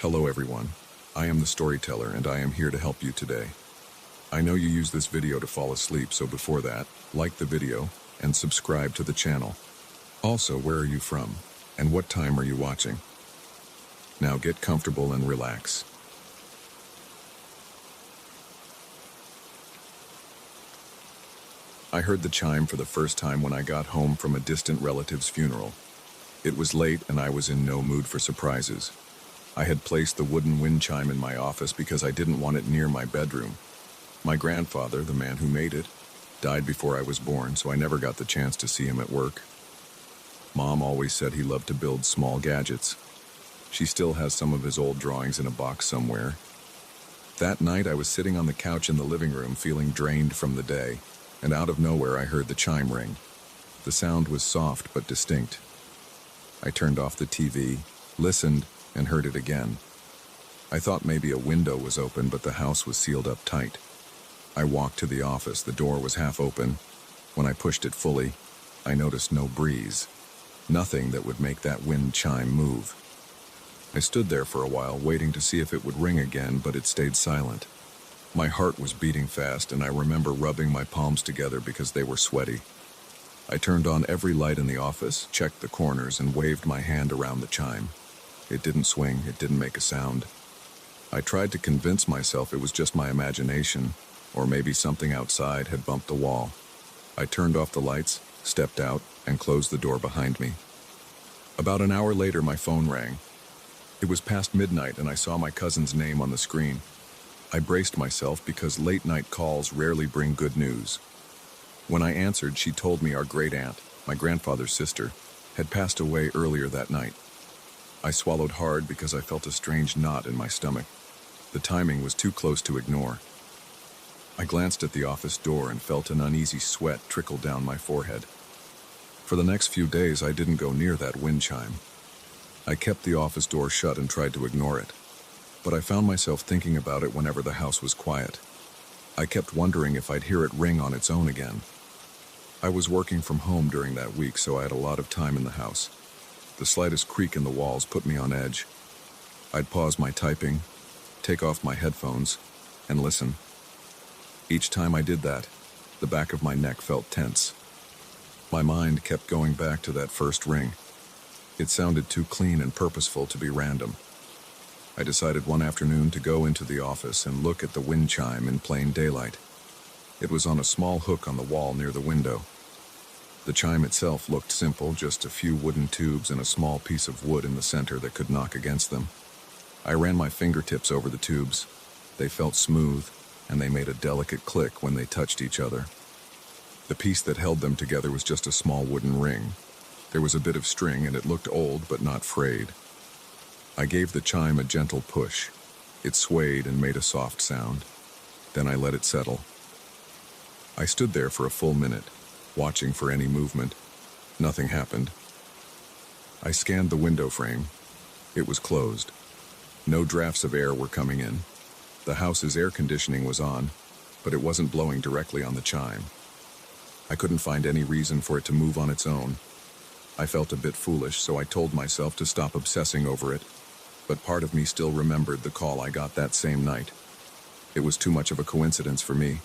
Hello everyone, I am the storyteller and I am here to help you today. I know you use this video to fall asleep, so before that, like the video and subscribe to the channel. Also, where are you from and what time are you watching? Now get comfortable and relax. I heard the chime for the first time when I got home from a distant relative's funeral. It was late and I was in no mood for surprises. I had placed the wooden wind chime in my office because I didn't want it near my bedroom. My grandfather, the man who made it, died before I was born, so I never got the chance to see him at work. Mom always said he loved to build small gadgets. She still has some of his old drawings in a box somewhere. That night I was sitting on the couch in the living room feeling drained from the day, and out of nowhere I heard the chime ring. The sound was soft but distinct. I turned off the TV, listened, and heard it again. I thought maybe a window was open, but the house was sealed up tight. I walked to the office. The door was half open. When I pushed it fully, I noticed no breeze. Nothing that would make that wind chime move. I stood there for a while, waiting to see if it would ring again, but it stayed silent. My heart was beating fast, and I remember rubbing my palms together because they were sweaty. I turned on every light in the office, checked the corners, and waved my hand around the chime. It didn't swing, it didn't make a sound. I tried to convince myself it was just my imagination, or maybe something outside had bumped the wall. I turned off the lights, stepped out, and closed the door behind me. About an hour later, my phone rang. It was past midnight, and I saw my cousin's name on the screen. I braced myself because late-night calls rarely bring good news. When I answered, she told me our great-aunt, my grandfather's sister, had passed away earlier that night. I swallowed hard because I felt a strange knot in my stomach. The timing was too close to ignore. I glanced at the office door and felt an uneasy sweat trickle down my forehead. For the next few days, I didn't go near that wind chime. I kept the office door shut and tried to ignore it. But I found myself thinking about it whenever the house was quiet. I kept wondering if I'd hear it ring on its own again. I was working from home during that week, so I had a lot of time in the house. The slightest creak in the walls put me on edge. I'd pause my typing, take off my headphones, and listen. Each time I did that, the back of my neck felt tense. My mind kept going back to that first ring. It sounded too clean and purposeful to be random. I decided one afternoon to go into the office and look at the wind chime in plain daylight. It was on a small hook on the wall near the window. The chime itself looked simple, just a few wooden tubes and a small piece of wood in the center that could knock against them. I ran my fingertips over the tubes. They felt smooth, and they made a delicate click when they touched each other. The piece that held them together was just a small wooden ring. There was a bit of string, and it looked old but not frayed. I gave the chime a gentle push. It swayed and made a soft sound. Then I let it settle. I stood there for a full minute, watching for any movement. Nothing happened. I scanned the window frame. It was closed. No drafts of air were coming in. The house's air conditioning was on, but it wasn't blowing directly on the chime. I couldn't find any reason for it to move on its own. I felt a bit foolish, so I told myself to stop obsessing over it. But part of me still remembered the call I got that same night. It was too much of a coincidence for me.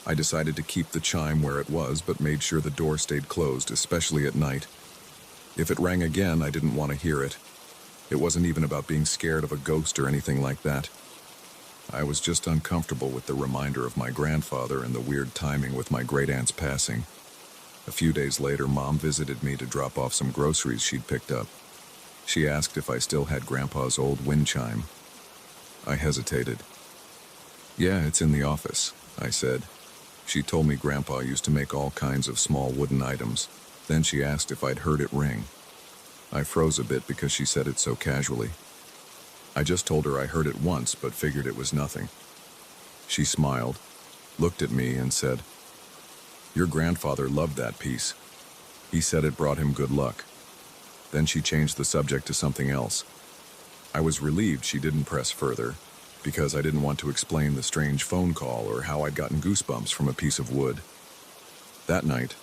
I decided to keep the chime where it was, but made sure the door stayed closed, especially at night. If it rang again, I didn't want to hear it. It wasn't even about being scared of a ghost or anything like that. I was just uncomfortable with the reminder of my grandfather and the weird timing with my great-aunt's passing. A few days later, Mom visited me to drop off some groceries she'd picked up. She asked if I still had Grandpa's old wind chime. I hesitated. "Yeah, it's in the office," I said. She told me Grandpa used to make all kinds of small wooden items. Then she asked if I'd heard it ring. I froze a bit because she said it so casually. I just told her I heard it once, but figured it was nothing. She smiled, looked at me, and said, "Your grandfather loved that piece. He said it brought him good luck." Then she changed the subject to something else. I was relieved she didn't press further, because I didn't want to explain the strange phone call or how I'd gotten goosebumps from a piece of wood. That night,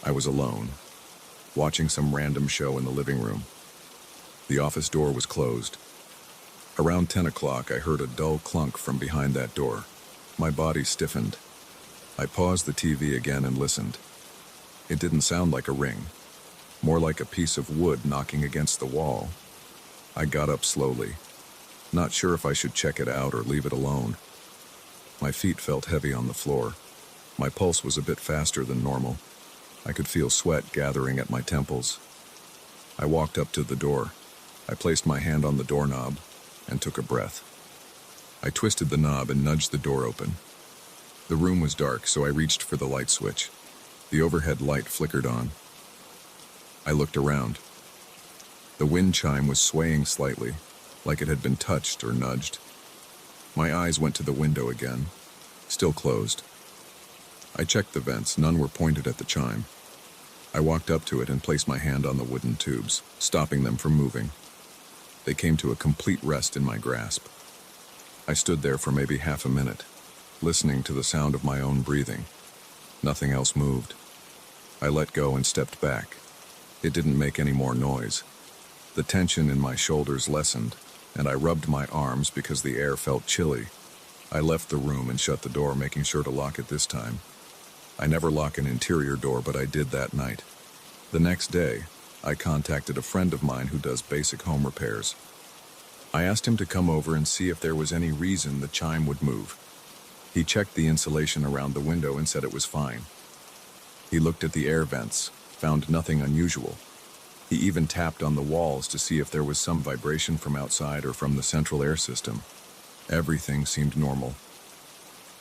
I was alone, watching some random show in the living room. The office door was closed. Around 10 o'clock, I heard a dull clunk from behind that door. My body stiffened. I paused the TV again and listened. It didn't sound like a ring, more like a piece of wood knocking against the wall. I got up slowly, not sure if I should check it out or leave it alone. My feet felt heavy on the floor. My pulse was a bit faster than normal. I could feel sweat gathering at my temples. I walked up to the door. I placed my hand on the doorknob and took a breath. I twisted the knob and nudged the door open. The room was dark, so I reached for the light switch. The overhead light flickered on. I looked around. The wind chime was swaying slightly, like it had been touched or nudged. My eyes went to the window again, still closed. I checked the vents, none were pointed at the chime. I walked up to it and placed my hand on the wooden tubes, stopping them from moving. They came to a complete rest in my grasp. I stood there for maybe half a minute, listening to the sound of my own breathing. Nothing else moved. I let go and stepped back. It didn't make any more noise. The tension in my shoulders lessened, and I rubbed my arms because the air felt chilly. I left the room and shut the door, making sure to lock it this time. I never lock an interior door, but I did that night. The next day, I contacted a friend of mine who does basic home repairs. I asked him to come over and see if there was any reason the chime would move. He checked the insulation around the window and said it was fine. He looked at the air vents, found nothing unusual. He even tapped on the walls to see if there was some vibration from outside or from the central air system. Everything seemed normal.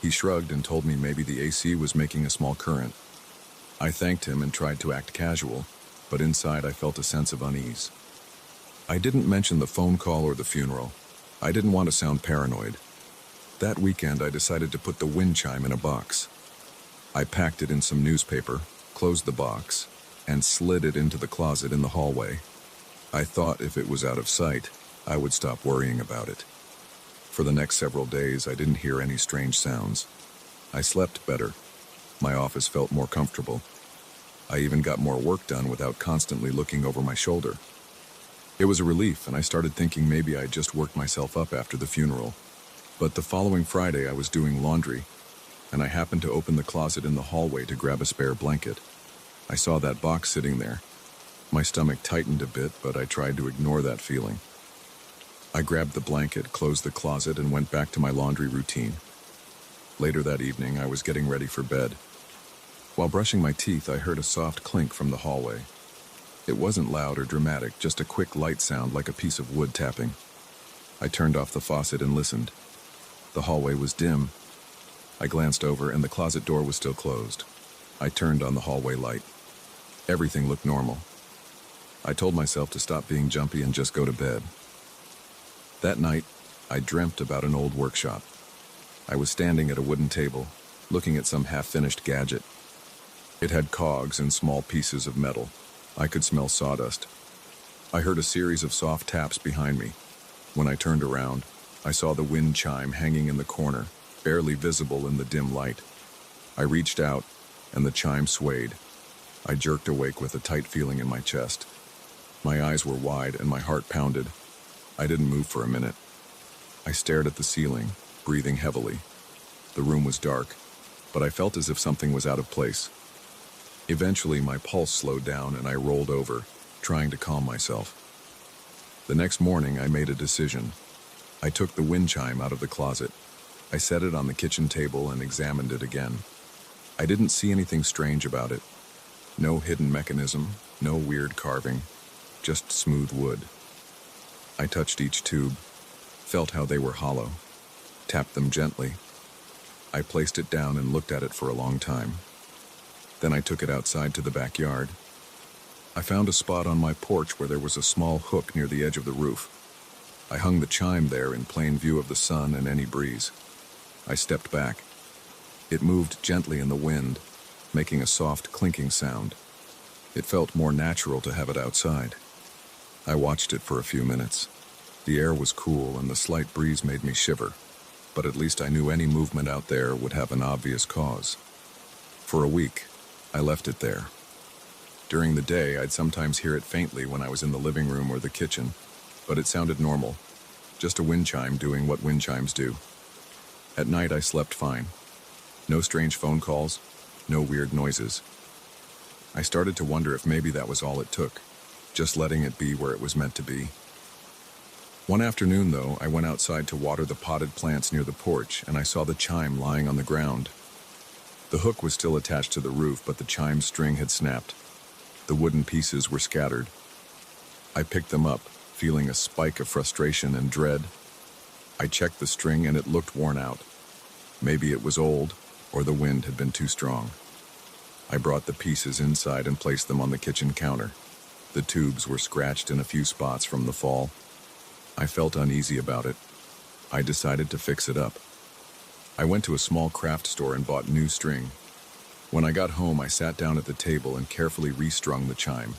He shrugged and told me maybe the AC was making a small current. I thanked him and tried to act casual, but inside I felt a sense of unease. I didn't mention the phone call or the funeral. I didn't want to sound paranoid. That weekend I decided to put the wind chime in a box. I packed it in some newspaper, closed the box, and slid it into the closet in the hallway. I thought if it was out of sight, I would stop worrying about it. For the next several days, I didn't hear any strange sounds. I slept better. My office felt more comfortable. I even got more work done without constantly looking over my shoulder. It was a relief, and I started thinking maybe I'd just worked myself up after the funeral. But the following Friday, I was doing laundry, and I happened to open the closet in the hallway to grab a spare blanket. I saw that box sitting there. My stomach tightened a bit, but I tried to ignore that feeling. I grabbed the blanket, closed the closet, and went back to my laundry routine. Later that evening, I was getting ready for bed. While brushing my teeth, I heard a soft clink from the hallway. It wasn't loud or dramatic, just a quick light sound like a piece of wood tapping. I turned off the faucet and listened. The hallway was dim. I glanced over, and the closet door was still closed. I turned on the hallway light. Everything looked normal. I told myself to stop being jumpy and just go to bed. That night, I dreamt about an old workshop. I was standing at a wooden table, looking at some half-finished gadget. It had cogs and small pieces of metal. I could smell sawdust. I heard a series of soft taps behind me. When I turned around, I saw the wind chime hanging in the corner, barely visible in the dim light. I reached out, and the chime swayed. I jerked awake with a tight feeling in my chest. My eyes were wide and my heart pounded. I didn't move for a minute. I stared at the ceiling, breathing heavily. The room was dark, but I felt as if something was out of place. Eventually, my pulse slowed down and I rolled over, trying to calm myself. The next morning, I made a decision. I took the wind chime out of the closet. I set it on the kitchen table and examined it again. I didn't see anything strange about it. No hidden mechanism, no weird carving, just smooth wood. I touched each tube, felt how they were hollow, tapped them gently. I placed it down and looked at it for a long time. Then I took it outside to the backyard. I found a spot on my porch where there was a small hook near the edge of the roof. I hung the chime there in plain view of the sun and any breeze. I stepped back. It moved gently in the wind, making a soft clinking sound. It felt more natural to have it outside. I watched it for a few minutes. The air was cool and the slight breeze made me shiver, but at least I knew any movement out there would have an obvious cause. For a week, I left it there. During the day, I'd sometimes hear it faintly when I was in the living room or the kitchen, but it sounded normal. just a wind chime doing what wind chimes do. At night, I slept fine. No strange phone calls, no weird noises. I started to wonder if maybe that was all it took, just letting it be where it was meant to be. One afternoon, though, I went outside to water the potted plants near the porch, and I saw the chime lying on the ground. The hook was still attached to the roof, but the chime string had snapped. The wooden pieces were scattered. I picked them up, feeling a spike of frustration and dread. I checked the string and it looked worn out. Maybe it was old, or the wind had been too strong. I brought the pieces inside and placed them on the kitchen counter. The tubes were scratched in a few spots from the fall. I felt uneasy about it. I decided to fix it up. I went to a small craft store and bought new string. When I got home, I sat down at the table and carefully restrung the chime.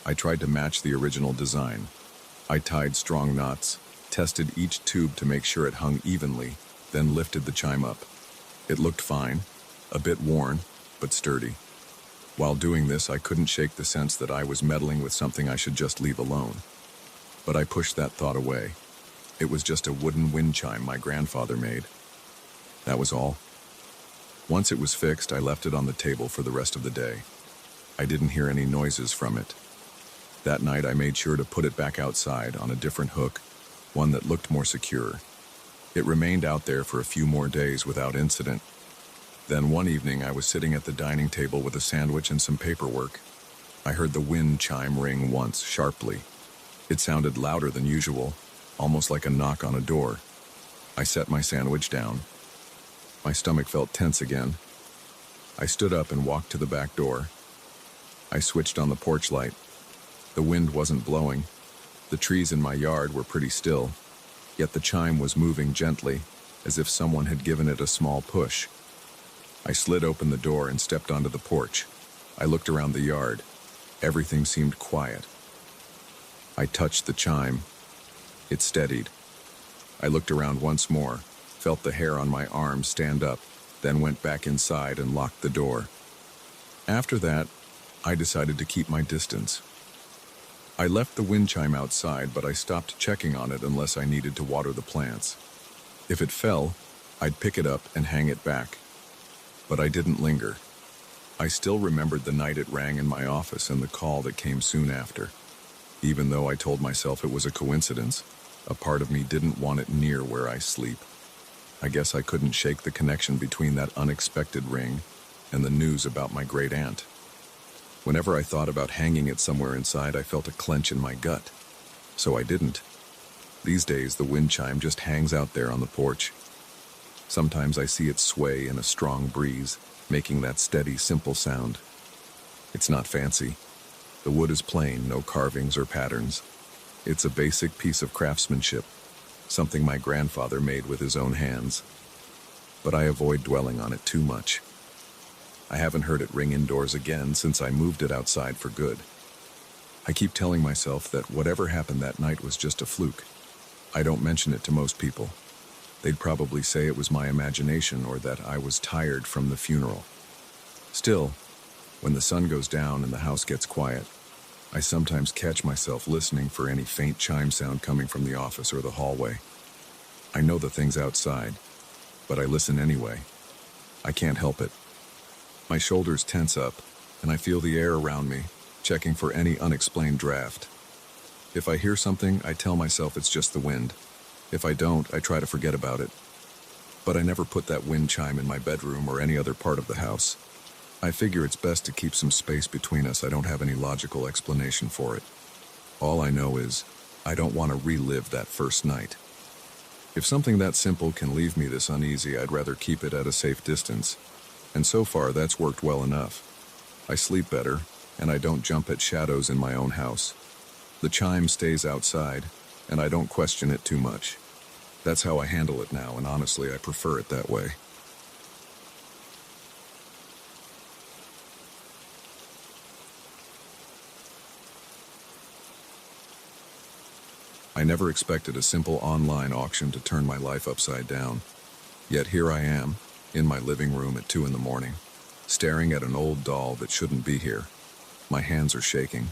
I tried to match the original design. I tied strong knots, tested each tube to make sure it hung evenly, then lifted the chime up. It looked fine, a bit worn, but sturdy. While doing this, I couldn't shake the sense that I was meddling with something I should just leave alone. But I pushed that thought away. It was just a wooden wind chime my grandfather made. That was all. Once it was fixed, I left it on the table for the rest of the day. I didn't hear any noises from it. That night, I made sure to put it back outside on a different hook, one that looked more secure. It remained out there for a few more days without incident. Then one evening, I was sitting at the dining table with a sandwich and some paperwork. I heard the wind chime ring once, sharply. It sounded louder than usual, almost like a knock on a door. I set my sandwich down. My stomach felt tense again. I stood up and walked to the back door. I switched on the porch light. The wind wasn't blowing. The trees in my yard were pretty still, yet the chime was moving gently, as if someone had given it a small push. I slid open the door and stepped onto the porch. I looked around the yard. Everything seemed quiet. I touched the chime. It steadied. I looked around once more, felt the hair on my arm stand up, then went back inside and locked the door. After that, I decided to keep my distance. I left the wind chime outside, but I stopped checking on it unless I needed to water the plants. If it fell, I'd pick it up and hang it back. But I didn't linger. I still remembered the night it rang in my office and the call that came soon after. Even though I told myself it was a coincidence, a part of me didn't want it near where I sleep. I guess I couldn't shake the connection between that unexpected ring and the news about my great aunt. Whenever I thought about hanging it somewhere inside, I felt a clench in my gut. So I didn't. These days, the wind chime just hangs out there on the porch. Sometimes I see it sway in a strong breeze, making that steady, simple sound. It's not fancy. The wood is plain, no carvings or patterns. It's a basic piece of craftsmanship, something my grandfather made with his own hands. But I avoid dwelling on it too much. I haven't heard it ring indoors again since I moved it outside for good. I keep telling myself that whatever happened that night was just a fluke. I don't mention it to most people. They'd probably say it was my imagination or that I was tired from the funeral. Still, when the sun goes down and the house gets quiet, I sometimes catch myself listening for any faint chime sound coming from the office or the hallway. I know the thing's outside, but I listen anyway. I can't help it. My shoulders tense up, and I feel the air around me, checking for any unexplained draft. If I hear something, I tell myself it's just the wind. If I don't, I try to forget about it. But I never put that wind chime in my bedroom or any other part of the house. I figure it's best to keep some space between us. I don't have any logical explanation for it. All I know is, I don't want to relive that first night. If something that simple can leave me this uneasy, I'd rather keep it at a safe distance. And so far, that's worked well enough. I sleep better, and I don't jump at shadows in my own house. The chime stays outside, and I don't question it too much. That's how I handle it now, and honestly, I prefer it that way. I never expected a simple online auction to turn my life upside down. Yet here I am, in my living room at 2 a.m, staring at an old doll that shouldn't be here. My hands are shaking,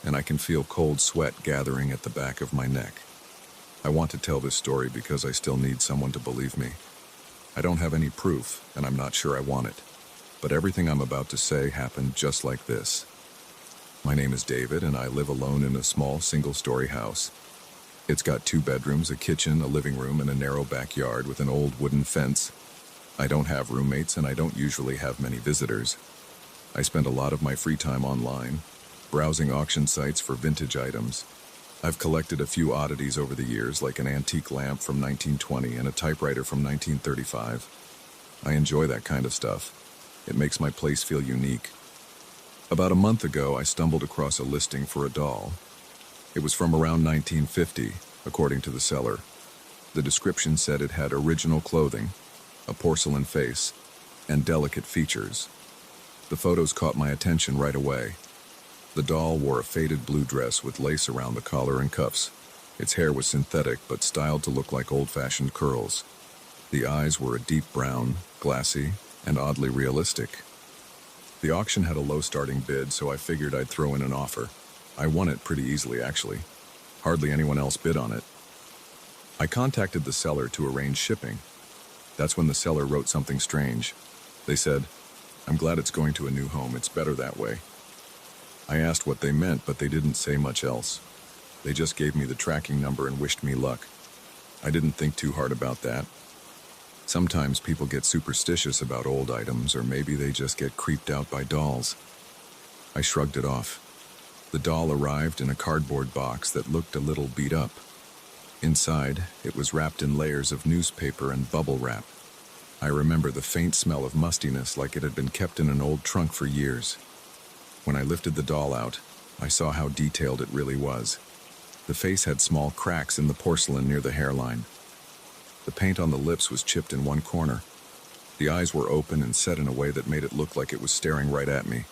and I can feel cold sweat gathering at the back of my neck. I want to tell this story because I still need someone to believe me. I don't have any proof, and I'm not sure I want it. But everything I'm about to say happened just like this. My name is David, and I live alone in a small single-story house. It's got 2 bedrooms, a kitchen, a living room, and a narrow backyard with an old wooden fence. I don't have roommates, and I don't usually have many visitors. I spend a lot of my free time online, browsing auction sites for vintage items. I've collected a few oddities over the years, like an antique lamp from 1920 and a typewriter from 1935. I enjoy that kind of stuff. It makes my place feel unique. About a month ago, I stumbled across a listing for a doll. It was from around 1950, according to the seller. The description said it had original clothing, a porcelain face, and delicate features. The photos caught my attention right away. The doll wore a faded blue dress with lace around the collar and cuffs. Its hair was synthetic but styled to look like old-fashioned curls. The eyes were a deep brown, glassy, and oddly realistic. The auction had a low starting bid, so I figured I'd throw in an offer. I won it pretty easily, actually. Hardly anyone else bid on it. I contacted the seller to arrange shipping. That's when the seller wrote something strange. They said, "I'm glad it's going to a new home. It's better that way." I asked what they meant, but they didn't say much else. They just gave me the tracking number and wished me luck. I didn't think too hard about that. Sometimes people get superstitious about old items, or maybe they just get creeped out by dolls. I shrugged it off. The doll arrived in a cardboard box that looked a little beat up. Inside, it was wrapped in layers of newspaper and bubble wrap. I remember the faint smell of mustiness, like it had been kept in an old trunk for years. When I lifted the doll out, I saw how detailed it really was. The face had small cracks in the porcelain near the hairline. The paint on the lips was chipped in one corner. The eyes were open and set in a way that made it look like it was staring right at me.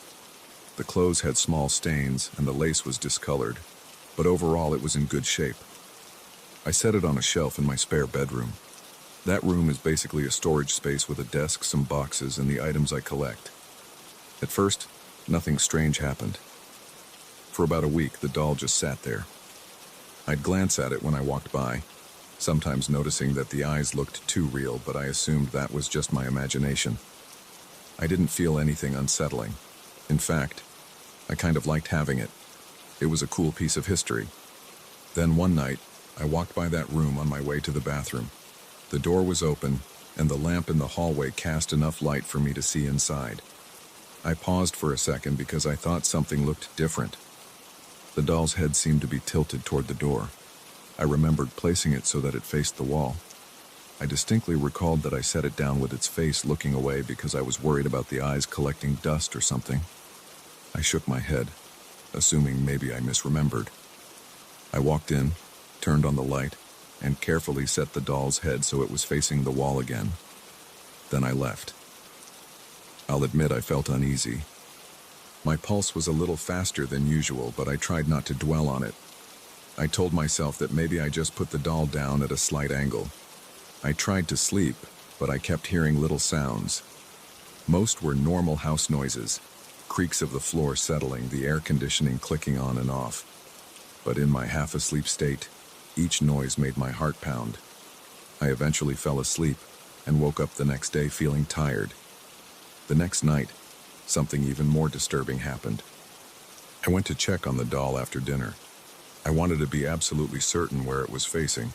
The clothes had small stains, and the lace was discolored, but overall it was in good shape. I set it on a shelf in my spare bedroom. That room is basically a storage space with a desk, some boxes, and the items I collect. At first, nothing strange happened. For about a week, the doll just sat there. I'd glance at it when I walked by, sometimes noticing that the eyes looked too real, but I assumed that was just my imagination. I didn't feel anything unsettling. In fact, I kind of liked having it. It was a cool piece of history. Then one night, I walked by that room on my way to the bathroom. The door was open, and the lamp in the hallway cast enough light for me to see inside. I paused for a second because I thought something looked different. The doll's head seemed to be tilted toward the door. I remembered placing it so that it faced the wall. I distinctly recalled that I set it down with its face looking away because I was worried about the eyes collecting dust or something. I shook my head, assuming maybe I misremembered. I walked in, turned on the light, and carefully set the doll's head so it was facing the wall again. Then I left. I'll admit I felt uneasy. My pulse was a little faster than usual, but I tried not to dwell on it. I told myself that maybe I just put the doll down at a slight angle. I tried to sleep, but I kept hearing little sounds. Most were normal house noises, creaks of the floor settling, the air conditioning clicking on and off. But in my half-asleep state, each noise made my heart pound. I eventually fell asleep and woke up the next day feeling tired. The next night, something even more disturbing happened. I went to check on the doll after dinner. I wanted to be absolutely certain where it was facing.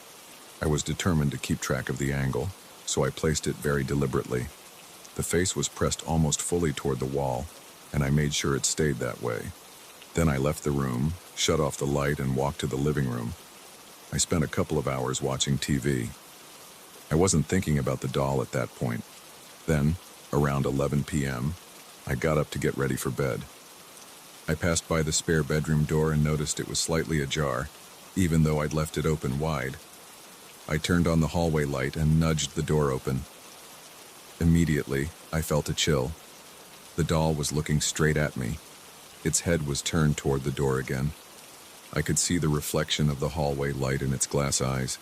I was determined to keep track of the angle, so I placed it very deliberately. The face was pressed almost fully toward the wall, and I made sure it stayed that way. Then I left the room, shut off the light, and walked to the living room. I spent a couple of hours watching TV. I wasn't thinking about the doll at that point. Then, around 11 p.m., I got up to get ready for bed. I passed by the spare bedroom door and noticed it was slightly ajar, even though I'd left it open wide. I turned on the hallway light and nudged the door open. Immediately, I felt a chill. The doll was looking straight at me. Its head was turned toward the door again. I could see the reflection of the hallway light in its glass eyes.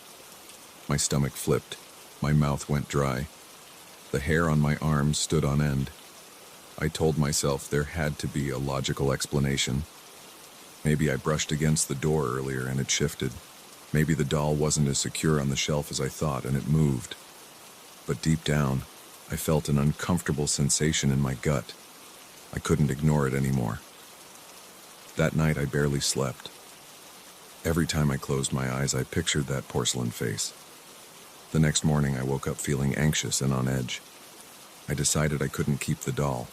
My stomach flipped. My mouth went dry. The hair on my arms stood on end. I told myself there had to be a logical explanation. Maybe I brushed against the door earlier and it shifted. Maybe the doll wasn't as secure on the shelf as I thought, and it moved. But deep down, I felt an uncomfortable sensation in my gut. I couldn't ignore it anymore. That night, I barely slept. Every time I closed my eyes, I pictured that porcelain face. The next morning, I woke up feeling anxious and on edge. I decided I couldn't keep the doll.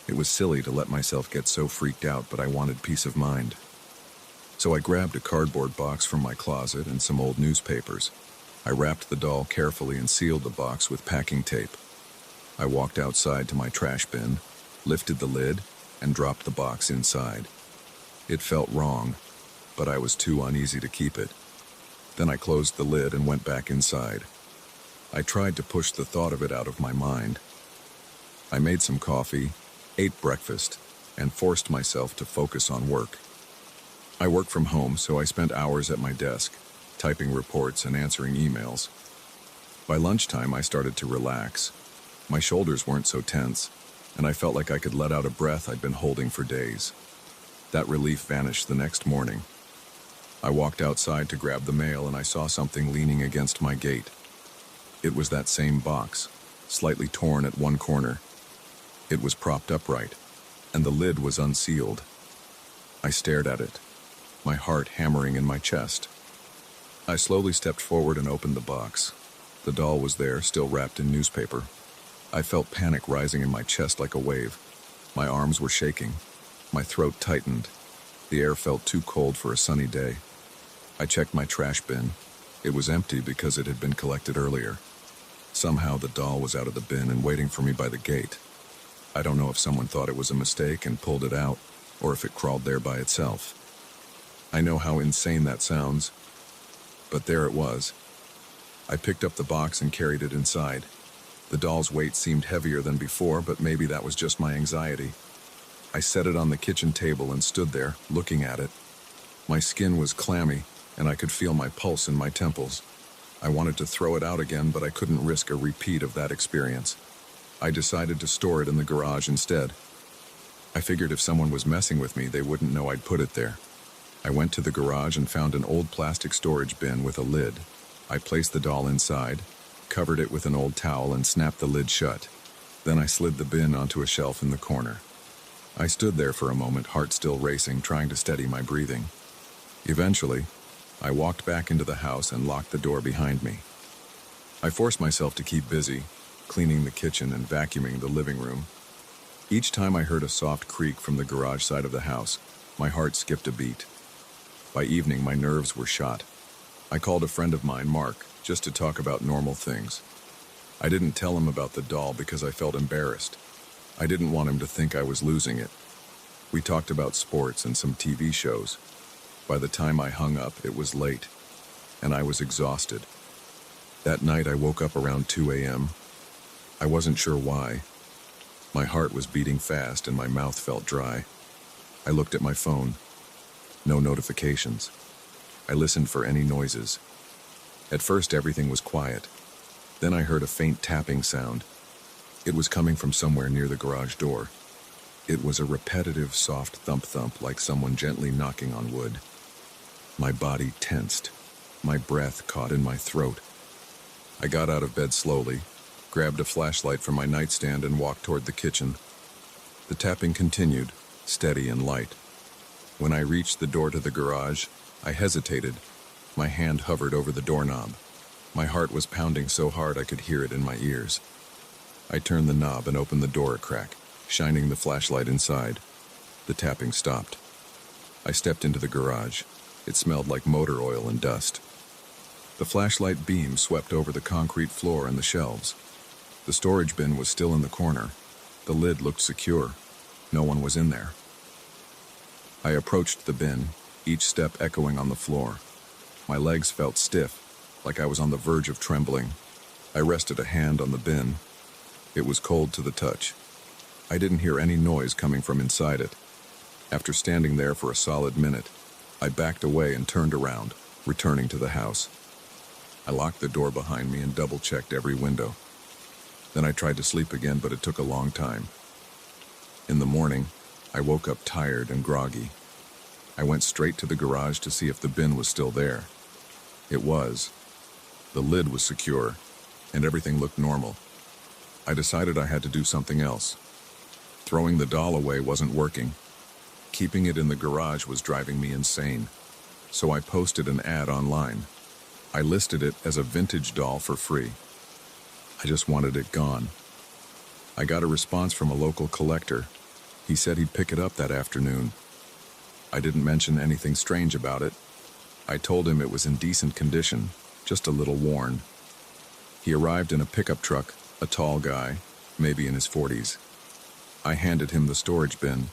It was silly to let myself get so freaked out, but I wanted peace of mind. So I grabbed a cardboard box from my closet and some old newspapers. I wrapped the doll carefully and sealed the box with packing tape. I walked outside to my trash bin, lifted the lid, and dropped the box inside. It felt wrong, but I was too uneasy to keep it. Then I closed the lid and went back inside. I tried to push the thought of it out of my mind. I made some coffee, ate breakfast, and forced myself to focus on work. I work from home, so I spent hours at my desk, typing reports and answering emails. By lunchtime, I started to relax. My shoulders weren't so tense, and I felt like I could let out a breath I'd been holding for days. That relief vanished the next morning. I walked outside to grab the mail, and I saw something leaning against my gate. It was that same box, slightly torn at one corner. It was propped upright, and the lid was unsealed. I stared at it, my heart hammering in my chest. I slowly stepped forward and opened the box. The doll was there, still wrapped in newspaper. I felt panic rising in my chest like a wave. My arms were shaking. My throat tightened. The air felt too cold for a sunny day. I checked my trash bin. It was empty because it had been collected earlier. Somehow the doll was out of the bin and waiting for me by the gate. I don't know if someone thought it was a mistake and pulled it out, or if it crawled there by itself. I know how insane that sounds, but there it was. I picked up the box and carried it inside. The doll's weight seemed heavier than before, but maybe that was just my anxiety. I set it on the kitchen table and stood there, looking at it. My skin was clammy, and I could feel my pulse in my temples. I wanted to throw it out again, but I couldn't risk a repeat of that experience. I decided to store it in the garage instead. I figured if someone was messing with me, they wouldn't know I'd put it there. I went to the garage and found an old plastic storage bin with a lid. I placed the doll inside, covered it with an old towel, and snapped the lid shut. Then I slid the bin onto a shelf in the corner. I stood there for a moment, heart still racing, trying to steady my breathing. Eventually, I walked back into the house and locked the door behind me. I forced myself to keep busy, cleaning the kitchen and vacuuming the living room. Each time I heard a soft creak from the garage side of the house, my heart skipped a beat. By evening, my nerves were shot. I called a friend of mine, Mark, just to talk about normal things. I didn't tell him about the doll because I felt embarrassed. I didn't want him to think I was losing it. We talked about sports and some TV shows. By the time I hung up, it was late, and I was exhausted. That night, I woke up around 2 a.m. I wasn't sure why. My heart was beating fast and my mouth felt dry. I looked at my phone. No notifications. I listened for any noises. At first, everything was quiet. Then I heard a faint tapping sound. It was coming from somewhere near the garage door. It was a repetitive, soft thump-thump, like someone gently knocking on wood. My body tensed. My breath caught in my throat. I got out of bed slowly, grabbed a flashlight from my nightstand, and walked toward the kitchen. The tapping continued, steady and light. When I reached the door to the garage, I hesitated. My hand hovered over the doorknob. My heart was pounding so hard I could hear it in my ears. I turned the knob and opened the door a crack, shining the flashlight inside. The tapping stopped. I stepped into the garage. It smelled like motor oil and dust. The flashlight beam swept over the concrete floor and the shelves. The storage bin was still in the corner. The lid looked secure. No one was in there. I approached the bin, each step echoing on the floor. My legs felt stiff, like I was on the verge of trembling. I rested a hand on the bin. It was cold to the touch. I didn't hear any noise coming from inside it. After standing there for a solid minute, I backed away and turned around, returning to the house. I locked the door behind me and double-checked every window. Then I tried to sleep again, but it took a long time. In the morning, I woke up tired and groggy. I went straight to the garage to see if the bin was still there. It was. The lid was secure, and everything looked normal. I decided I had to do something else. Throwing the doll away wasn't working. Keeping it in the garage was driving me insane. So I posted an ad online. I listed it as a vintage doll for free. I just wanted it gone. I got a response from a local collector. He said he'd pick it up that afternoon. I didn't mention anything strange about it. I told him it was in decent condition, just a little worn. He arrived in a pickup truck, a tall guy, maybe in his 40s. I handed him the storage bin,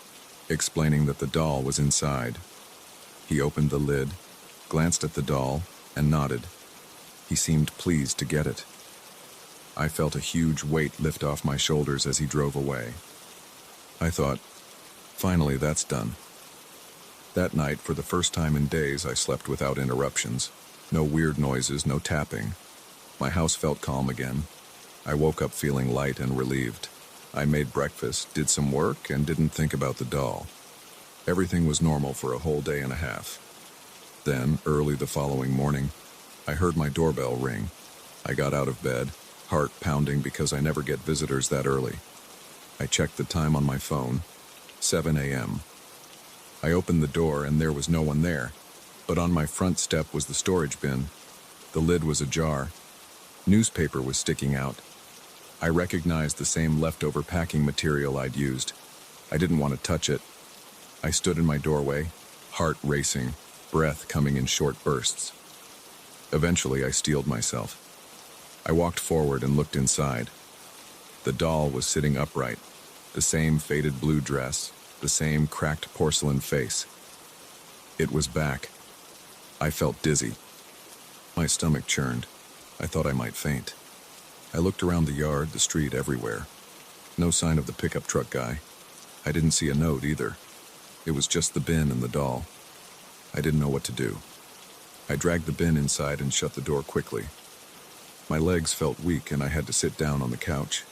explaining that the doll was inside. He opened the lid, glanced at the doll, and nodded. He seemed pleased to get it. I felt a huge weight lift off my shoulders as he drove away. I thought, finally that's done. That night, for the first time in days, I slept without interruptions. No weird noises, no tapping. My house felt calm again. I woke up feeling light and relieved. I made breakfast, did some work, and didn't think about the doll. Everything was normal for a whole day and a half. Then, early the following morning, I heard my doorbell ring. I got out of bed, heart pounding because I never get visitors that early. I checked the time on my phone, 7 a.m. I opened the door and there was no one there, but on my front step was the storage bin. The lid was ajar. Newspaper was sticking out. I recognized the same leftover packing material I'd used. I didn't want to touch it. I stood in my doorway, heart racing, breath coming in short bursts. Eventually, I steeled myself. I walked forward and looked inside. The doll was sitting upright, the same faded blue dress, the same cracked porcelain face. It was back. I felt dizzy. My stomach churned. I thought I might faint. I looked around the yard, the street, everywhere. No sign of the pickup truck guy. I didn't see a note either. It was just the bin and the doll. I didn't know what to do. I dragged the bin inside and shut the door quickly. My legs felt weak and I had to sit down on the couch.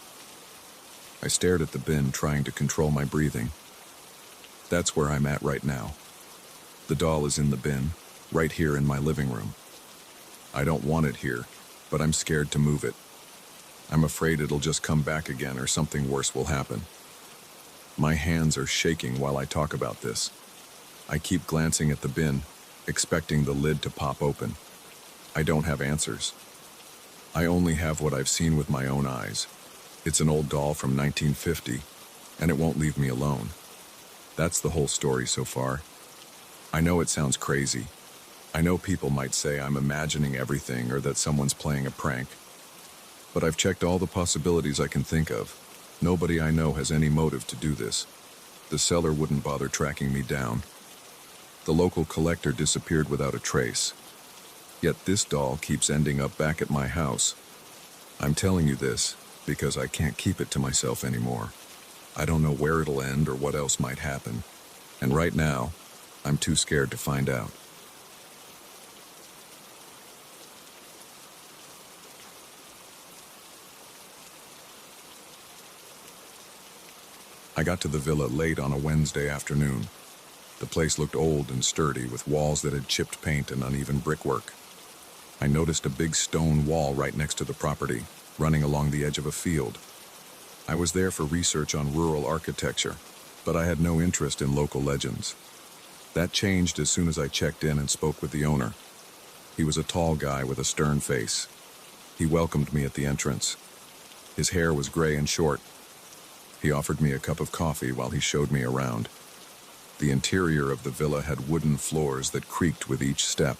I stared at the bin, trying to control my breathing. That's where I'm at right now. The doll is in the bin, right here in my living room. I don't want it here, but I'm scared to move it. I'm afraid it'll just come back again or something worse will happen. My hands are shaking while I talk about this. I keep glancing at the bin, expecting the lid to pop open. I don't have answers. I only have what I've seen with my own eyes. It's an old doll from 1950, and it won't leave me alone. That's the whole story so far. I know it sounds crazy. I know people might say I'm imagining everything or that someone's playing a prank. But I've checked all the possibilities I can think of. Nobody I know has any motive to do this. The seller wouldn't bother tracking me down. The local collector disappeared without a trace. Yet this doll keeps ending up back at my house. I'm telling you this because I can't keep it to myself anymore. I don't know where it'll end or what else might happen. And right now, I'm too scared to find out. I got to the villa late on a Wednesday afternoon. The place looked old and sturdy, with walls that had chipped paint and uneven brickwork. I noticed a big stone wall right next to the property, running along the edge of a field. I was there for research on rural architecture, but I had no interest in local legends. That changed as soon as I checked in and spoke with the owner. He was a tall guy with a stern face. He welcomed me at the entrance. His hair was gray and short. He offered me a cup of coffee while he showed me around. The interior of the villa had wooden floors that creaked with each step.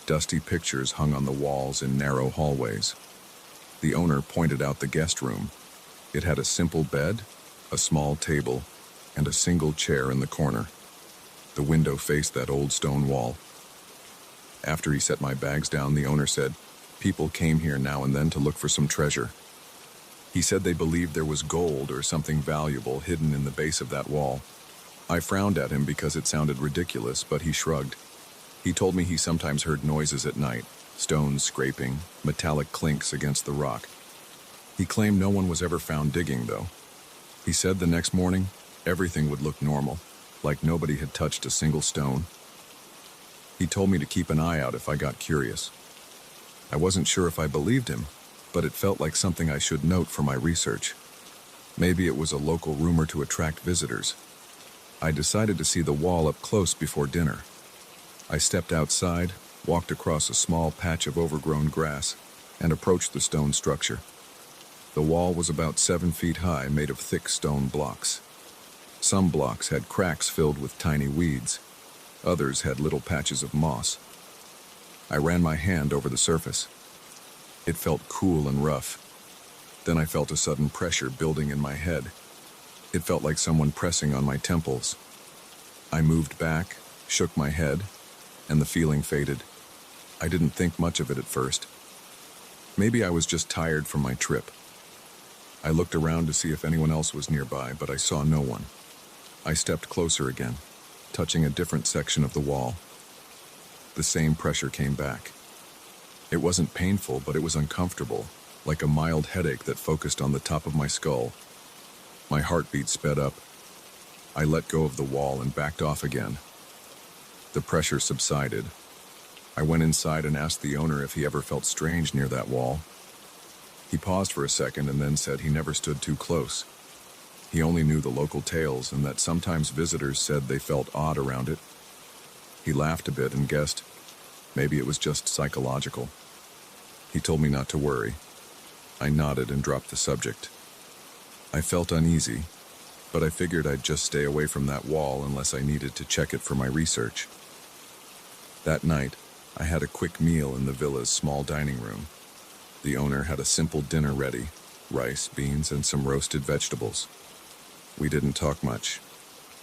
Dusty pictures hung on the walls in narrow hallways. The owner pointed out the guest room. It had a simple bed, a small table, and a single chair in the corner. The window faced that old stone wall. After he set my bags down, the owner said, people came here now and then to look for some treasure. He said they believed there was gold or something valuable hidden in the base of that wall. I frowned at him because it sounded ridiculous, but he shrugged. He told me he sometimes heard noises at night, stones scraping, metallic clinks against the rock. He claimed no one was ever found digging, though. He said the next morning, everything would look normal. like nobody had touched a single stone. He told me to keep an eye out if I got curious. I wasn't sure if I believed him, but it felt like something I should note for my research. Maybe it was a local rumor to attract visitors. I decided to see the wall up close before dinner. I stepped outside, walked across a small patch of overgrown grass, and approached the stone structure. The wall was about 7 feet high, made of thick stone blocks. Some blocks had cracks filled with tiny weeds. Others had little patches of moss. I ran my hand over the surface. It felt cool and rough. Then I felt a sudden pressure building in my head. It felt like someone pressing on my temples. I moved back, shook my head, and the feeling faded. I didn't think much of it at first. Maybe I was just tired from my trip. I looked around to see if anyone else was nearby, but I saw no one. I stepped closer again, touching a different section of the wall. The same pressure came back. It wasn't painful, but it was uncomfortable, like a mild headache that focused on the top of my skull. My heartbeat sped up. I let go of the wall and backed off again. The pressure subsided. I went inside and asked the owner if he ever felt strange near that wall. He paused for a second and then said he never stood too close. He only knew the local tales and that sometimes visitors said they felt odd around it. He laughed a bit and guessed maybe it was just psychological. He told me not to worry. I nodded and dropped the subject. I felt uneasy, but I figured I'd just stay away from that wall unless I needed to check it for my research. That night, I had a quick meal in the villa's small dining room. The owner had a simple dinner ready, rice, beans, and some roasted vegetables. We didn't talk much.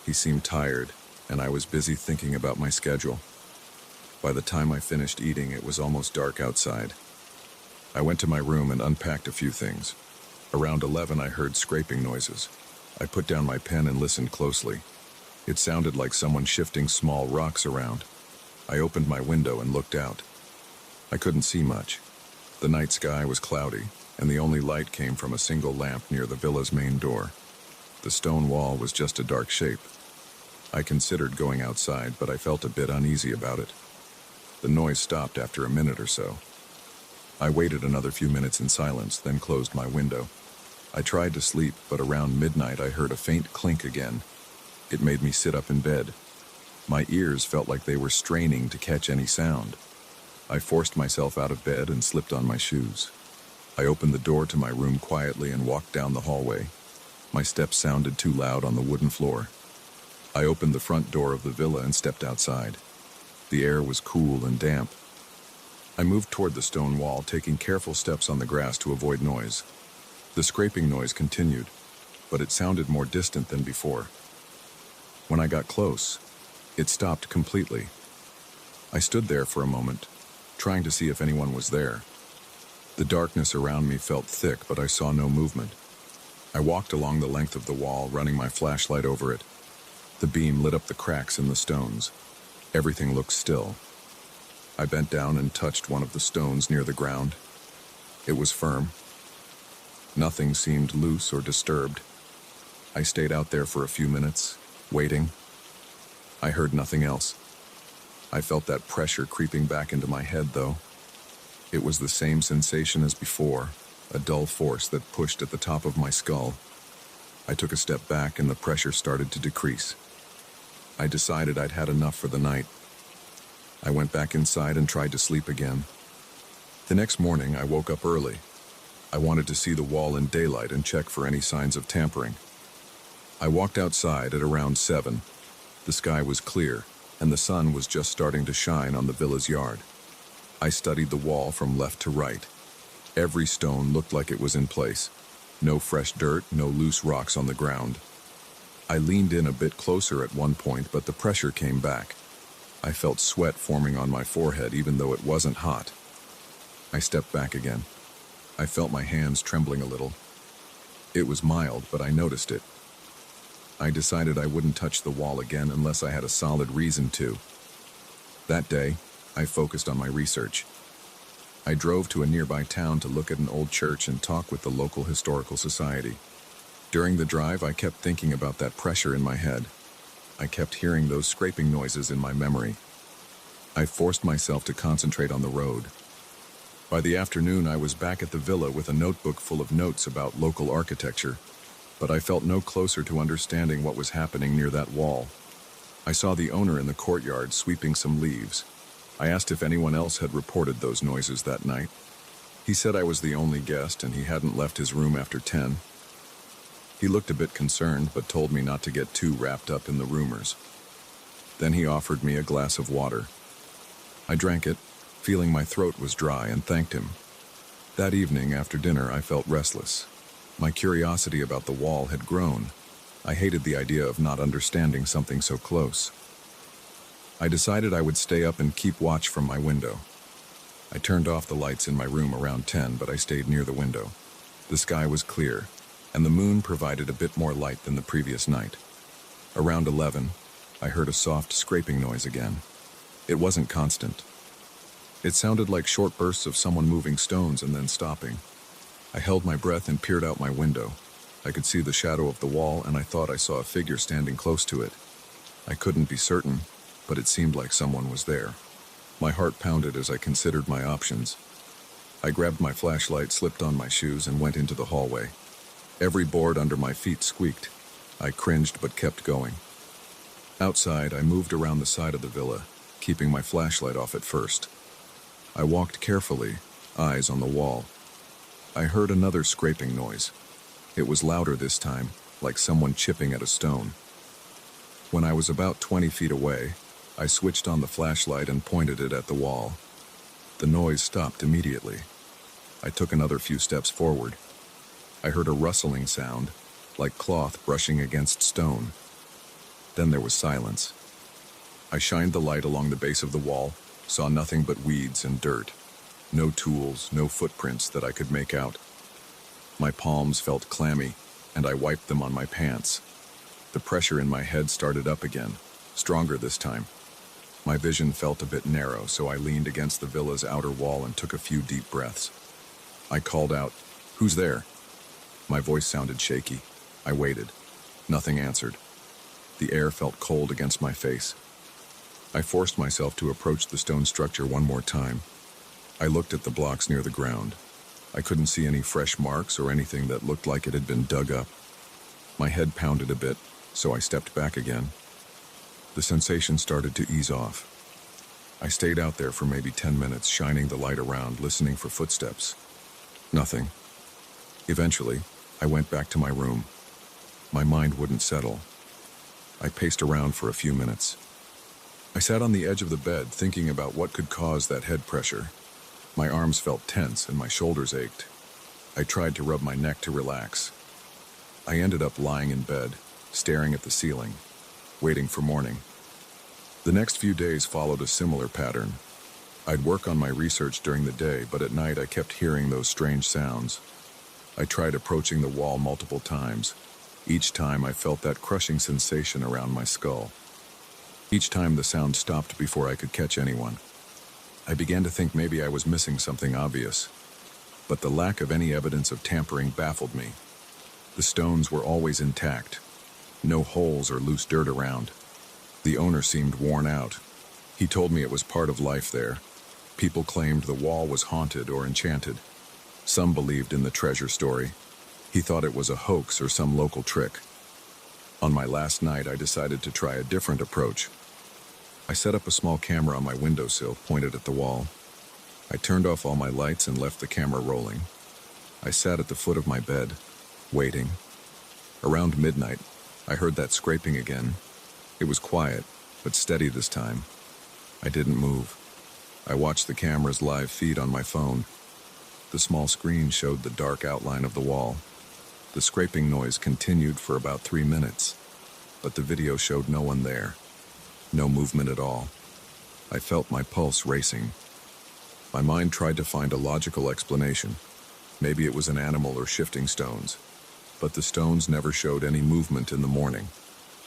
He seemed tired, and I was busy thinking about my schedule. By the time I finished eating, it was almost dark outside. I went to my room and unpacked a few things. Around 11, I heard scraping noises. I put down my pen and listened closely. It sounded like someone shifting small rocks around. I opened my window and looked out. I couldn't see much. The night sky was cloudy, and the only light came from a single lamp near the villa's main door. The stone wall was just a dark shape. I considered going outside, but I felt a bit uneasy about it. The noise stopped after a minute or so. I waited another few minutes in silence, then closed my window. I tried to sleep, but around midnight I heard a faint clink again. It made me sit up in bed. My ears felt like they were straining to catch any sound. I forced myself out of bed and slipped on my shoes. I opened the door to my room quietly and walked down the hallway. My steps sounded too loud on the wooden floor. I opened the front door of the villa and stepped outside. The air was cool and damp. I moved toward the stone wall, taking careful steps on the grass to avoid noise. The scraping noise continued, but it sounded more distant than before. When I got close, it stopped completely. I stood there for a moment, trying to see if anyone was there. The darkness around me felt thick, but I saw no movement. I walked along the length of the wall, running my flashlight over it. The beam lit up the cracks in the stones. Everything looked still. I bent down and touched one of the stones near the ground. It was firm. Nothing seemed loose or disturbed. I stayed out there for a few minutes, waiting. I heard nothing else. I felt that pressure creeping back into my head, though. It was the same sensation as before, a dull force that pushed at the top of my skull. I took a step back and the pressure started to decrease. I decided I'd had enough for the night. I went back inside and tried to sleep again. The next morning, I woke up early. I wanted to see the wall in daylight and check for any signs of tampering. I walked outside at around 7. The sky was clear, and the sun was just starting to shine on the villa's yard. I studied the wall from left to right. Every stone looked like it was in place. No fresh dirt, no loose rocks on the ground. I leaned in a bit closer at one point, but the pressure came back. I felt sweat forming on my forehead even though it wasn't hot. I stepped back again. I felt my hands trembling a little. It was mild, but I noticed it. I decided I wouldn't touch the wall again unless I had a solid reason to. That day, I focused on my research. I drove to a nearby town to look at an old church and talk with the local historical society. During the drive, I kept thinking about that pressure in my head. I kept hearing those scraping noises in my memory. I forced myself to concentrate on the road. By the afternoon, I was back at the villa with a notebook full of notes about local architecture, but I felt no closer to understanding what was happening near that wall. I saw the owner in the courtyard sweeping some leaves. I asked if anyone else had reported those noises that night. He said I was the only guest and he hadn't left his room after 10. He looked a bit concerned, but told me not to get too wrapped up in the rumors. Then he offered me a glass of water. I drank it, feeling my throat was dry, and thanked him. That evening, after dinner, I felt restless. My curiosity about the wall had grown. I hated the idea of not understanding something so close. I decided I would stay up and keep watch from my window. I turned off the lights in my room around 10, but I stayed near the window. The sky was clear, and the moon provided a bit more light than the previous night. Around 11, I heard a soft scraping noise again. It wasn't constant. It sounded like short bursts of someone moving stones and then stopping. I held my breath and peered out my window. I could see the shadow of the wall, and I thought I saw a figure standing close to it. I couldn't be certain, but it seemed like someone was there. My heart pounded as I considered my options. I grabbed my flashlight, slipped on my shoes, and went into the hallway. Every board under my feet squeaked. I cringed but kept going. Outside, I moved around the side of the villa, keeping my flashlight off at first. I walked carefully, eyes on the wall. I heard another scraping noise. It was louder this time, like someone chipping at a stone. When I was about 20 feet away, I switched on the flashlight and pointed it at the wall. The noise stopped immediately. I took another few steps forward. I heard a rustling sound, like cloth brushing against stone. Then there was silence. I shined the light along the base of the wall, saw nothing but weeds and dirt. No tools, no footprints that I could make out. My palms felt clammy, and I wiped them on my pants. The pressure in my head started up again, stronger this time. My vision felt a bit narrow, so I leaned against the villa's outer wall and took a few deep breaths. I called out, "Who's there?" My voice sounded shaky. I waited. Nothing answered. The air felt cold against my face. I forced myself to approach the stone structure one more time. I looked at the blocks near the ground. I couldn't see any fresh marks or anything that looked like it had been dug up. My head pounded a bit, so I stepped back again. The sensation started to ease off. I stayed out there for maybe 10 minutes, shining the light around, listening for footsteps. Nothing. Eventually, I went back to my room. My mind wouldn't settle. I paced around for a few minutes. I sat on the edge of the bed, thinking about what could cause that head pressure. My arms felt tense and my shoulders ached. I tried to rub my neck to relax. I ended up lying in bed, staring at the ceiling, waiting for morning. The next few days followed a similar pattern. I'd work on my research during the day, but at night I kept hearing those strange sounds. I tried approaching the wall multiple times. Each time I felt that crushing sensation around my skull. Each time the sound stopped before I could catch anyone. I began to think maybe I was missing something obvious, but the lack of any evidence of tampering baffled me. The stones were always intact, no holes or loose dirt around. The owner seemed worn out. He told me it was part of life there. People claimed the wall was haunted or enchanted. Some believed in the treasure story. He thought it was a hoax or some local trick. On my last night, I decided to try a different approach. I set up a small camera on my windowsill, pointed at the wall. I turned off all my lights and left the camera rolling. I sat at the foot of my bed, waiting. Around midnight, I heard that scraping again. It was quiet, but steady this time. I didn't move. I watched the camera's live feed on my phone. The small screen showed the dark outline of the wall. The scraping noise continued for about 3 minutes, but the video showed no one there. No movement at all. I felt my pulse racing. My mind tried to find a logical explanation. Maybe it was an animal or shifting stones, but the stones never showed any movement in the morning.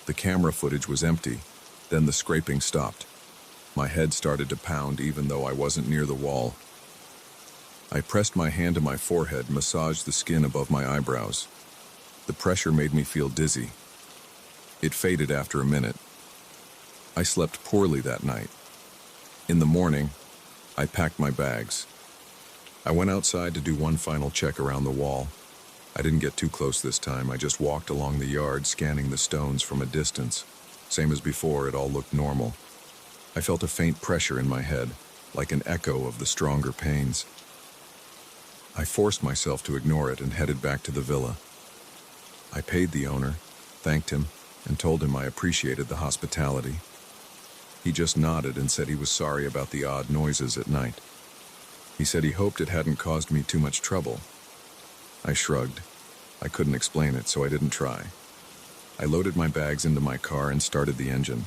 The camera footage was empty, then the scraping stopped. My head started to pound even though I wasn't near the wall. I pressed my hand to my forehead, massaged the skin above my eyebrows. The pressure made me feel dizzy. It faded after a minute, I slept poorly that night. In the morning, I packed my bags. I went outside to do one final check around the wall. I didn't get too close this time. I just walked along the yard, scanning the stones from a distance. Same as before, it all looked normal. I felt a faint pressure in my head, like an echo of the stronger pains. I forced myself to ignore it and headed back to the villa. I paid the owner, thanked him, and told him I appreciated the hospitality. He just nodded and said he was sorry about the odd noises at night. He said he hoped it hadn't caused me too much trouble. I shrugged. I couldn't explain it, so I didn't try. I loaded my bags into my car and started the engine.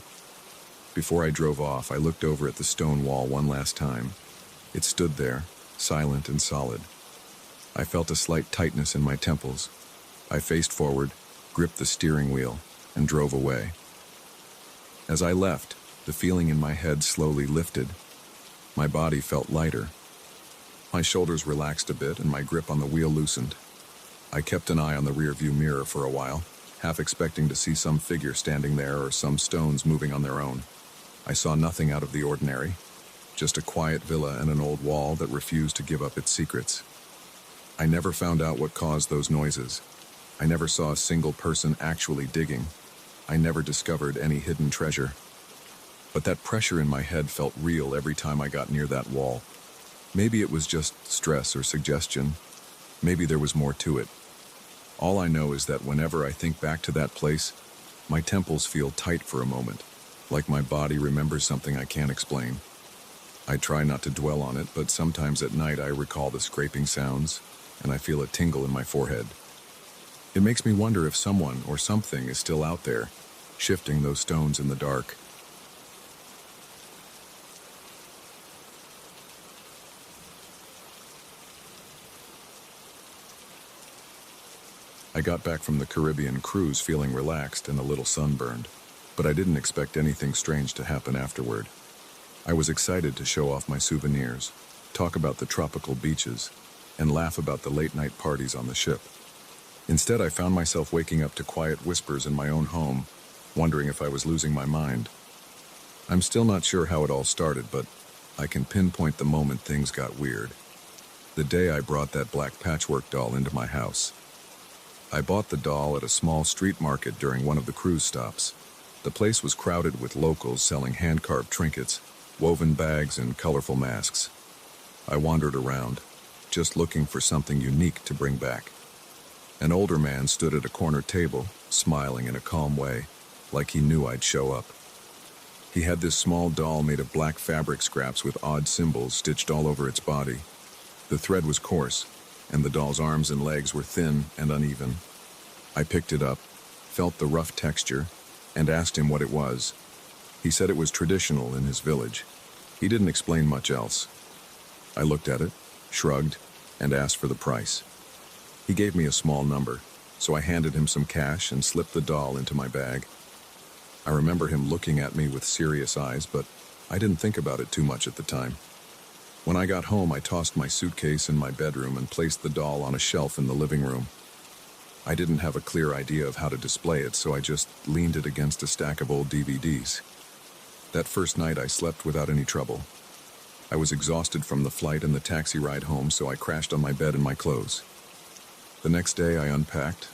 Before I drove off, I looked over at the stone wall one last time. It stood there, silent and solid. I felt a slight tightness in my temples. I faced forward, gripped the steering wheel, and drove away. As I left, the feeling in my head slowly lifted. My body felt lighter. My shoulders relaxed a bit and my grip on the wheel loosened. I kept an eye on the rearview mirror for a while, half expecting to see some figure standing there or some stones moving on their own. I saw nothing out of the ordinary, just a quiet villa and an old wall that refused to give up its secrets. I never found out what caused those noises. I never saw a single person actually digging. I never discovered any hidden treasure. But that pressure in my head felt real every time I got near that wall. Maybe it was just stress or suggestion. Maybe there was more to it. All I know is that whenever I think back to that place, my temples feel tight for a moment, like my body remembers something I can't explain. I try not to dwell on it, but sometimes at night I recall the scraping sounds, and I feel a tingle in my forehead. It makes me wonder if someone or something is still out there, shifting those stones in the dark. I got back from the Caribbean cruise feeling relaxed and a little sunburned, but I didn't expect anything strange to happen afterward. I was excited to show off my souvenirs, talk about the tropical beaches, and laugh about the late-night parties on the ship. Instead, I found myself waking up to quiet whispers in my own home, wondering if I was losing my mind. I'm still not sure how it all started, but I can pinpoint the moment things got weird. The day I brought that black patchwork doll into my house. I bought the doll at a small street market during one of the cruise stops. The place was crowded with locals selling hand-carved trinkets, woven bags, and colorful masks. I wandered around, just looking for something unique to bring back. An older man stood at a corner table, smiling in a calm way, like he knew I'd show up. He had this small doll made of black fabric scraps with odd symbols stitched all over its body. The thread was coarse, and the doll's arms and legs were thin and uneven. I picked it up, felt the rough texture, and asked him what it was. He said it was traditional in his village. He didn't explain much else. I looked at it, shrugged, and asked for the price. He gave me a small number, so I handed him some cash and slipped the doll into my bag. I remember him looking at me with serious eyes, but I didn't think about it too much at the time. When I got home, I tossed my suitcase in my bedroom and placed the doll on a shelf in the living room. I didn't have a clear idea of how to display it, so I just leaned it against a stack of old DVDs. That first night, I slept without any trouble. I was exhausted from the flight and the taxi ride home, so I crashed on my bed in my clothes. The next day, I unpacked,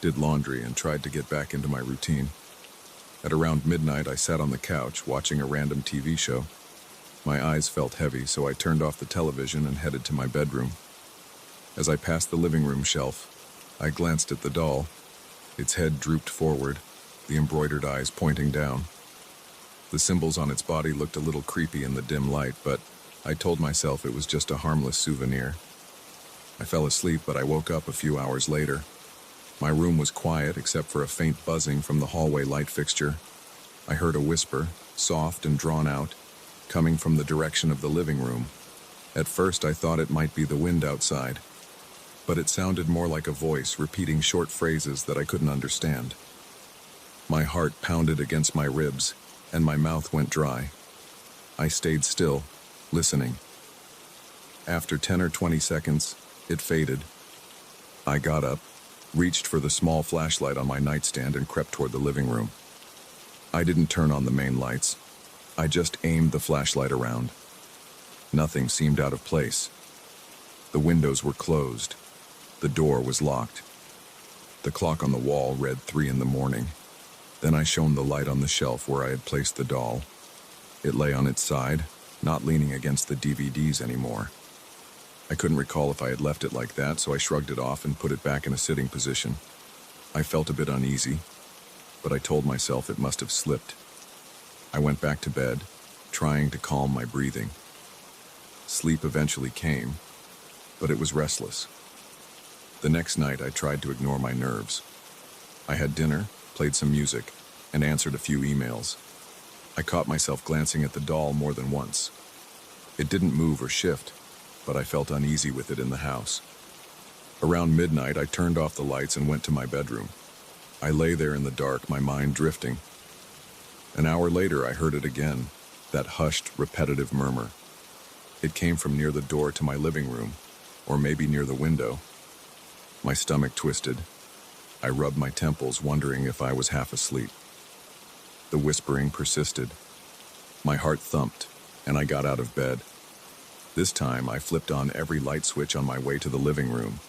did laundry, and tried to get back into my routine. At around midnight, I sat on the couch, watching a random TV show. My eyes felt heavy, so I turned off the television and headed to my bedroom. As I passed the living room shelf, I glanced at the doll. Its head drooped forward, the embroidered eyes pointing down. The symbols on its body looked a little creepy in the dim light, but I told myself it was just a harmless souvenir. I fell asleep, but I woke up a few hours later. My room was quiet except for a faint buzzing from the hallway light fixture. I heard a whisper, soft and drawn out, coming from the direction of the living room. At first, I thought it might be the wind outside, but it sounded more like a voice repeating short phrases that I couldn't understand. My heart pounded against my ribs, and my mouth went dry. I stayed still, listening. After 10 or 20 seconds, it faded. I got up, reached for the small flashlight on my nightstand, and crept toward the living room. I didn't turn on the main lights. I just aimed the flashlight around. Nothing seemed out of place. The windows were closed. The door was locked. The clock on the wall read 3 in the morning. Then I shone the light on the shelf where I had placed the doll. It lay on its side, not leaning against the DVDs anymore. I couldn't recall if I had left it like that, so I shrugged it off and put it back in a sitting position. I felt a bit uneasy, but I told myself it must have slipped. I went back to bed, trying to calm my breathing. Sleep eventually came, but it was restless. The next night, I tried to ignore my nerves. I had dinner, played some music, and answered a few emails. I caught myself glancing at the doll more than once. It didn't move or shift, but I felt uneasy with it in the house. Around midnight, I turned off the lights and went to my bedroom. I lay there in the dark, my mind drifting. An hour later, I heard it again, that hushed, repetitive murmur. It came from near the door to my living room, or maybe near the window. My stomach twisted. I rubbed my temples, wondering if I was half asleep. The whispering persisted. My heart thumped, and I got out of bed. This time, I flipped on every light switch on my way to the living room.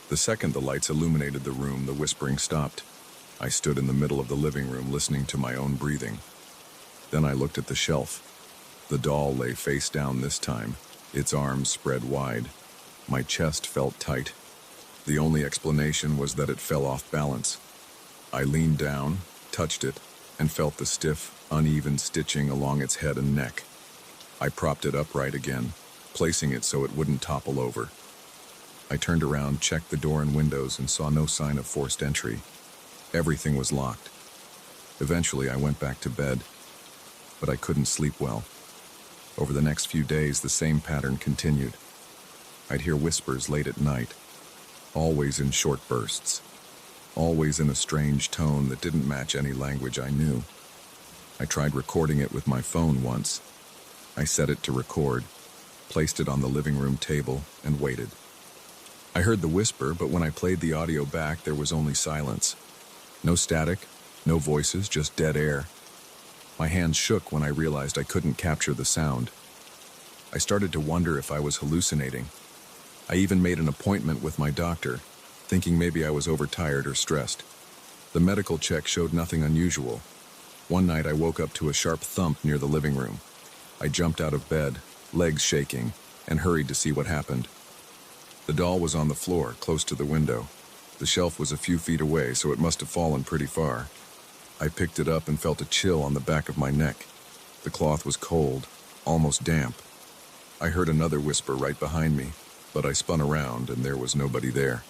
The second the lights illuminated the room, the whispering stopped. I stood in the middle of the living room, listening to my own breathing. Then I looked at the shelf. The doll lay face down this time, its arms spread wide. My chest felt tight. The only explanation was that it fell off balance. I leaned down, touched it, and felt the stiff, uneven stitching along its head and neck. I propped it upright again, placing it so it wouldn't topple over. I turned around, checked the door and windows, and saw no sign of forced entry. Everything was locked. Eventually, I went back to bed, but I couldn't sleep well. Over the next few days, the same pattern continued. I'd hear whispers late at night, always in short bursts, always in a strange tone that didn't match any language I knew. I tried recording it with my phone once. I set it to record, placed it on the living room table, and waited. I heard the whisper, but when I played the audio back, there was only silence. No static, no voices, just dead air. My hands shook when I realized I couldn't capture the sound. I started to wonder if I was hallucinating. I even made an appointment with my doctor, thinking maybe I was overtired or stressed. The medical check showed nothing unusual. One night I woke up to a sharp thump near the living room. I jumped out of bed, legs shaking, and hurried to see what happened. The doll was on the floor, close to the window. The shelf was a few feet away, so it must have fallen pretty far. I picked it up and felt a chill on the back of my neck. The cloth was cold, almost damp. I heard another whisper right behind me, but I spun around and there was nobody there.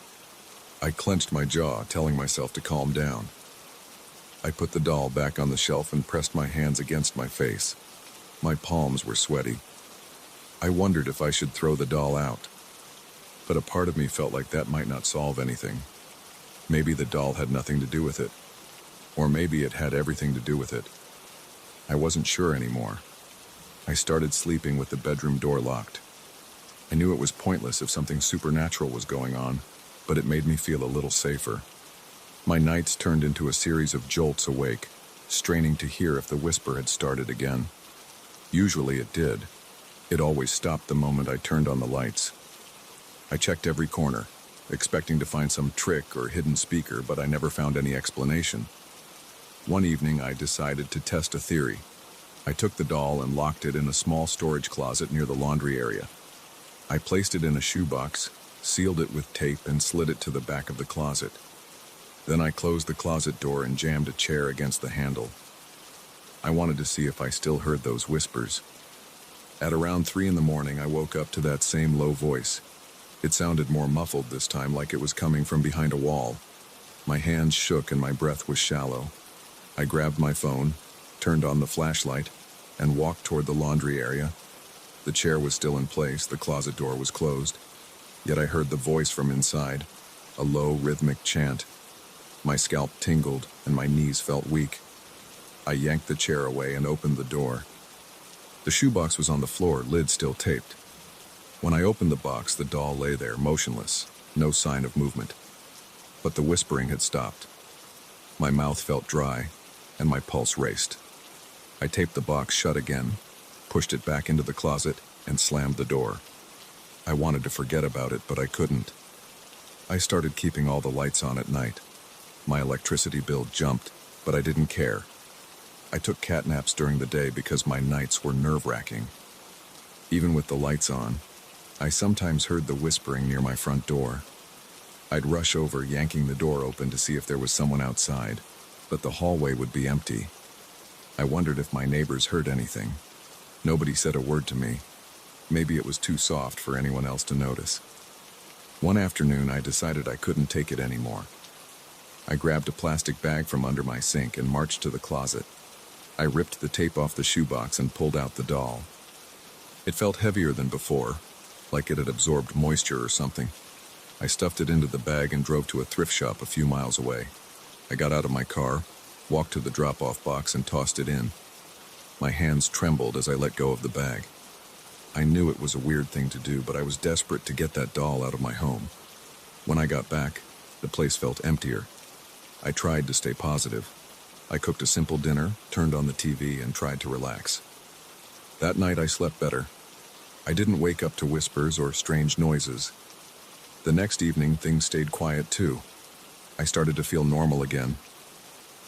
I clenched my jaw, telling myself to calm down. I put the doll back on the shelf and pressed my hands against my face. My palms were sweaty. I wondered if I should throw the doll out, but a part of me felt like that might not solve anything. Maybe the doll had nothing to do with it, or maybe it had everything to do with it. I wasn't sure anymore. I started sleeping with the bedroom door locked. I knew it was pointless if something supernatural was going on, but it made me feel a little safer. My nights turned into a series of jolts awake, straining to hear if the whisper had started again. Usually it did. It always stopped the moment I turned on the lights. I checked every corner, expecting to find some trick or hidden speaker, but I never found any explanation. One evening, I decided to test a theory. I took the doll and locked it in a small storage closet near the laundry area. I placed it in a shoebox, sealed it with tape, and slid it to the back of the closet. Then I closed the closet door and jammed a chair against the handle. I wanted to see if I still heard those whispers. At around 3 in the morning, I woke up to that same low voice. It sounded more muffled this time, like it was coming from behind a wall. My hands shook and my breath was shallow. I grabbed my phone, turned on the flashlight, and walked toward the laundry area. The chair was still in place, the closet door was closed. Yet I heard the voice from inside, a low, rhythmic chant. My scalp tingled and my knees felt weak. I yanked the chair away and opened the door. The shoebox was on the floor, lid still taped. When I opened the box, the doll lay there, motionless, no sign of movement. But the whispering had stopped. My mouth felt dry, and my pulse raced. I taped the box shut again, pushed it back into the closet, and slammed the door. I wanted to forget about it, but I couldn't. I started keeping all the lights on at night. My electricity bill jumped, but I didn't care. I took cat naps during the day because my nights were nerve-wracking. Even with the lights on, I sometimes heard the whispering near my front door. I'd rush over, yanking the door open to see if there was someone outside, but the hallway would be empty. I wondered if my neighbors heard anything. Nobody said a word to me. Maybe it was too soft for anyone else to notice. One afternoon, I decided I couldn't take it anymore. I grabbed a plastic bag from under my sink and marched to the closet. I ripped the tape off the shoebox and pulled out the doll. It felt heavier than before, like it had absorbed moisture or something. I stuffed it into the bag and drove to a thrift shop a few miles away. I got out of my car, walked to the drop-off box and tossed it in. My hands trembled as I let go of the bag. I knew it was a weird thing to do, but I was desperate to get that doll out of my home. When I got back, the place felt emptier. I tried to stay positive. I cooked a simple dinner, turned on the TV, and tried to relax. That night I slept better. I didn't wake up to whispers or strange noises. The next evening, things stayed quiet too. I started to feel normal again.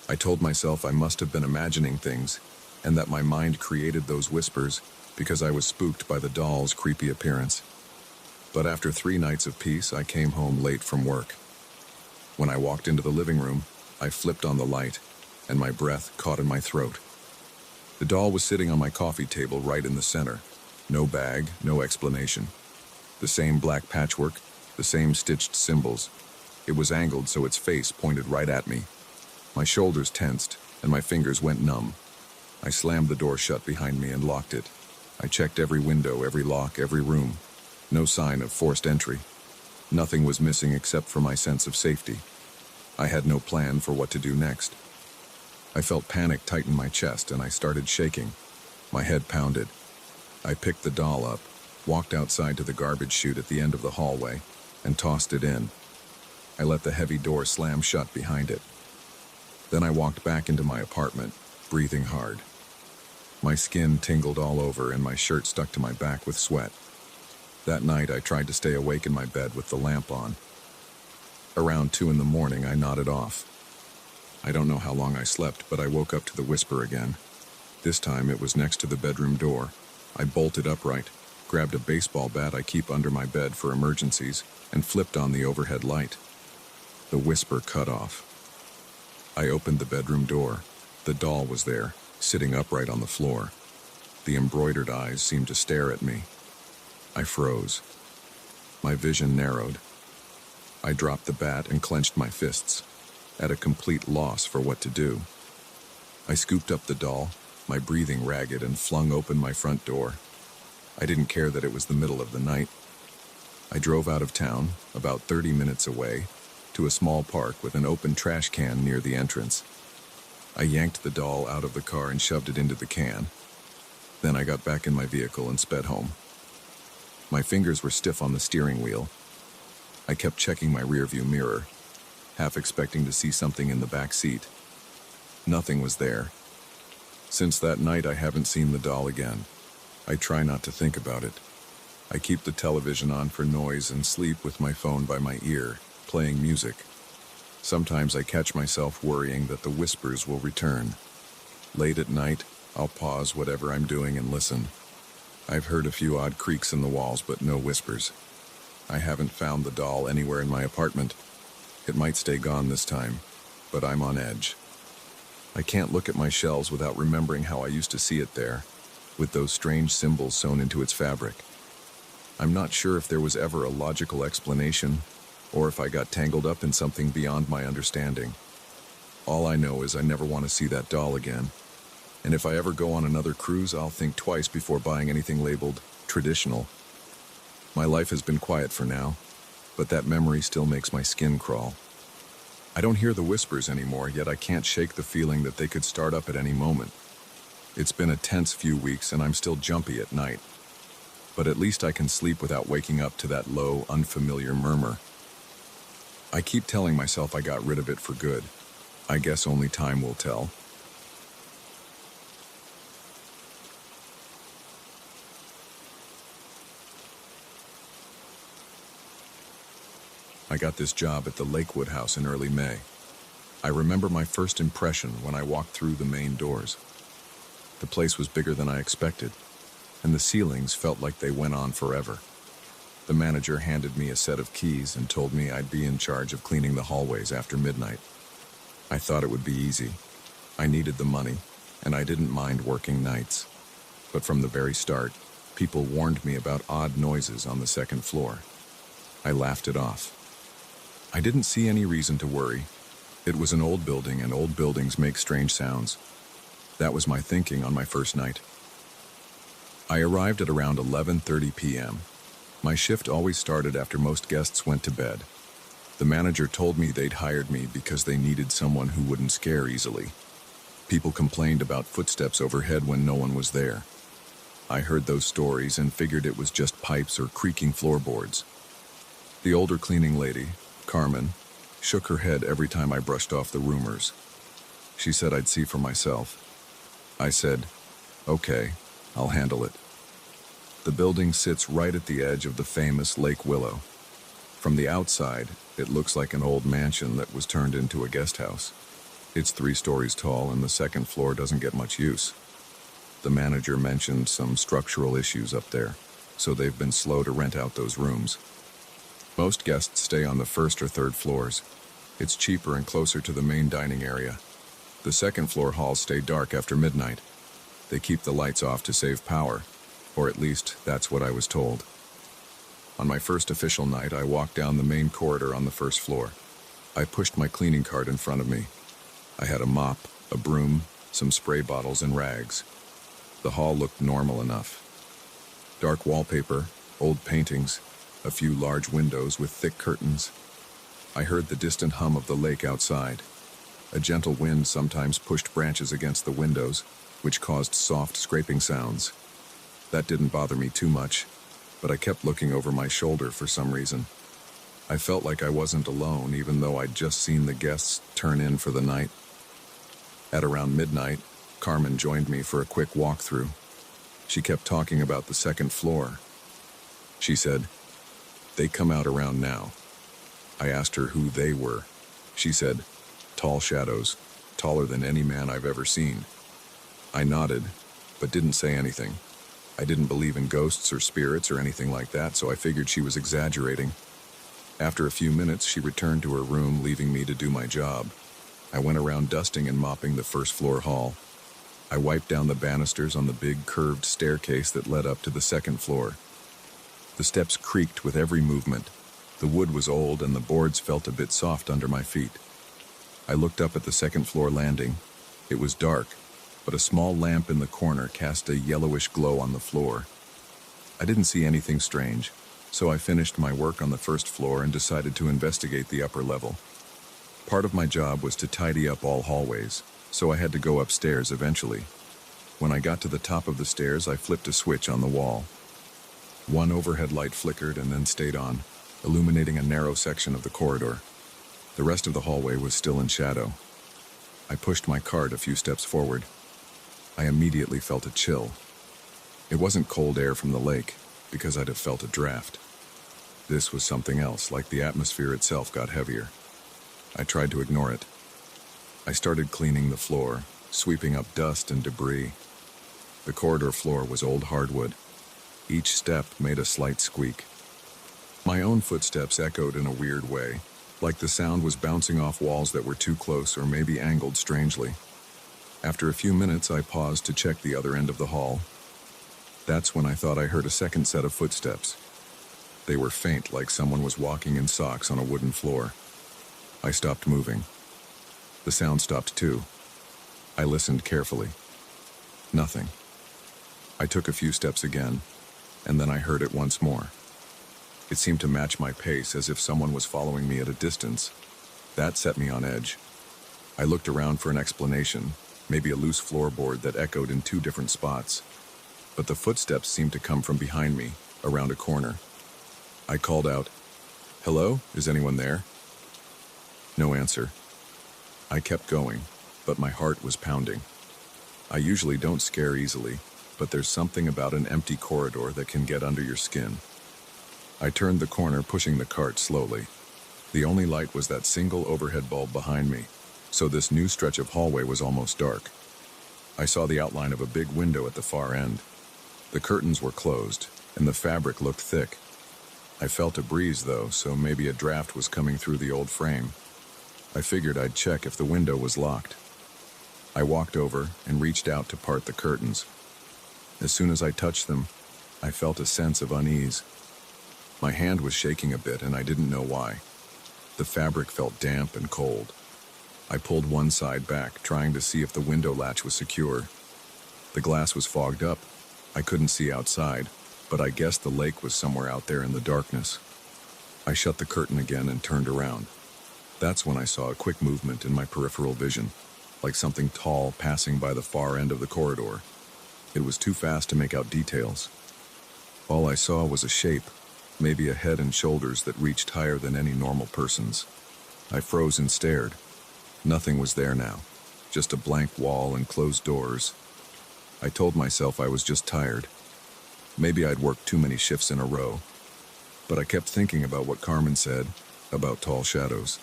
I told myself I must have been imagining things, and that my mind created those whispers because I was spooked by the doll's creepy appearance. But after 3 nights of peace, I came home late from work. When I walked into the living room, I flipped on the light, and my breath caught in my throat. The doll was sitting on my coffee table right in the center. No bag, no explanation. The same black patchwork, the same stitched symbols. It was angled so its face pointed right at me. My shoulders tensed, and my fingers went numb. I slammed the door shut behind me and locked it. I checked every window, every lock, every room. No sign of forced entry. Nothing was missing except for my sense of safety. I had no plan for what to do next. I felt panic tighten my chest and I started shaking. My head pounded. I picked the doll up, walked outside to the garbage chute at the end of the hallway, and tossed it in. I let the heavy door slam shut behind it. Then I walked back into my apartment, breathing hard. My skin tingled all over and my shirt stuck to my back with sweat. That night I tried to stay awake in my bed with the lamp on. Around 2 in the morning I nodded off. I don't know how long I slept, but I woke up to the whisper again. This time it was next to the bedroom door. I bolted upright, grabbed a baseball bat I keep under my bed for emergencies, and flipped on the overhead light. The whisper cut off. I opened the bedroom door. The doll was there, sitting upright on the floor. The embroidered eyes seemed to stare at me. I froze. My vision narrowed. I dropped the bat and clenched my fists, at a complete loss for what to do. I scooped up the doll, my breathing ragged, and flung open my front door. I didn't care that it was the middle of the night. I drove out of town, about 30 minutes away, to a small park with an open trash can near the entrance. I yanked the doll out of the car and shoved it into the can. Then I got back in my vehicle and sped home. My fingers were stiff on the steering wheel. I kept checking my rearview mirror, half expecting to see something in the back seat. Nothing was there. Since that night, I haven't seen the doll again. I try not to think about it. I keep the television on for noise and sleep with my phone by my ear, playing music. Sometimes I catch myself worrying that the whispers will return. Late at night, I'll pause whatever I'm doing and listen. I've heard a few odd creaks in the walls, but no whispers. I haven't found the doll anywhere in my apartment. It might stay gone this time, but I'm on edge. I can't look at my shelves without remembering how I used to see it there, with those strange symbols sewn into its fabric. I'm not sure if there was ever a logical explanation, or if I got tangled up in something beyond my understanding. All I know is I never want to see that doll again. And if I ever go on another cruise, I'll think twice before buying anything labeled traditional. My life has been quiet for now, but that memory still makes my skin crawl. I don't hear the whispers anymore, yet I can't shake the feeling that they could start up at any moment. It's been a tense few weeks and I'm still jumpy at night. But at least I can sleep without waking up to that low, unfamiliar murmur. I keep telling myself I got rid of it for good. I guess only time will tell. I got this job at the Lakewood House in early May. I remember my first impression when I walked through the main doors. The place was bigger than I expected, and the ceilings felt like they went on forever. The manager handed me a set of keys and told me I'd be in charge of cleaning the hallways after midnight. I thought it would be easy. I needed the money, and I didn't mind working nights. But from the very start, people warned me about odd noises on the second floor. I laughed it off. I didn't see any reason to worry. It was an old building, and old buildings make strange sounds. That was my thinking on my first night. I arrived at around 11:30 p.m. My shift always started after most guests went to bed. The manager told me they'd hired me because they needed someone who wouldn't scare easily. People complained about footsteps overhead when no one was there. I heard those stories and figured it was just pipes or creaking floorboards. The older cleaning lady, Carmen, shook her head every time I brushed off the rumors. She said I'd see for myself. I said, "Okay, I'll handle it." The building sits right at the edge of the famous Lake Willow. From the outside, it looks like an old mansion that was turned into a guest house. It's 3 stories tall, and the second floor doesn't get much use. The manager mentioned some structural issues up there, so they've been slow to rent out those rooms. Most guests stay on the first or third floors. It's cheaper and closer to the main dining area. The second floor halls stay dark after midnight. They keep the lights off to save power, or at least that's what I was told. On my first official night, I walked down the main corridor on the first floor. I pushed my cleaning cart in front of me. I had a mop, a broom, some spray bottles, and rags. The hall looked normal enough. Dark wallpaper, old paintings, a few large windows with thick curtains. I heard the distant hum of the lake outside. A gentle wind sometimes pushed branches against the windows, which caused soft scraping sounds. That didn't bother me too much, but I kept looking over my shoulder for some reason. I felt like I wasn't alone, even though I'd just seen the guests turn in for the night. At around midnight, Carmen joined me for a quick walkthrough. She kept talking about the second floor. She said, "They come out around now." I asked her who they were. She said, "Tall shadows, taller than any man I've ever seen." I nodded, but didn't say anything. I didn't believe in ghosts or spirits or anything like that, so I figured she was exaggerating. After a few minutes, she returned to her room, leaving me to do my job. I went around dusting and mopping the first floor hall. I wiped down the banisters on the big curved staircase that led up to the second floor. The steps creaked with every movement. The wood was old and the boards felt a bit soft under my feet. I looked up at the second floor landing. It was dark, but a small lamp in the corner cast a yellowish glow on the floor. I didn't see anything strange, so I finished my work on the first floor and decided to investigate the upper level. Part of my job was to tidy up all hallways, so I had to go upstairs eventually. When I got to the top of the stairs, I flipped a switch on the wall. One overhead light flickered and then stayed on, illuminating a narrow section of the corridor. The rest of the hallway was still in shadow. I pushed my cart a few steps forward. I immediately felt a chill. It wasn't cold air from the lake, because I'd have felt a draft. This was something else, like the atmosphere itself got heavier. I tried to ignore it. I started cleaning the floor, sweeping up dust and debris. The corridor floor was old hardwood. Each step made a slight squeak. My own footsteps echoed in a weird way, like the sound was bouncing off walls that were too close or maybe angled strangely. After a few minutes, I paused to check the other end of the hall. That's when I thought I heard a second set of footsteps. They were faint, like someone was walking in socks on a wooden floor. I stopped moving. The sound stopped too. I listened carefully. Nothing. I took a few steps again, and then I heard it once more. It seemed to match my pace, as if someone was following me at a distance. That set me on edge. I looked around for an explanation, maybe a loose floorboard that echoed in 2 different spots. But the footsteps seemed to come from behind me, around a corner. I called out, "Hello? Is anyone there?" No answer. I kept going, but my heart was pounding. I usually don't scare easily, but there's something about an empty corridor that can get under your skin. I turned the corner, pushing the cart slowly. The only light was that single overhead bulb behind me, so this new stretch of hallway was almost dark. I saw the outline of a big window at the far end. The curtains were closed, and the fabric looked thick. I felt a breeze though, so maybe a draft was coming through the old frame. I figured I'd check if the window was locked. I walked over and reached out to part the curtains. As soon as I touched them, I felt a sense of unease. My hand was shaking a bit and I didn't know why. The fabric felt damp and cold. I pulled one side back, trying to see if the window latch was secure. The glass was fogged up. I couldn't see outside, but I guessed the lake was somewhere out there in the darkness. I shut the curtain again and turned around. That's when I saw a quick movement in my peripheral vision, like something tall passing by the far end of the corridor. It was too fast to make out details. All I saw was a shape, maybe a head and shoulders that reached higher than any normal person's. I froze and stared. Nothing was there now, just a blank wall and closed doors. I told myself I was just tired. Maybe I'd worked too many shifts in a row. But I kept thinking about what Carmen said about tall shadows.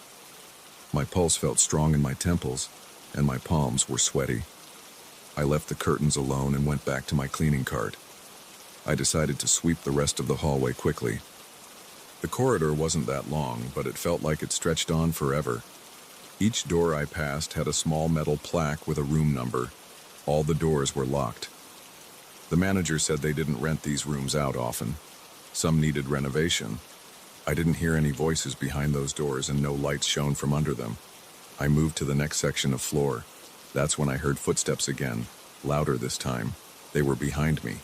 My pulse felt strong in my temples, and my palms were sweaty. I left the curtains alone and went back to my cleaning cart. I decided to sweep the rest of the hallway quickly. The corridor wasn't that long, but it felt like it stretched on forever. Each door I passed had a small metal plaque with a room number. All the doors were locked. The manager said they didn't rent these rooms out often. Some needed renovation. I didn't hear any voices behind those doors and no lights shone from under them. I moved to the next section of floor. That's when I heard footsteps again, louder this time. They were behind me.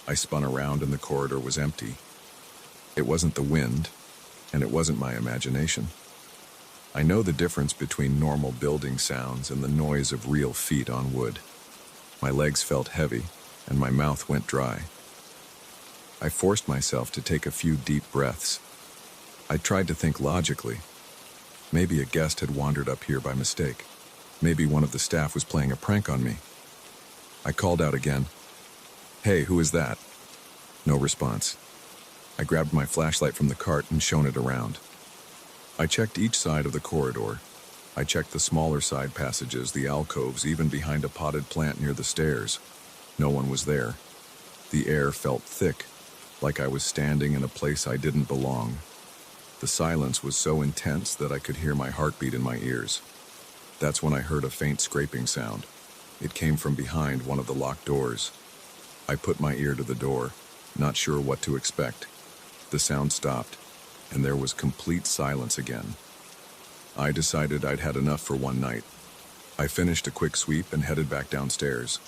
I spun around and the corridor was empty. It wasn't the wind, and it wasn't my imagination. I know the difference between normal building sounds and the noise of real feet on wood. My legs felt heavy, and my mouth went dry. I forced myself to take a few deep breaths. I tried to think logically. Maybe a guest had wandered up here by mistake. Maybe one of the staff was playing a prank on me. I called out again. "Hey, who is that?" No response. I grabbed my flashlight from the cart and shone it around. I checked each side of the corridor. I checked the smaller side passages, the alcoves, even behind a potted plant near the stairs. No one was there. The air felt thick, like I was standing in a place I didn't belong. The silence was so intense that I could hear my heartbeat in my ears. That's when I heard a faint scraping sound. It came from behind one of the locked doors. I put my ear to the door, not sure what to expect. The sound stopped, and there was complete silence again. I decided I'd had enough for one night. I finished a quick sweep and headed back downstairs.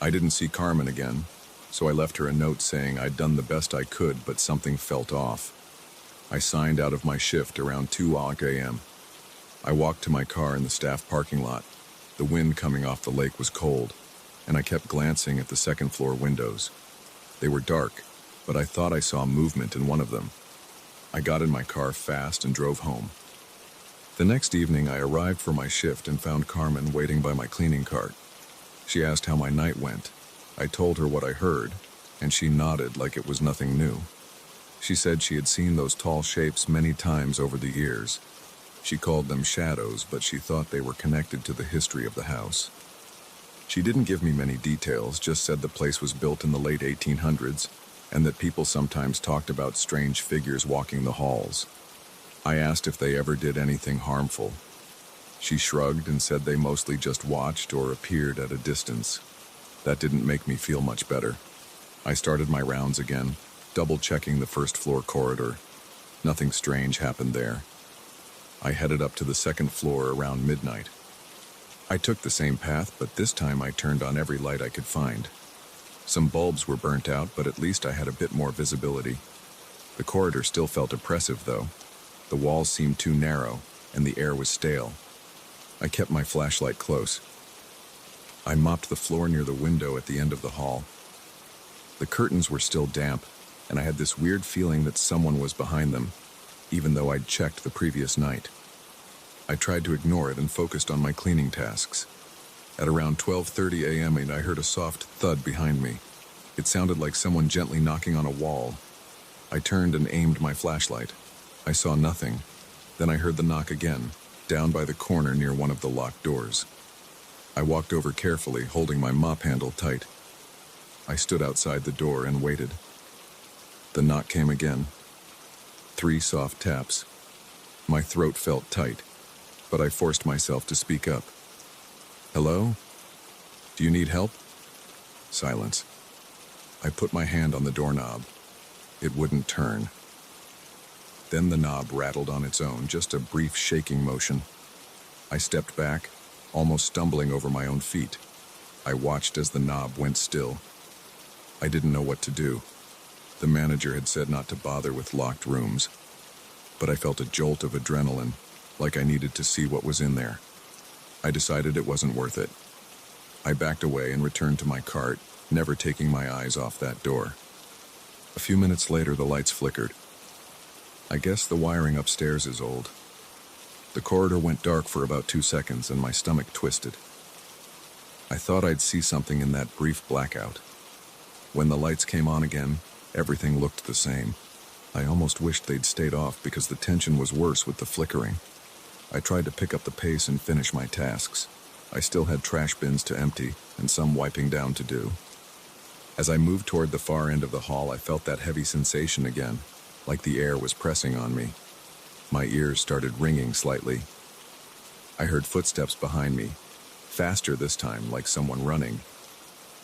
I didn't see Carmen again, so I left her a note saying I'd done the best I could, but something felt off. I signed out of my shift around 2 a.m. I walked to my car in the staff parking lot. The wind coming off the lake was cold, and I kept glancing at the second-floor windows. They were dark, but I thought I saw movement in one of them. I got in my car fast and drove home. The next evening, I arrived for my shift and found Carmen waiting by my cleaning cart. She asked how my night went. I told her what I heard, and she nodded like it was nothing new. She said she had seen those tall shapes many times over the years. She called them shadows, but she thought they were connected to the history of the house. She didn't give me many details, just said the place was built in the late 1800s, and that people sometimes talked about strange figures walking the halls. I asked if they ever did anything harmful. She shrugged and said they mostly just watched or appeared at a distance. That didn't make me feel much better. I started my rounds again, double-checking the first-floor corridor. Nothing strange happened there. I headed up to the second floor around midnight. I took the same path, but this time I turned on every light I could find. Some bulbs were burnt out, but at least I had a bit more visibility. The corridor still felt oppressive, though. The walls seemed too narrow, and the air was stale. I kept my flashlight close. I mopped the floor near the window at the end of the hall. The curtains were still damp, and I had this weird feeling that someone was behind them, even though I'd checked the previous night. I tried to ignore it and focused on my cleaning tasks. At around 12:30 a.m., I heard a soft thud behind me. It sounded like someone gently knocking on a wall. I turned and aimed my flashlight. I saw nothing. Then I heard the knock again, down by the corner near one of the locked doors. I walked over carefully, holding my mop handle tight. I stood outside the door and waited. The knock came again. 3 soft taps. My throat felt tight, but I forced myself to speak up. "Hello? Do you need help?" Silence. I put my hand on the doorknob. It wouldn't turn. Then the knob rattled on its own, just a brief shaking motion. I stepped back, almost stumbling over my own feet. I watched as the knob went still. I didn't know what to do. The manager had said not to bother with locked rooms, but I felt a jolt of adrenaline, like I needed to see what was in there. I decided it wasn't worth it. I backed away and returned to my cart, never taking my eyes off that door. A few minutes later, the lights flickered. I guess the wiring upstairs is old. The corridor went dark for about 2 seconds and my stomach twisted. I thought I'd see something in that brief blackout. When the lights came on again, everything looked the same. I almost wished they'd stayed off because the tension was worse with the flickering. I tried to pick up the pace and finish my tasks. I still had trash bins to empty and some wiping down to do. As I moved toward the far end of the hall, I felt that heavy sensation again, like the air was pressing on me. My ears started ringing slightly. I heard footsteps behind me, faster this time, like someone running.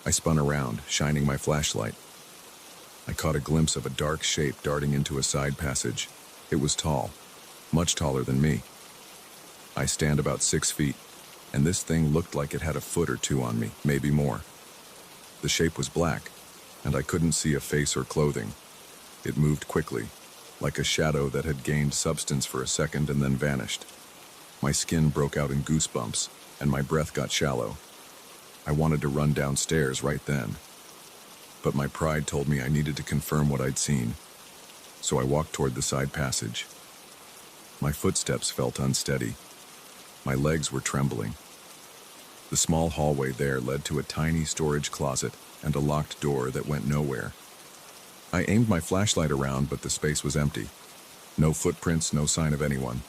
I spun around, shining my flashlight. I caught a glimpse of a dark shape darting into a side passage. It was tall, much taller than me. I stand about 6 feet, and this thing looked like it had a foot or 2 on me, maybe more. The shape was black, and I couldn't see a face or clothing. It moved quickly, like a shadow that had gained substance for a second and then vanished. My skin broke out in goosebumps, and my breath got shallow. I wanted to run downstairs right then, but my pride told me I needed to confirm what I'd seen, so I walked toward the side passage. My footsteps felt unsteady. My legs were trembling. The small hallway there led to a tiny storage closet and a locked door that went nowhere. I aimed my flashlight around, but the space was empty. No footprints, no sign of anyone.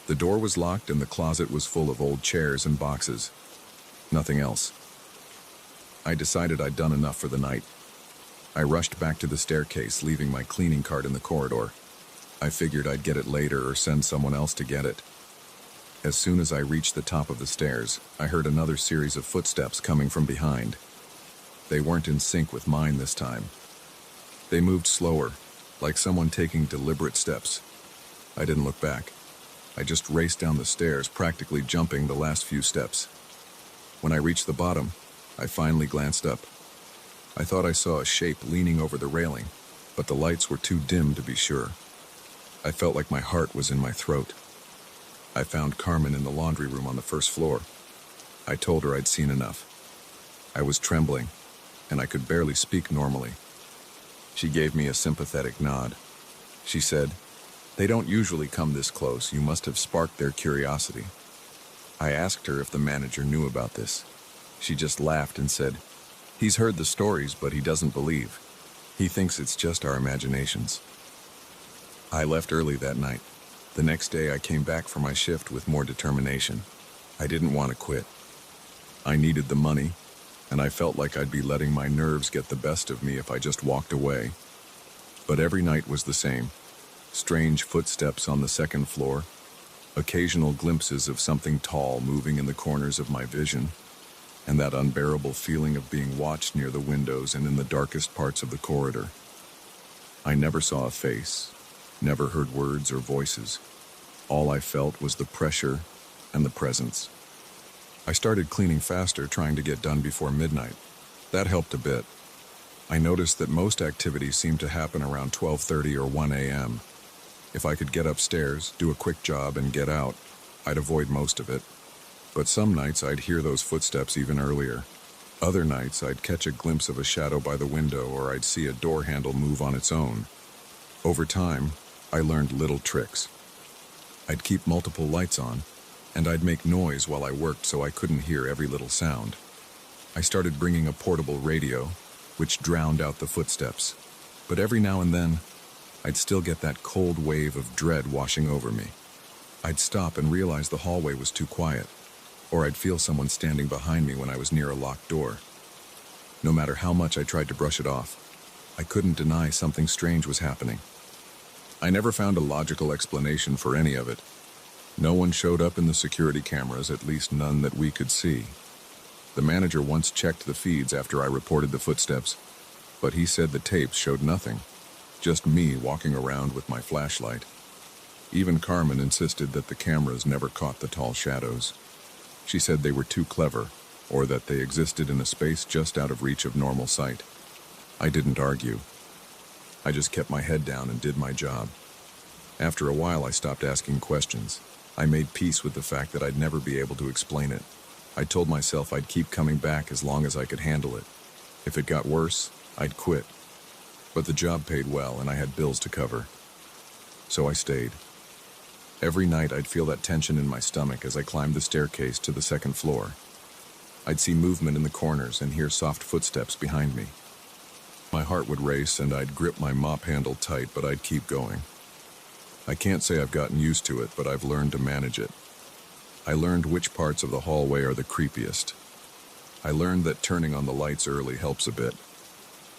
The door was locked and the closet was full of old chairs and boxes. Nothing else. I decided I'd done enough for the night. I rushed back to the staircase, leaving my cleaning cart in the corridor. I figured I'd get it later or send someone else to get it. As soon as I reached the top of the stairs, I heard another series of footsteps coming from behind. They weren't in sync with mine this time. They moved slower, like someone taking deliberate steps. I didn't look back. I just raced down the stairs, practically jumping the last few steps. When I reached the bottom, I finally glanced up. I thought I saw a shape leaning over the railing, but the lights were too dim to be sure. I felt like my heart was in my throat. I found Carmen in the laundry room on the first floor. I told her I'd seen enough. I was trembling, and I could barely speak normally. She gave me a sympathetic nod. She said, "They don't usually come this close. You must have sparked their curiosity." I asked her if the manager knew about this. She just laughed and said, "He's heard the stories, but he doesn't believe. He thinks it's just our imaginations." I left early that night. The next day I came back for my shift with more determination. I didn't want to quit. I needed the money, and I felt like I'd be letting my nerves get the best of me if I just walked away. But every night was the same. Strange footsteps on the second floor, occasional glimpses of something tall moving in the corners of my vision, and that unbearable feeling of being watched near the windows and in the darkest parts of the corridor. I never saw a face, never heard words or voices. All I felt was the pressure and the presence. I started cleaning faster, trying to get done before midnight. That helped a bit. I noticed that most activities seemed to happen around 12:30 or 1 a.m. If I could get upstairs, do a quick job, and get out, I'd avoid most of it. But some nights I'd hear those footsteps even earlier. Other nights I'd catch a glimpse of a shadow by the window, or I'd see a door handle move on its own. Over time, I learned little tricks. I'd keep multiple lights on, and I'd make noise while I worked so I couldn't hear every little sound. I started bringing a portable radio, which drowned out the footsteps. But every now and then, I'd still get that cold wave of dread washing over me. I'd stop and realize the hallway was too quiet, or I'd feel someone standing behind me when I was near a locked door. No matter how much I tried to brush it off, I couldn't deny something strange was happening. I never found a logical explanation for any of it. No one showed up in the security cameras, at least none that we could see. The manager once checked the feeds after I reported the footsteps, but he said the tapes showed nothing, just me walking around with my flashlight. Even Carmen insisted that the cameras never caught the tall shadows. She said they were too clever, or that they existed in a space just out of reach of normal sight. I didn't argue. I just kept my head down and did my job. After a while, I stopped asking questions. I made peace with the fact that I'd never be able to explain it. I told myself I'd keep coming back as long as I could handle it. If it got worse, I'd quit. But the job paid well and I had bills to cover. So I stayed. Every night I'd feel that tension in my stomach as I climbed the staircase to the second floor. I'd see movement in the corners and hear soft footsteps behind me. My heart would race and I'd grip my mop handle tight, but I'd keep going. I can't say I've gotten used to it, but I've learned to manage it. I learned which parts of the hallway are the creepiest. I learned that turning on the lights early helps a bit.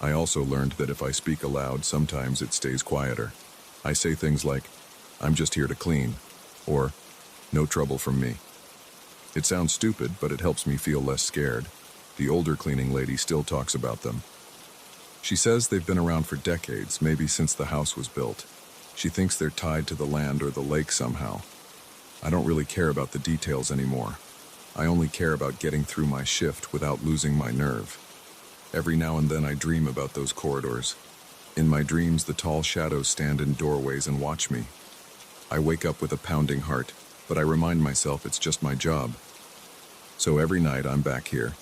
I also learned that if I speak aloud, sometimes it stays quieter. I say things like, "I'm just here to clean," or "No trouble from me." It sounds stupid, but it helps me feel less scared. The older cleaning lady still talks about them. She says they've been around for decades, maybe since the house was built. She thinks they're tied to the land or the lake somehow. I don't really care about the details anymore. I only care about getting through my shift without losing my nerve. Every now and then I dream about those corridors. In my dreams, the tall shadows stand in doorways and watch me. I wake up with a pounding heart, but I remind myself it's just my job. So every night I'm back here,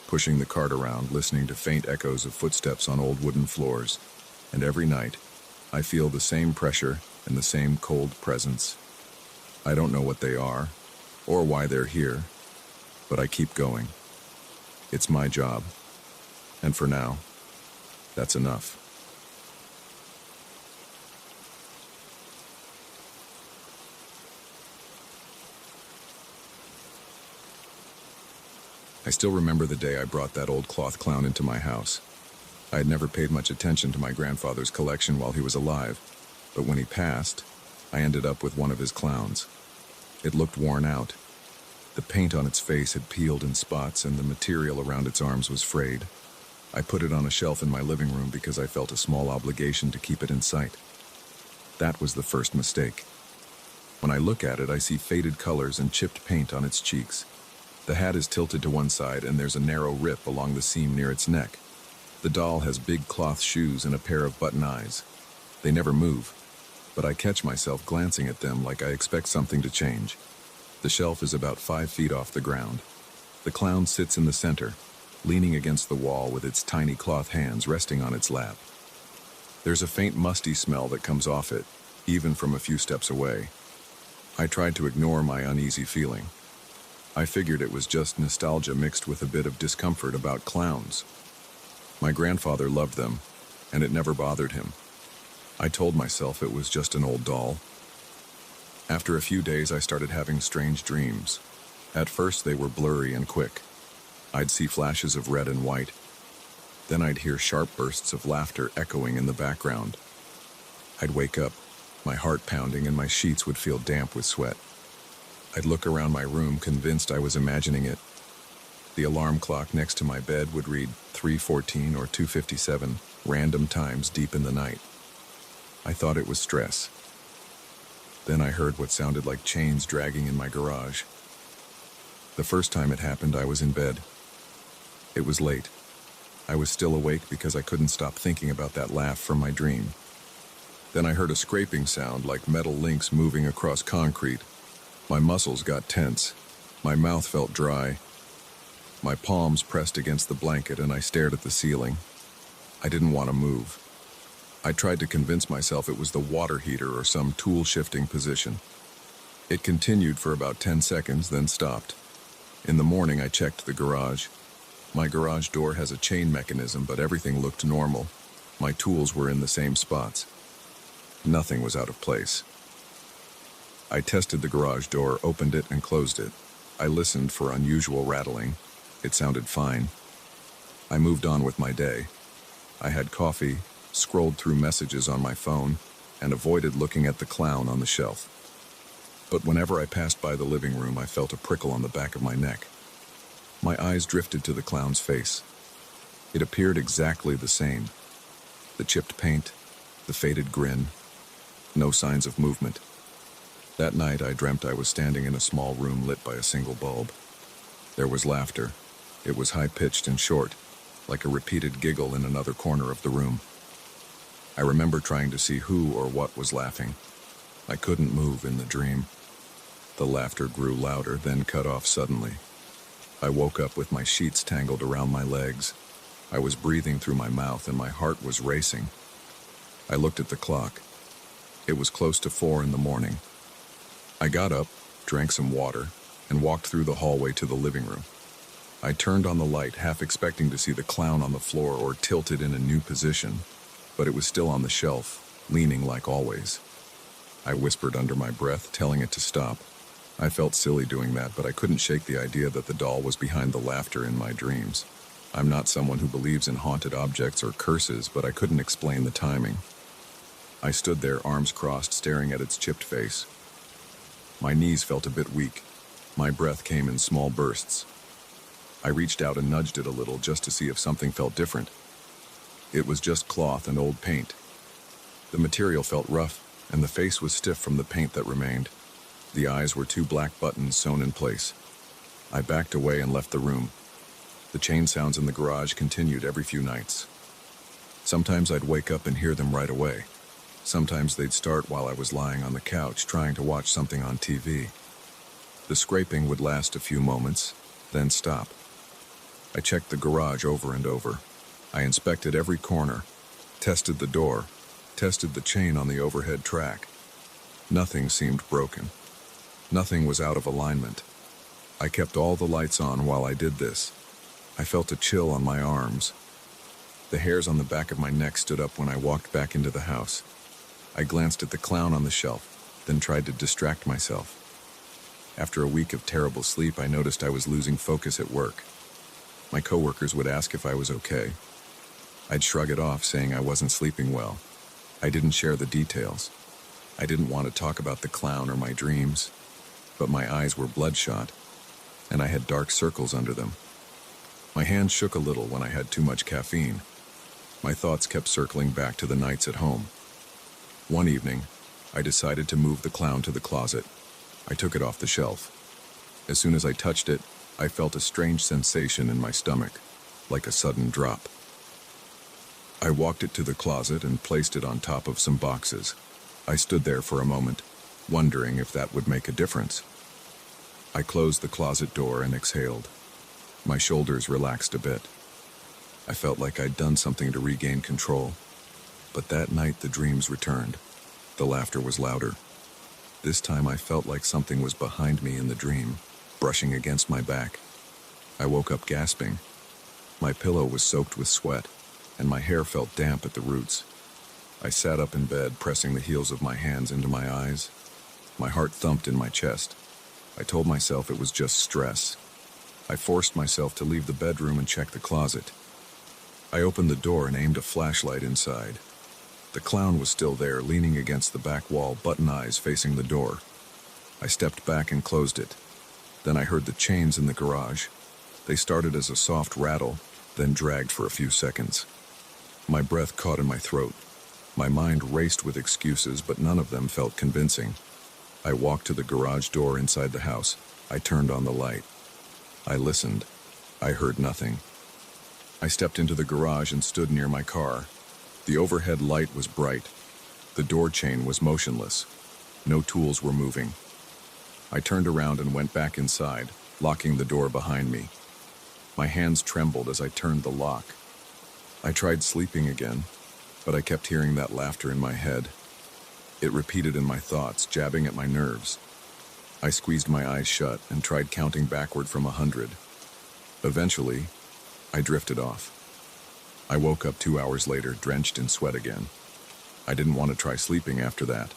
pushing the cart around, listening to faint echoes of footsteps on old wooden floors. And every night, I feel the same pressure and the same cold presence. I don't know what they are, or why they're here, but I keep going. It's my job. And for now, that's enough. I still remember the day I brought that old cloth clown into my house. I had never paid much attention to my grandfather's collection while he was alive, but when he passed, I ended up with one of his clowns. It looked worn out. The paint on its face had peeled in spots and the material around its arms was frayed. I put it on a shelf in my living room because I felt a small obligation to keep it in sight. That was the first mistake. When I look at it, I see faded colors and chipped paint on its cheeks. The hat is tilted to one side and there's a narrow rip along the seam near its neck. The doll has big cloth shoes and a pair of button eyes. They never move, but I catch myself glancing at them like I expect something to change. The shelf is about 5 feet off the ground. The clown sits in the center, leaning against the wall with its tiny cloth hands resting on its lap. There's a faint musty smell that comes off it, even from a few steps away. I tried to ignore my uneasy feeling. I figured it was just nostalgia mixed with a bit of discomfort about clowns. My grandfather loved them, and it never bothered him. I told myself it was just an old doll. After a few days, I started having strange dreams. At first, they were blurry and quick. I'd see flashes of red and white. Then I'd hear sharp bursts of laughter echoing in the background. I'd wake up, my heart pounding, and my sheets would feel damp with sweat. I'd look around my room, convinced I was imagining it. The alarm clock next to my bed would read 3:14 or 2:57, random times deep in the night. I thought it was stress. Then I heard what sounded like chains dragging in my garage. The first time it happened, I was in bed. It was late. I was still awake because I couldn't stop thinking about that laugh from my dream. Then I heard a scraping sound like metal links moving across concrete. My muscles got tense. My mouth felt dry. My palms pressed against the blanket and I stared at the ceiling. I didn't want to move. I tried to convince myself it was the water heater or some tool-shifting position. It continued for about 10 seconds, then stopped. In the morning, I checked the garage. My garage door has a chain mechanism, but everything looked normal. My tools were in the same spots. Nothing was out of place. I tested the garage door, opened it, and closed it. I listened for unusual rattling. It sounded fine. I moved on with my day. I had coffee, scrolled through messages on my phone, and avoided looking at the clown on the shelf. But whenever I passed by the living room, I felt a prickle on the back of my neck. My eyes drifted to the clown's face. It appeared exactly the same. The chipped paint, the faded grin, no signs of movement. That night, I dreamt I was standing in a small room lit by a single bulb. There was laughter. It was high-pitched and short, like a repeated giggle in another corner of the room. I remember trying to see who or what was laughing. I couldn't move in the dream. The laughter grew louder, then cut off suddenly. I woke up with my sheets tangled around my legs. I was breathing through my mouth and my heart was racing. I looked at the clock. It was close to 4 in the morning. I got up, drank some water, and walked through the hallway to the living room. I turned on the light, half expecting to see the clown on the floor or tilted in a new position, but it was still on the shelf, leaning like always. I whispered under my breath, telling it to stop. I felt silly doing that, but I couldn't shake the idea that the doll was behind the laughter in my dreams. I'm not someone who believes in haunted objects or curses, but I couldn't explain the timing. I stood there, arms crossed, staring at its chipped face. My knees felt a bit weak. My breath came in small bursts. I reached out and nudged it a little just to see if something felt different. It was just cloth and old paint. The material felt rough, and the face was stiff from the paint that remained. The eyes were 2 black buttons sewn in place. I backed away and left the room. The chain sounds in the garage continued every few nights. Sometimes I'd wake up and hear them right away. Sometimes they'd start while I was lying on the couch trying to watch something on TV. The scraping would last a few moments, then stop. I checked the garage over and over. I inspected every corner, tested the door, tested the chain on the overhead track. Nothing seemed broken. Nothing was out of alignment. I kept all the lights on while I did this. I felt a chill on my arms. The hairs on the back of my neck stood up when I walked back into the house. I glanced at the clown on the shelf, then tried to distract myself. After a week of terrible sleep, I noticed I was losing focus at work. My coworkers would ask if I was okay. I'd shrug it off, saying I wasn't sleeping well. I didn't share the details. I didn't want to talk about the clown or my dreams, but my eyes were bloodshot, and I had dark circles under them. My hands shook a little when I had too much caffeine. My thoughts kept circling back to the nights at home. One evening, I decided to move the clown to the closet. I took it off the shelf. As soon as I touched it, I felt a strange sensation in my stomach, like a sudden drop. I walked it to the closet and placed it on top of some boxes. I stood there for a moment, wondering if that would make a difference. I closed the closet door and exhaled. My shoulders relaxed a bit. I felt like I'd done something to regain control. But that night the dreams returned. The laughter was louder. This time I felt like something was behind me in the dream, brushing against my back. I woke up gasping. My pillow was soaked with sweat, and my hair felt damp at the roots. I sat up in bed, pressing the heels of my hands into my eyes. My heart thumped in my chest. I told myself it was just stress. I forced myself to leave the bedroom and check the closet. I opened the door and aimed a flashlight inside. The clown was still there, leaning against the back wall, button eyes facing the door. I stepped back and closed it. Then I heard the chains in the garage. They started as a soft rattle, then dragged for a few seconds. My breath caught in my throat. My mind raced with excuses, but none of them felt convincing. I walked to the garage door inside the house. I turned on the light. I listened. I heard nothing. I stepped into the garage and stood near my car. The overhead light was bright. The door chain was motionless. No tools were moving. I turned around and went back inside, locking the door behind me. My hands trembled as I turned the lock. I tried sleeping again, but I kept hearing that laughter in my head. It repeated in my thoughts, jabbing at my nerves. I squeezed my eyes shut and tried counting backward from 100. Eventually, I drifted off. I woke up 2 hours later, drenched in sweat again. I didn't want to try sleeping after that.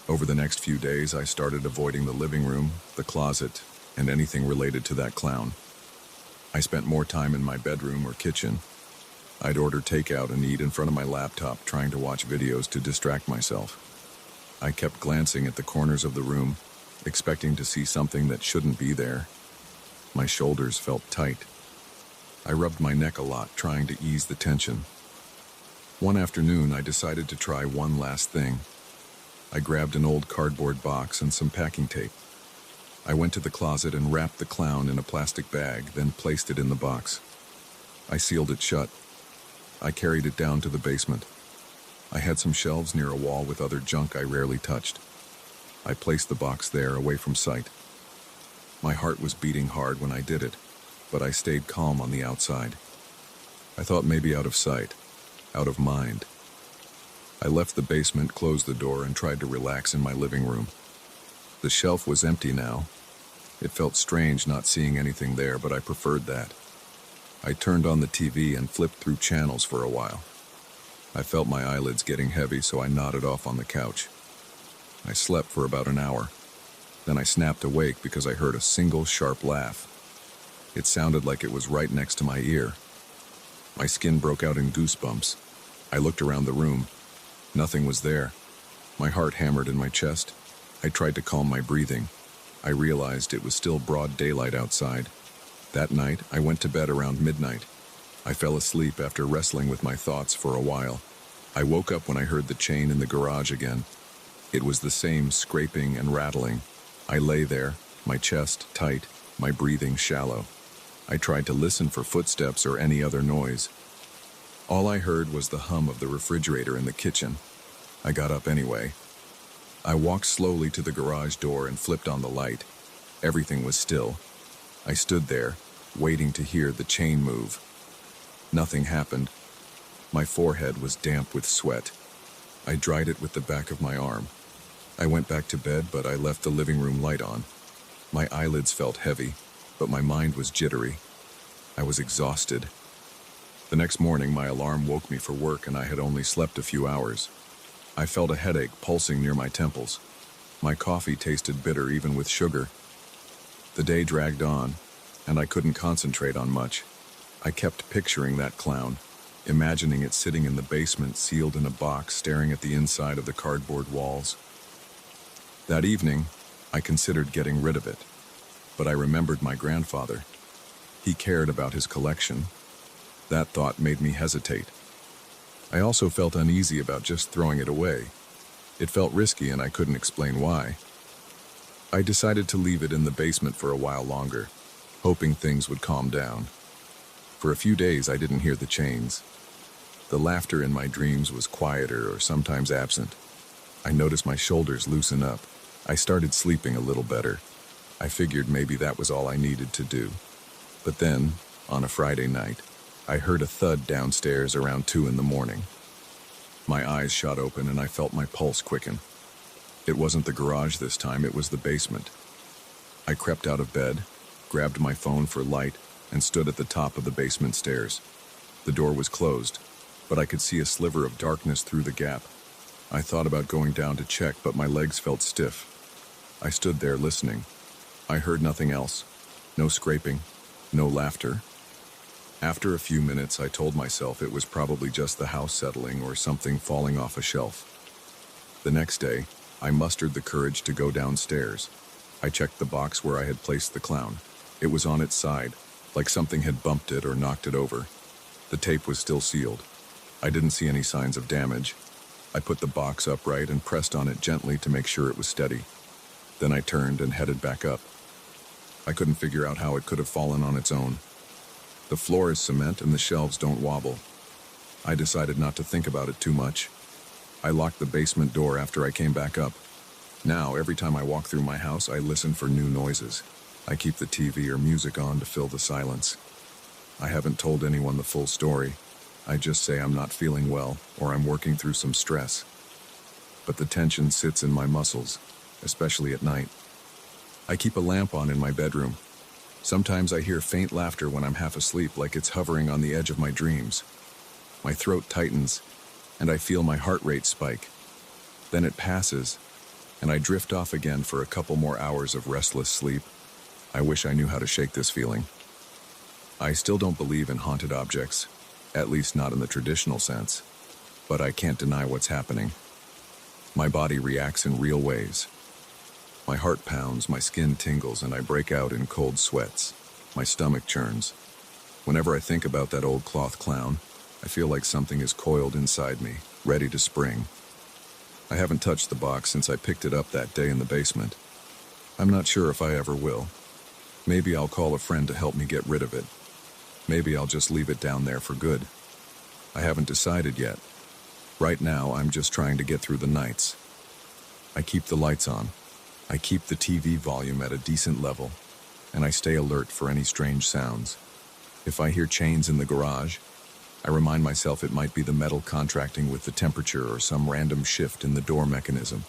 Over the next few days, I started avoiding the living room, the closet, and anything related to that clown. I spent more time in my bedroom or kitchen. I'd order takeout and eat in front of my laptop, trying to watch videos to distract myself. I kept glancing at the corners of the room, expecting to see something that shouldn't be there. My shoulders felt tight. I rubbed my neck a lot, trying to ease the tension. One afternoon, I decided to try one last thing. I grabbed an old cardboard box and some packing tape. I went to the closet and wrapped the clown in a plastic bag, then placed it in the box. I sealed it shut. I carried it down to the basement. I had some shelves near a wall with other junk I rarely touched. I placed the box there, away from sight. My heart was beating hard when I did it, but I stayed calm on the outside. I thought maybe out of sight, out of mind. I left the basement, closed the door, and tried to relax in my living room. The shelf was empty now. It felt strange not seeing anything there, but I preferred that. I turned on the TV and flipped through channels for a while. I felt my eyelids getting heavy, so I nodded off on the couch. I slept for about an hour. Then I snapped awake because I heard a single sharp laugh. It sounded like it was right next to my ear. My skin broke out in goosebumps. I looked around the room. Nothing was there. My heart hammered in my chest. I tried to calm my breathing. I realized it was still broad daylight outside. That night, I went to bed around midnight. I fell asleep after wrestling with my thoughts for a while. I woke up when I heard the chain in the garage again. It was the same scraping and rattling. I lay there, my chest tight, my breathing shallow. I tried to listen for footsteps or any other noise. All I heard was the hum of the refrigerator in the kitchen. I got up anyway. I walked slowly to the garage door and flipped on the light. Everything was still. I stood there, waiting to hear the chain move. Nothing happened. My forehead was damp with sweat. I dried it with the back of my arm. I went back to bed, but I left the living room light on. My eyelids felt heavy, but my mind was jittery. I was exhausted. The next morning, my alarm woke me for work, and I had only slept a few hours. I felt a headache pulsing near my temples. My coffee tasted bitter even with sugar. The day dragged on, and I couldn't concentrate on much. I kept picturing that clown, imagining it sitting in the basement, sealed in a box, staring at the inside of the cardboard walls. That evening, I considered getting rid of it, but I remembered my grandfather. He cared about his collection. That thought made me hesitate. I also felt uneasy about just throwing it away. It felt risky, and I couldn't explain why. I decided to leave it in the basement for a while longer, hoping things would calm down. For a few days, I didn't hear the chains. The laughter in my dreams was quieter or sometimes absent. I noticed my shoulders loosen up. I started sleeping a little better. I figured maybe that was all I needed to do. But then, on a Friday night, I heard a thud downstairs around 2 in the morning. My eyes shot open and I felt my pulse quicken. It wasn't the garage this time, it was the basement. I crept out of bed, grabbed my phone for light, and stood at the top of the basement stairs. The door was closed, but I could see a sliver of darkness through the gap. I thought about going down to check, but my legs felt stiff. I stood there listening. I heard nothing else. No scraping, no laughter. After a few minutes, I told myself it was probably just the house settling or something falling off a shelf. The next day, I mustered the courage to go downstairs. I checked the box where I had placed the clown. It was on its side, like something had bumped it or knocked it over. The tape was still sealed. I didn't see any signs of damage. I put the box upright and pressed on it gently to make sure it was steady. Then I turned and headed back up. I couldn't figure out how it could have fallen on its own. The floor is cement and the shelves don't wobble. I decided not to think about it too much. I locked the basement door after I came back up. Now, every time I walk through my house, I listen for new noises. I keep the TV or music on to fill the silence. I haven't told anyone the full story. I just say I'm not feeling well or I'm working through some stress. But the tension sits in my muscles, especially at night. I keep a lamp on in my bedroom. Sometimes I hear faint laughter when I'm half asleep, like it's hovering on the edge of my dreams. My throat tightens, and I feel my heart rate spike. Then it passes, and I drift off again for a couple more hours of restless sleep. I wish I knew how to shake this feeling. I still don't believe in haunted objects, at least not in the traditional sense, but I can't deny what's happening. My body reacts in real ways. My heart pounds, my skin tingles, and I break out in cold sweats. My stomach churns. Whenever I think about that old cloth clown, I feel like something is coiled inside me, ready to spring. I haven't touched the box since I picked it up that day in the basement. I'm not sure if I ever will. Maybe I'll call a friend to help me get rid of it. Maybe I'll just leave it down there for good. I haven't decided yet. Right now, I'm just trying to get through the nights. I keep the lights on. I keep the TV volume at a decent level, and I stay alert for any strange sounds. If I hear chains in the garage, I remind myself it might be the metal contracting with the temperature or some random shift in the door mechanism.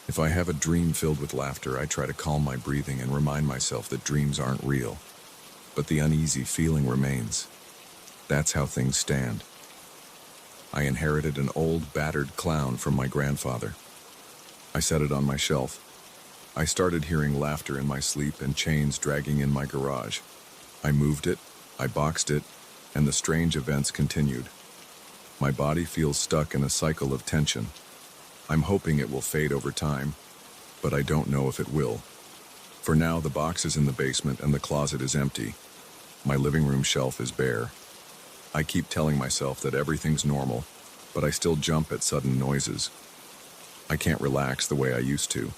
If I have a dream filled with laughter, I try to calm my breathing and remind myself that dreams aren't real. But the uneasy feeling remains. That's how things stand. I inherited an old, battered clown from my grandfather. I set it on my shelf. I started hearing laughter in my sleep and chains dragging in my garage. I moved it, I boxed it, and the strange events continued. My body feels stuck in a cycle of tension. I'm hoping it will fade over time, but I don't know if it will. For now, the box is in the basement and the closet is empty. My living room shelf is bare. I keep telling myself that everything's normal, but I still jump at sudden noises. I can't relax the way I used to.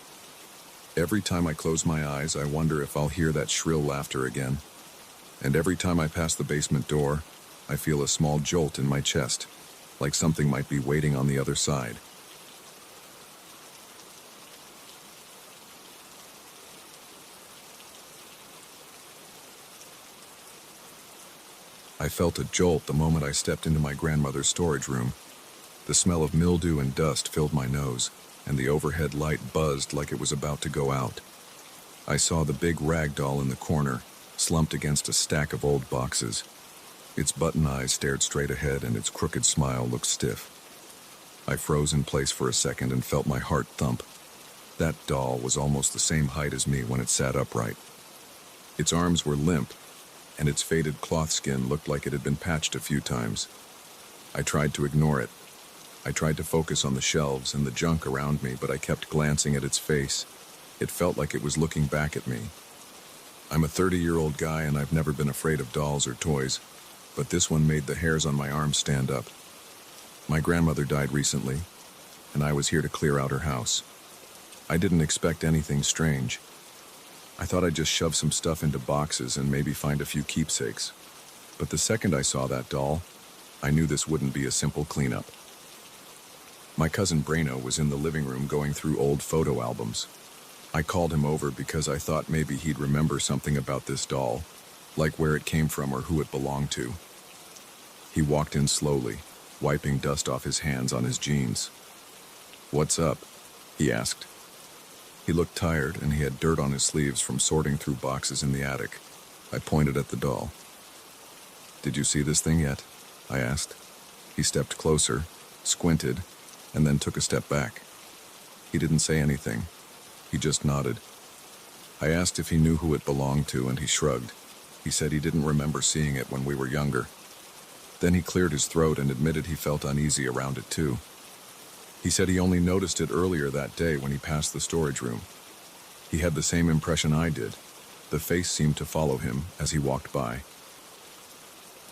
Every time I close my eyes, I wonder if I'll hear that shrill laughter again. And every time I pass the basement door, I feel a small jolt in my chest, like something might be waiting on the other side. I felt a jolt the moment I stepped into my grandmother's storage room. The smell of mildew and dust filled my nose, and the overhead light buzzed like it was about to go out. I saw the big rag doll in the corner, slumped against a stack of old boxes. Its button eyes stared straight ahead, and its crooked smile looked stiff. I froze in place for a second and felt my heart thump. That doll was almost the same height as me when it sat upright. Its arms were limp, and its faded cloth skin looked like it had been patched a few times. I tried to ignore it. I tried to focus on the shelves and the junk around me, but I kept glancing at its face. It felt like it was looking back at me. I'm a 30-year-old guy, and I've never been afraid of dolls or toys, but this one made the hairs on my arms stand up. My grandmother died recently, and I was here to clear out her house. I didn't expect anything strange. I thought I'd just shove some stuff into boxes and maybe find a few keepsakes. But the second I saw that doll, I knew this wouldn't be a simple cleanup. My cousin Brano was in the living room going through old photo albums. I called him over because I thought maybe he'd remember something about this doll, like where it came from or who it belonged to. He walked in slowly, wiping dust off his hands on his jeans. "What's up?" he asked. He looked tired, and he had dirt on his sleeves from sorting through boxes in the attic. I pointed at the doll. "Did you see this thing yet?" I asked. He stepped closer, squinted, and then took a step back. He didn't say anything. He just nodded. I asked if he knew who it belonged to, and he shrugged. He said he didn't remember seeing it when we were younger. Then he cleared his throat and admitted he felt uneasy around it too. He said he only noticed it earlier that day when he passed the storage room. He had the same impression I did. The face seemed to follow him as he walked by.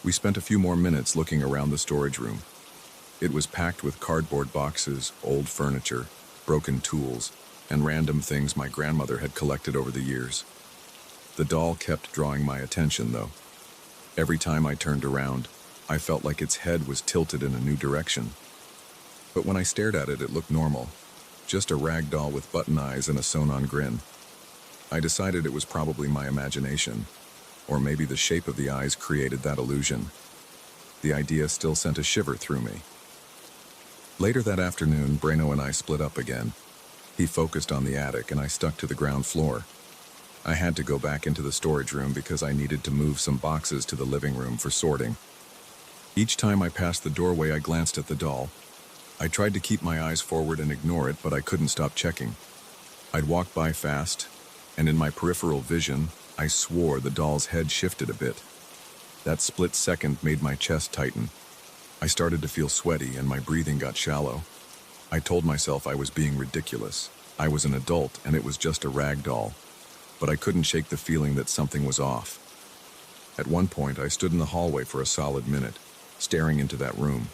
We spent a few more minutes looking around the storage room. It was packed with cardboard boxes, old furniture, broken tools, and random things my grandmother had collected over the years. The doll kept drawing my attention, though. Every time I turned around, I felt like its head was tilted in a new direction. But when I stared at it, it looked normal. Just a rag doll with button eyes and a sewn-on grin. I decided it was probably my imagination, or maybe the shape of the eyes created that illusion. The idea still sent a shiver through me. Later that afternoon, Brano and I split up again. He focused on the attic, and I stuck to the ground floor. I had to go back into the storage room because I needed to move some boxes to the living room for sorting. Each time I passed the doorway, I glanced at the doll. I tried to keep my eyes forward and ignore it, but I couldn't stop checking. I'd walk by fast, and in my peripheral vision, I swore the doll's head shifted a bit. That split second made my chest tighten. I started to feel sweaty and my breathing got shallow. I told myself I was being ridiculous. I was an adult and it was just a rag doll. But I couldn't shake the feeling that something was off. At one point, I stood in the hallway for a solid minute, staring into that room.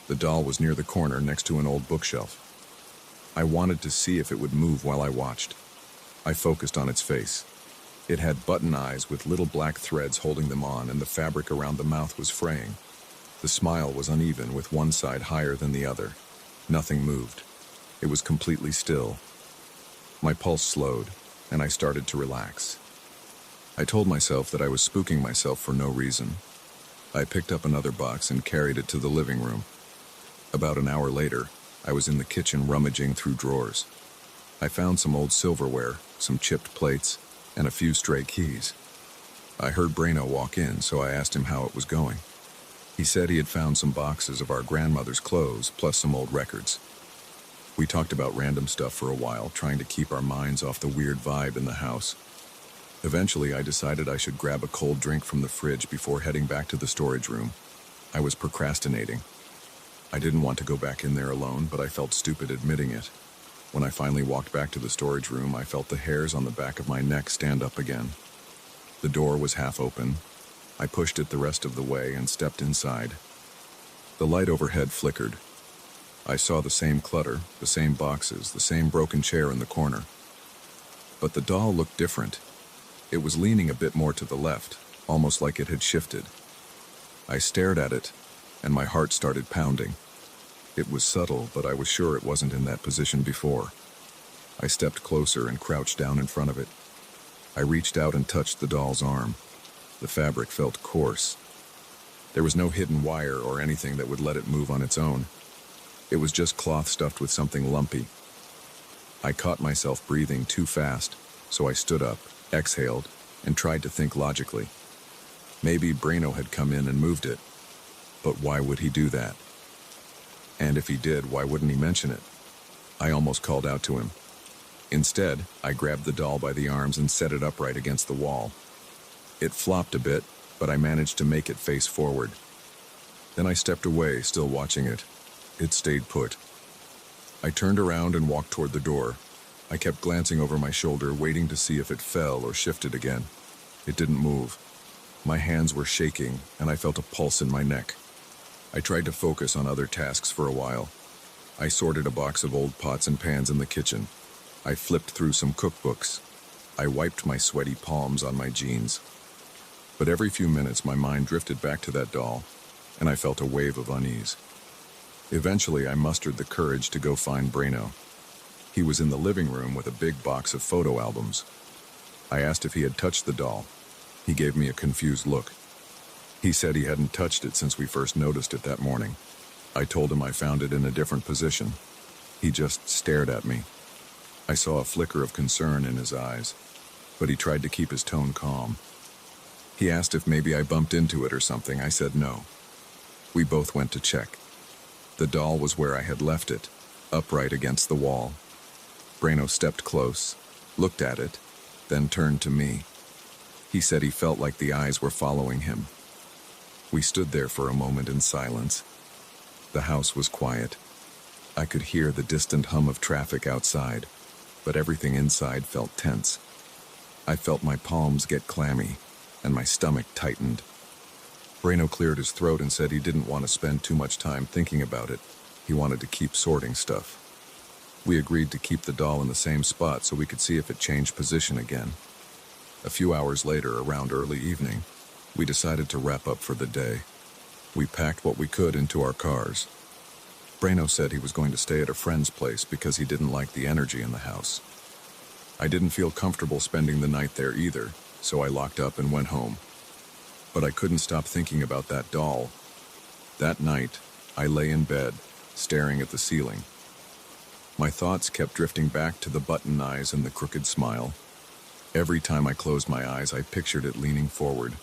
The doll was near the corner next to an old bookshelf. I wanted to see if it would move while I watched. I focused on its face. It had button eyes with little black threads holding them on, and the fabric around the mouth was fraying. The smile was uneven, with one side higher than the other. Nothing moved. It was completely still. My pulse slowed, and I started to relax. I told myself that I was spooking myself for no reason. I picked up another box and carried it to the living room. About an hour later, I was in the kitchen rummaging through drawers. I found some old silverware, some chipped plates, and a few stray keys. I heard Braino walk in, so I asked him how it was going. He said he had found some boxes of our grandmother's clothes, plus some old records. We talked about random stuff for a while, trying to keep our minds off the weird vibe in the house. Eventually, I decided I should grab a cold drink from the fridge before heading back to the storage room. I was procrastinating. I didn't want to go back in there alone, but I felt stupid admitting it. When I finally walked back to the storage room, I felt the hairs on the back of my neck stand up again. The door was half open. I pushed it the rest of the way and stepped inside. The light overhead flickered. I saw the same clutter, the same boxes, the same broken chair in the corner. But the doll looked different. It was leaning a bit more to the left, almost like it had shifted. I stared at it, and my heart started pounding. It was subtle, but I was sure it wasn't in that position before. I stepped closer and crouched down in front of it. I reached out and touched the doll's arm. The fabric felt coarse. There was no hidden wire or anything that would let it move on its own. It was just cloth stuffed with something lumpy. I caught myself breathing too fast, so I stood up, exhaled, and tried to think logically. Maybe Braino had come in and moved it. But why would he do that? And if he did, why wouldn't he mention it? I almost called out to him. Instead, I grabbed the doll by the arms and set it upright against the wall. It flopped a bit, but I managed to make it face forward. Then I stepped away, still watching it. It stayed put. I turned around and walked toward the door. I kept glancing over my shoulder, waiting to see if it fell or shifted again. It didn't move. My hands were shaking, and I felt a pulse in my neck. I tried to focus on other tasks for a while. I sorted a box of old pots and pans in the kitchen. I flipped through some cookbooks. I wiped my sweaty palms on my jeans. But every few minutes, my mind drifted back to that doll, and I felt a wave of unease. Eventually, I mustered the courage to go find Braino. He was in the living room with a big box of photo albums. I asked if he had touched the doll. He gave me a confused look. He said he hadn't touched it since we first noticed it that morning. I told him I found it in a different position. He just stared at me. I saw a flicker of concern in his eyes, but he tried to keep his tone calm. He asked if maybe I bumped into it or something. I said no. We both went to check. The doll was where I had left it, upright against the wall. Braino stepped close, looked at it, then turned to me. He said he felt like the eyes were following him. We stood there for a moment in silence. The house was quiet. I could hear the distant hum of traffic outside, but everything inside felt tense. I felt my palms get clammy, and my stomach tightened. Braino cleared his throat and said he didn't want to spend too much time thinking about it. He wanted to keep sorting stuff. We agreed to keep the doll in the same spot so we could see if it changed position again. A few hours later, around early evening, we decided to wrap up for the day. We packed what we could into our cars. Braino said he was going to stay at a friend's place because he didn't like the energy in the house. I didn't feel comfortable spending the night there either, so I locked up and went home. But I couldn't stop thinking about that doll. That night, I lay in bed, staring at the ceiling. My thoughts kept drifting back to the button eyes and the crooked smile. Every time I closed my eyes, I pictured it leaning forward,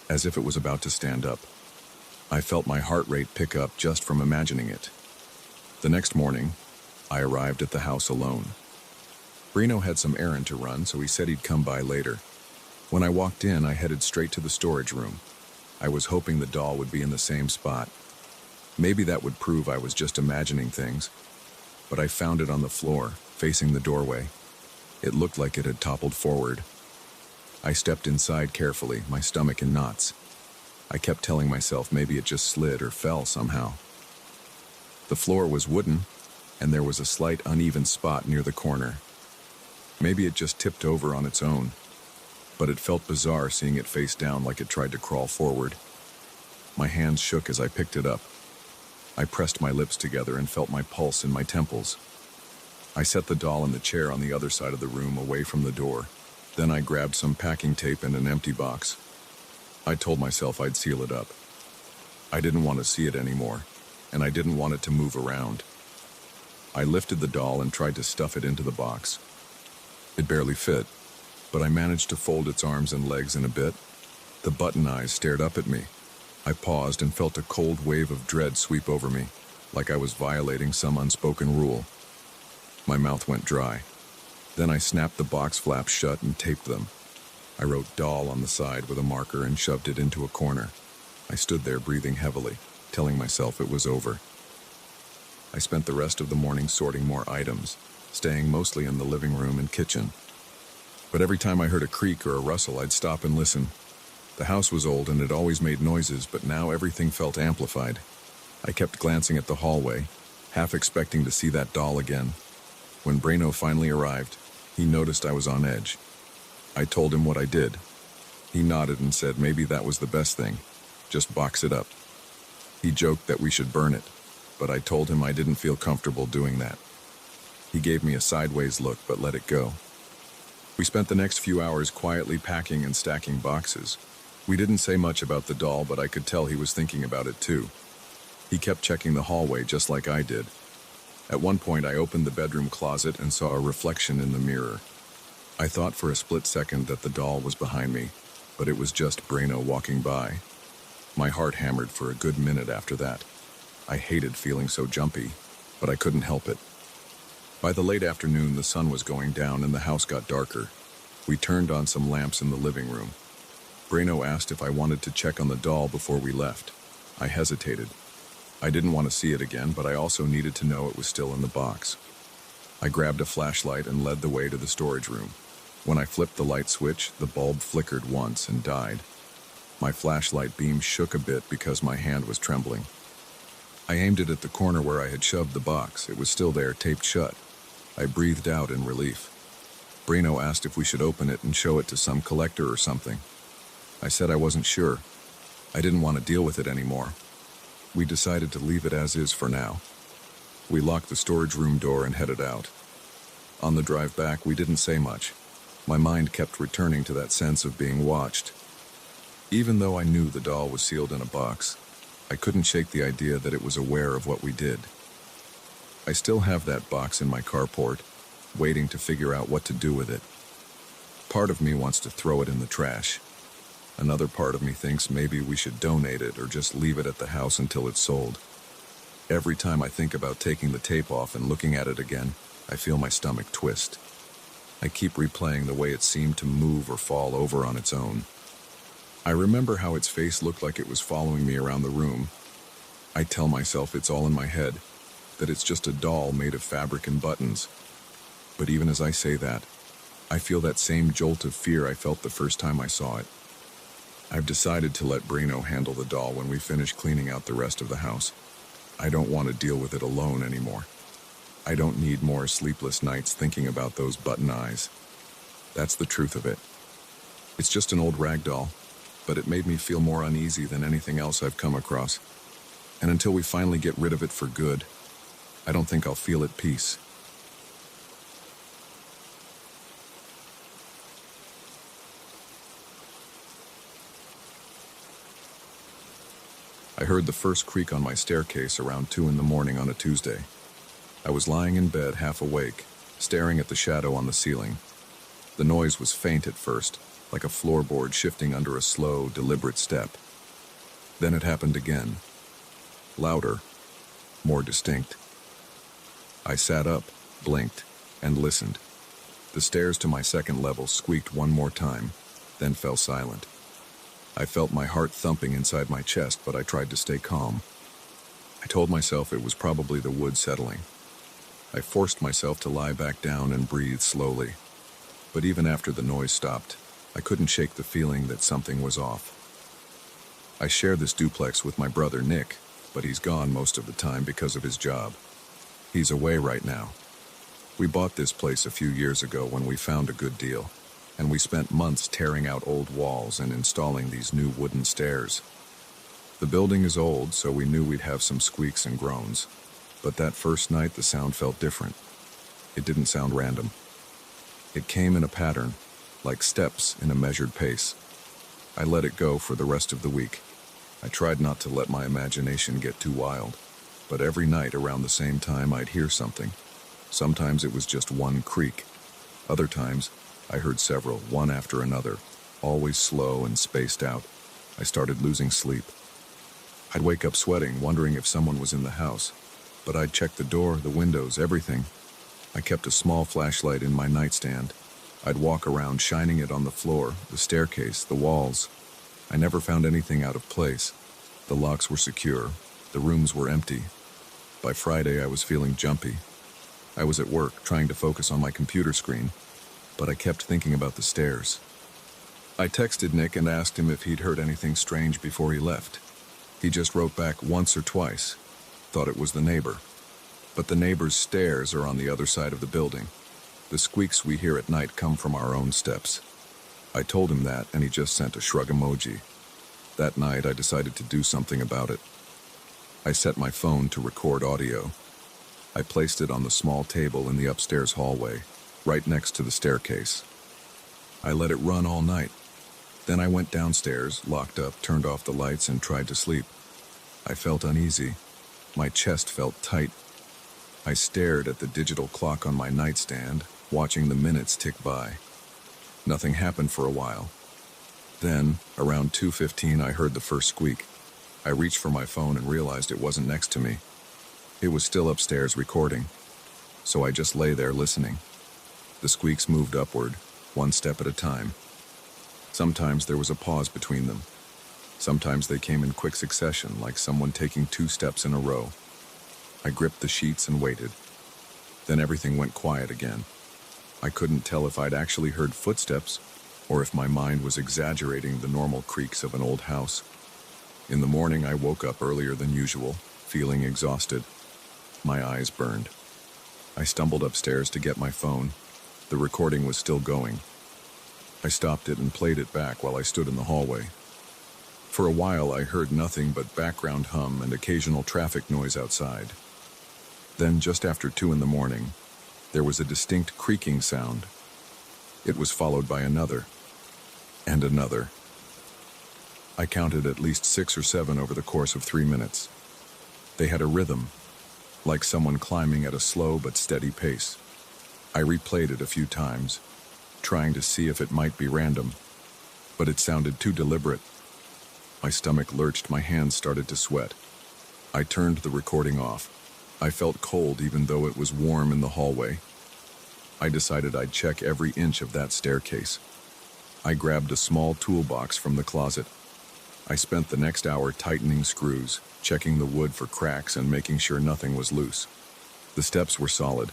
as if it was about to stand up. I felt my heart rate pick up just from imagining it. The next morning, I arrived at the house alone. Brino had some errand to run, so he said he'd come by later. When I walked in, I headed straight to the storage room. I was hoping the doll would be in the same spot. Maybe that would prove I was just imagining things, but I found it on the floor, facing the doorway. It looked like it had toppled forward. I stepped inside carefully, my stomach in knots. I kept telling myself maybe it just slid or fell somehow. The floor was wooden, and there was a slight uneven spot near the corner. Maybe it just tipped over on its own, but it felt bizarre seeing it face down like it tried to crawl forward. My hands shook as I picked it up. I pressed my lips together and felt my pulse in my temples. I set the doll in the chair on the other side of the room, away from the door. Then I grabbed some packing tape and an empty box. I told myself I'd seal it up. I didn't want to see it anymore, and I didn't want it to move around. I lifted the doll and tried to stuff it into the box. It barely fit, but I managed to fold its arms and legs in a bit. The button eyes stared up at me. I paused and felt a cold wave of dread sweep over me, like I was violating some unspoken rule. My mouth went dry. Then I snapped the box flaps shut and taped them. I wrote "doll" on the side with a marker and shoved it into a corner. I stood there breathing heavily, telling myself it was over. I spent the rest of the morning sorting more items, staying mostly in the living room and kitchen. But every time I heard a creak or a rustle, I'd stop and listen. The house was old and it always made noises, but now everything felt amplified. I kept glancing at the hallway, half expecting to see that doll again. When Brino finally arrived, he noticed I was on edge. I told him what I did. He nodded and said maybe that was the best thing. Just box it up. He joked that we should burn it, but I told him I didn't feel comfortable doing that. He gave me a sideways look but let it go. We spent the next few hours quietly packing and stacking boxes. We didn't say much about the doll, but I could tell he was thinking about it too. He kept checking the hallway just like I did. At one point, I opened the bedroom closet and saw a reflection in the mirror. I thought for a split second that the doll was behind me, but it was just Brino walking by. My heart hammered for a good minute after that. I hated feeling so jumpy, but I couldn't help it. By the late afternoon, the sun was going down and the house got darker. We turned on some lamps in the living room. Brino asked if I wanted to check on the doll before we left. I hesitated. I didn't want to see it again, but I also needed to know it was still in the box. I grabbed a flashlight and led the way to the storage room. When I flipped the light switch, the bulb flickered once and died. My flashlight beam shook a bit because my hand was trembling. I aimed it at the corner where I had shoved the box. It was still there, taped shut. I breathed out in relief. Brino asked if we should open it and show it to some collector or something. I said I wasn't sure. I didn't want to deal with it anymore. We decided to leave it as is for now. We locked the storage room door and headed out. On the drive back, we didn't say much. My mind kept returning to that sense of being watched. Even though I knew the doll was sealed in a box, I couldn't shake the idea that it was aware of what we did. I still have that box in my carport, waiting to figure out what to do with it. Part of me wants to throw it in the trash. Another part of me thinks maybe we should donate it or just leave it at the house until it's sold. Every time I think about taking the tape off and looking at it again, I feel my stomach twist. I keep replaying the way it seemed to move or fall over on its own. I remember how its face looked like it was following me around the room. I tell myself it's all in my head, that it's just a doll made of fabric and buttons. But even as I say that, I feel that same jolt of fear I felt the first time I saw it. I've decided to let Brino handle the doll when we finish cleaning out the rest of the house. I don't want to deal with it alone anymore. I don't need more sleepless nights thinking about those button eyes. That's the truth of it. It's just an old rag doll, but it made me feel more uneasy than anything else I've come across. And until we finally get rid of it for good, I don't think I'll feel at peace. I heard the first creak on my staircase around 2 in the morning on a Tuesday. I was lying in bed, half awake, staring at the shadow on the ceiling. The noise was faint at first, like a floorboard shifting under a slow, deliberate step. Then it happened again. Louder, more distinct. I sat up, blinked, and listened. The stairs to my second level squeaked one more time, then fell silent. I felt my heart thumping inside my chest, but I tried to stay calm. I told myself it was probably the wood settling. I forced myself to lie back down and breathe slowly. But even after the noise stopped, I couldn't shake the feeling that something was off. I share this duplex with my brother Nick, but he's gone most of the time because of his job. He's away right now. We bought this place a few years ago when we found a good deal, and we spent months tearing out old walls and installing these new wooden stairs. The building is old, so we knew we'd have some squeaks and groans, but that first night the sound felt different. It didn't sound random. It came in a pattern, like steps in a measured pace. I let it go for the rest of the week. I tried not to let my imagination get too wild, but every night around the same time I'd hear something. Sometimes it was just one creak. Other times I heard several, one after another, always slow and spaced out. I started losing sleep. I'd wake up sweating, wondering if someone was in the house, but I'd check the door, the windows, everything. I kept a small flashlight in my nightstand. I'd walk around shining it on the floor, the staircase, the walls. I never found anything out of place. The locks were secure. The rooms were empty. By Friday, I was feeling jumpy. I was at work, trying to focus on my computer screen, but I kept thinking about the stairs. I texted Nick and asked him if he'd heard anything strange before he left. He just wrote back once or twice. Thought it was the neighbor. But the neighbor's stairs are on the other side of the building. The squeaks we hear at night come from our own steps. I told him that, and he just sent a shrug emoji. That night, I decided to do something about it. I set my phone to record audio. I placed it on the small table in the upstairs hallway, right next to the staircase. I let it run all night. Then I went downstairs, locked up, turned off the lights, and tried to sleep. I felt uneasy. My chest felt tight. I stared at the digital clock on my nightstand, watching the minutes tick by. Nothing happened for a while. Then, around 2:15, I heard the first squeak. I reached for my phone and realized it wasn't next to me. It was still upstairs recording, so I just lay there listening. The squeaks moved upward, one step at a time. Sometimes there was a pause between them. Sometimes they came in quick succession, like someone taking 2 steps in a row. I gripped the sheets and waited. Then everything went quiet again. I couldn't tell if I'd actually heard footsteps or if my mind was exaggerating the normal creaks of an old house. In the morning, I woke up earlier than usual, feeling exhausted. My eyes burned. I stumbled upstairs to get my phone. The recording was still going. I stopped it and played it back while I stood in the hallway. For a while, I heard nothing but background hum and occasional traffic noise outside. Then, just after 2 in the morning, there was a distinct creaking sound. It was followed by another, and another. I counted at least 6 or 7 over the course of 3 minutes. They had a rhythm, like someone climbing at a slow but steady pace. I replayed it a few times, trying to see if it might be random, but it sounded too deliberate. My stomach lurched, my hands started to sweat. I turned the recording off. I felt cold even though it was warm in the hallway. I decided I'd check every inch of that staircase. I grabbed a small toolbox from the closet. I spent the next hour tightening screws, checking the wood for cracks and making sure nothing was loose. The steps were solid.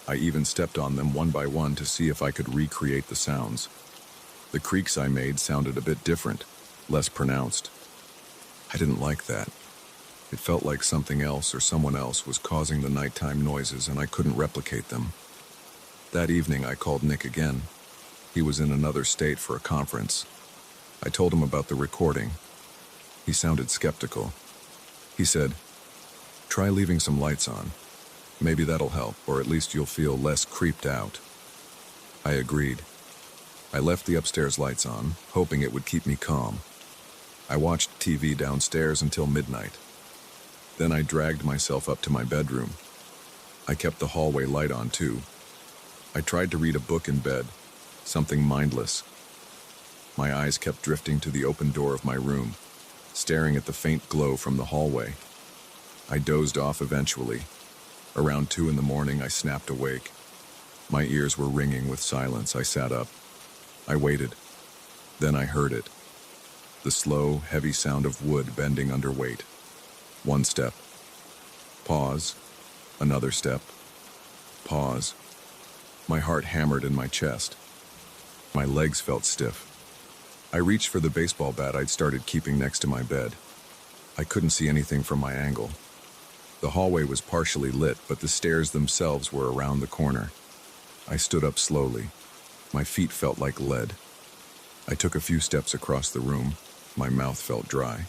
I even stepped on them one by one to see if I could recreate the sounds. The creaks I made sounded a bit different, less pronounced. I didn't like that. It felt like something else or someone else was causing the nighttime noises and I couldn't replicate them. That evening I called Nick again. He was in another state for a conference. I told him about the recording. He sounded skeptical. He said, "Try leaving some lights on. Maybe that'll help, or at least you'll feel less creeped out." I agreed. I left the upstairs lights on, hoping it would keep me calm. I watched TV downstairs until midnight. Then I dragged myself up to my bedroom. I kept the hallway light on too. I tried to read a book in bed, something mindless. My eyes kept drifting to the open door of my room, staring at the faint glow from the hallway. I dozed off eventually. Around 2 in the morning, I snapped awake. My ears were ringing with silence. I sat up. I waited. Then I heard it. The slow, heavy sound of wood bending under weight. One step. Pause. Another step. Pause. My heart hammered in my chest. My legs felt stiff. I reached for the baseball bat I'd started keeping next to my bed. I couldn't see anything from my angle. The hallway was partially lit, but the stairs themselves were around the corner. I stood up slowly. My feet felt like lead. I took a few steps across the room. My mouth felt dry.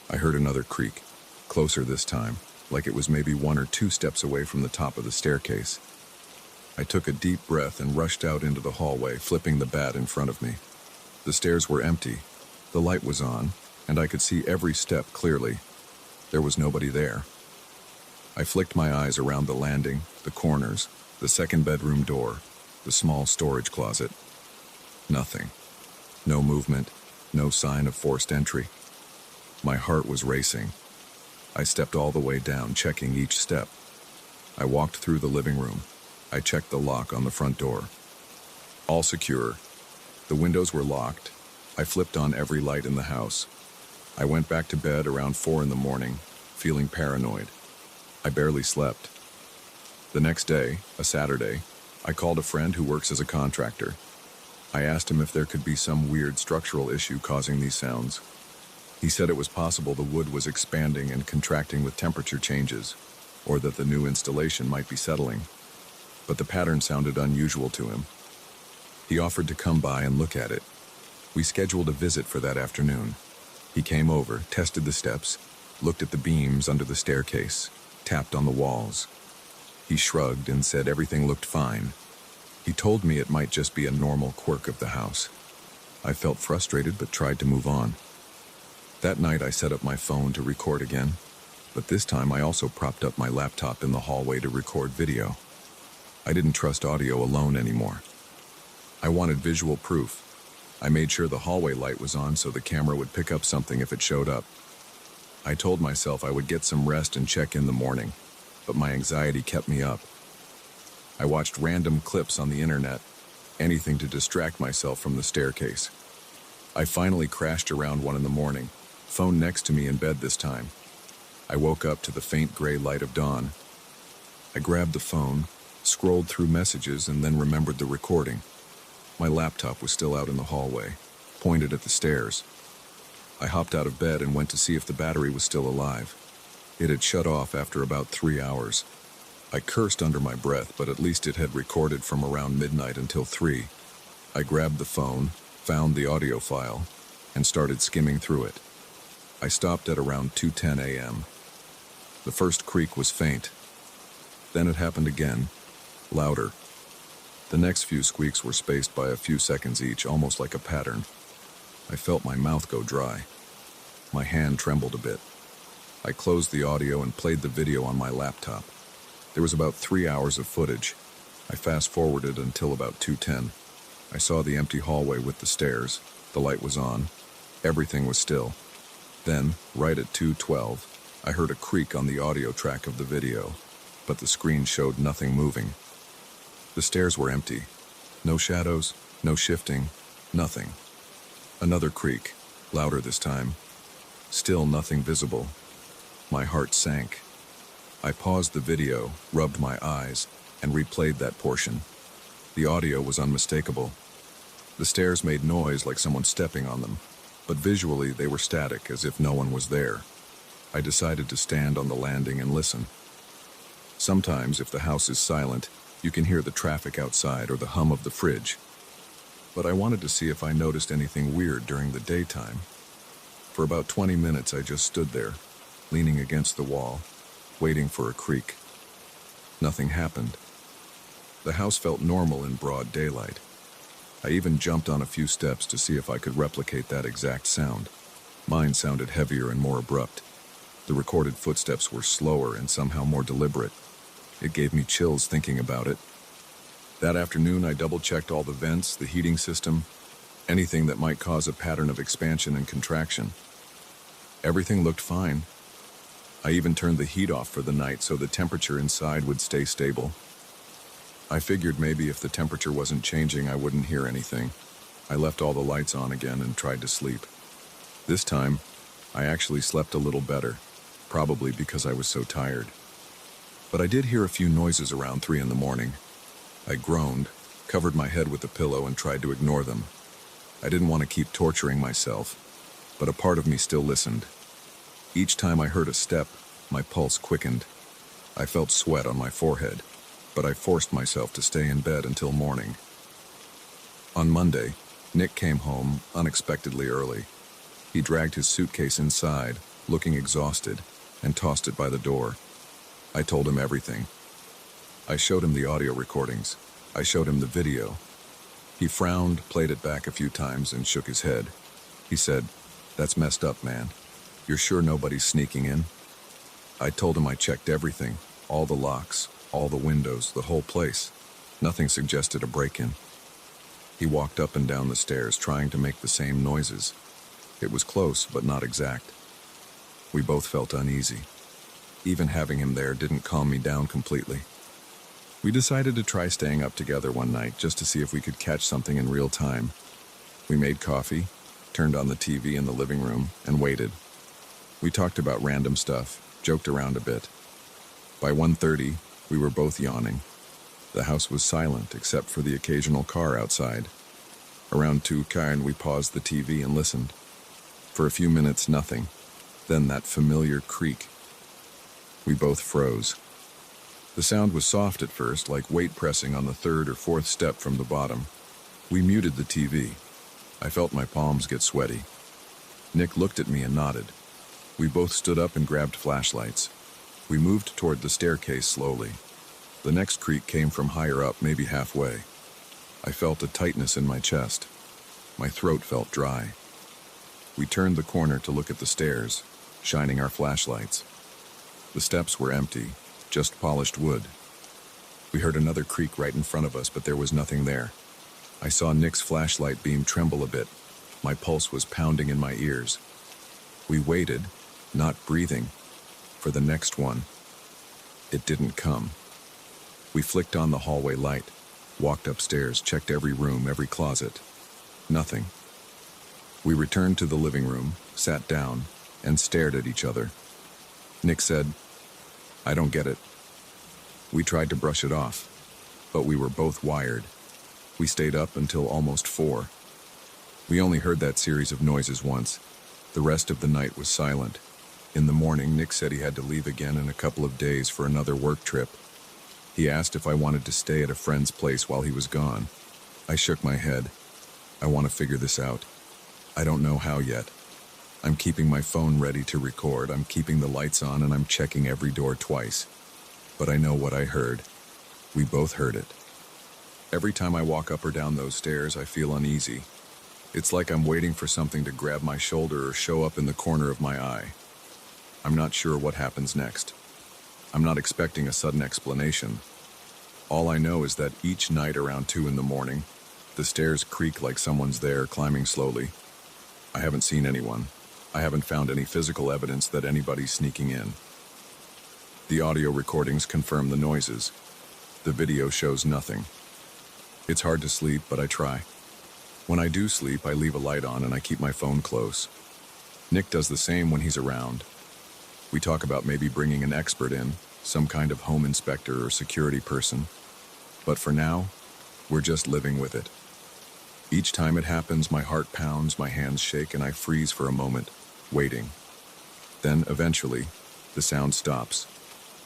I heard another creak, closer this time, like it was maybe 1 or 2 steps away from the top of the staircase. I took a deep breath and rushed out into the hallway, flipping the bat in front of me. The stairs were empty. The light was on, and I could see every step clearly. There was nobody there. I flicked my eyes around the landing, the corners, the second bedroom door, the small storage closet. Nothing. No movement, no sign of forced entry. My heart was racing. I stepped all the way down, checking each step. I walked through the living room. I checked the lock on the front door. All secure. The windows were locked. I flipped on every light in the house. I went back to bed around 4 in the morning, feeling paranoid. I barely slept. The next day, a Saturday, I called a friend who works as a contractor. I asked him if there could be some weird structural issue causing these sounds. He said it was possible the wood was expanding and contracting with temperature changes, or that the new installation might be settling. But the pattern sounded unusual to him. He offered to come by and look at it. We scheduled a visit for that afternoon. He came over, tested the steps, looked at the beams under the staircase, tapped on the walls. He shrugged and said everything looked fine. He told me it might just be a normal quirk of the house. I felt frustrated but tried to move on. That night I set up my phone to record again, but this time I also propped up my laptop in the hallway to record video. I didn't trust audio alone anymore. I wanted visual proof. I made sure the hallway light was on so the camera would pick up something if it showed up. I told myself I would get some rest and check in the morning, but my anxiety kept me up. I watched random clips on the internet, anything to distract myself from the staircase. I finally crashed around 1 in the morning, phone next to me in bed this time. I woke up to the faint gray light of dawn. I grabbed the phone, scrolled through messages, and then remembered the recording. My laptop was still out in the hallway, pointed at the stairs. I hopped out of bed and went to see if the battery was still alive. It had shut off after about 3 hours. I cursed under my breath, but at least it had recorded from around midnight until 3. I grabbed the phone, found the audio file, and started skimming through it. I stopped at around 2:10 a.m. The first creak was faint. Then it happened again, louder. The next few squeaks were spaced by a few seconds each, almost like a pattern. I felt my mouth go dry. My hand trembled a bit. I closed the audio and played the video on my laptop. There was about 3 hours of footage. I fast-forwarded until about 2:10. I saw the empty hallway with the stairs. The light was on. Everything was still. Then, right at 2:12, I heard a creak on the audio track of the video, but the screen showed nothing moving. The stairs were empty. No shadows, no shifting, nothing. Another creak, louder this time. Still nothing visible. My heart sank. I paused the video, rubbed my eyes, and replayed that portion. The audio was unmistakable. The stairs made noise like someone stepping on them, but visually they were static, as if no one was there. I decided to stand on the landing and listen. Sometimes, if the house is silent, you can hear the traffic outside or the hum of the fridge. But I wanted to see if I noticed anything weird during the daytime. For about 20 minutes I just stood there, leaning against the wall, waiting for a creak. Nothing happened. The house felt normal in broad daylight. I even jumped on a few steps to see if I could replicate that exact sound. Mine sounded heavier and more abrupt. The recorded footsteps were slower and somehow more deliberate. It gave me chills thinking about it. That afternoon, I double-checked all the vents, the heating system, anything that might cause a pattern of expansion and contraction. Everything looked fine. I even turned the heat off for the night so the temperature inside would stay stable. I figured maybe if the temperature wasn't changing, I wouldn't hear anything. I left all the lights on again and tried to sleep. This time, I actually slept a little better, probably because I was so tired. But I did hear a few noises around 3 in the morning. I groaned, covered my head with a pillow, and tried to ignore them. I didn't want to keep torturing myself, but a part of me still listened. Each time I heard a step, my pulse quickened. I felt sweat on my forehead, but I forced myself to stay in bed until morning. On Monday, Nick came home unexpectedly early. He dragged his suitcase inside, looking exhausted, and tossed it by the door. I told him everything. I showed him the audio recordings. I showed him the video. He frowned, played it back a few times, and shook his head. He said, "That's messed up, man. You're sure nobody's sneaking in?" I told him I checked everything, all the locks, all the windows, the whole place. Nothing suggested a break-in. He walked up and down the stairs, trying to make the same noises. It was close, but not exact. We both felt uneasy. Even having him there didn't calm me down completely. We decided to try staying up together one night just to see if we could catch something in real time. We made coffee, turned on the TV in the living room, and waited. We talked about random stuff, joked around a bit. By 1:30, we were both yawning. The house was silent except for the occasional car outside. Around 2:00, we paused the TV and listened. For a few minutes, nothing. Then that familiar creak. We both froze. The sound was soft at first, like weight pressing on the 3rd or 4th step from the bottom. We muted the TV. I felt my palms get sweaty. Nick looked at me and nodded. We both stood up and grabbed flashlights. We moved toward the staircase slowly. The next creak came from higher up, maybe halfway. I felt a tightness in my chest. My throat felt dry. We turned the corner to look at the stairs, shining our flashlights. The steps were empty, just polished wood. We heard another creak right in front of us, but there was nothing there. I saw Nick's flashlight beam tremble a bit. My pulse was pounding in my ears. We waited, not breathing, for the next one. It didn't come. We flicked on the hallway light, walked upstairs, checked every room, every closet. Nothing. We returned to the living room, sat down, and stared at each other. Nick said, "I don't get it." We tried to brush it off, but we were both wired. We stayed up until almost 4. We only heard that series of noises once. The rest of the night was silent. In the morning, Nick said he had to leave again in a couple of days for another work trip. He asked if I wanted to stay at a friend's place while he was gone. I shook my head. I want to figure this out. I don't know how yet. I'm keeping my phone ready to record, I'm keeping the lights on, and I'm checking every door twice. But I know what I heard. We both heard it. Every time I walk up or down those stairs, I feel uneasy. It's like I'm waiting for something to grab my shoulder or show up in the corner of my eye. I'm not sure what happens next. I'm not expecting a sudden explanation. All I know is that each night around 2 in the morning, the stairs creak like someone's there, climbing slowly. I haven't seen anyone. I haven't found any physical evidence that anybody's sneaking in. The audio recordings confirm the noises. The video shows nothing. It's hard to sleep, but I try. When I do sleep, I leave a light on and I keep my phone close. Nick does the same when he's around. We talk about maybe bringing an expert in, some kind of home inspector or security person. But for now, we're just living with it. Each time it happens, my heart pounds, my hands shake, and I freeze for a moment, waiting. Then, eventually, the sound stops,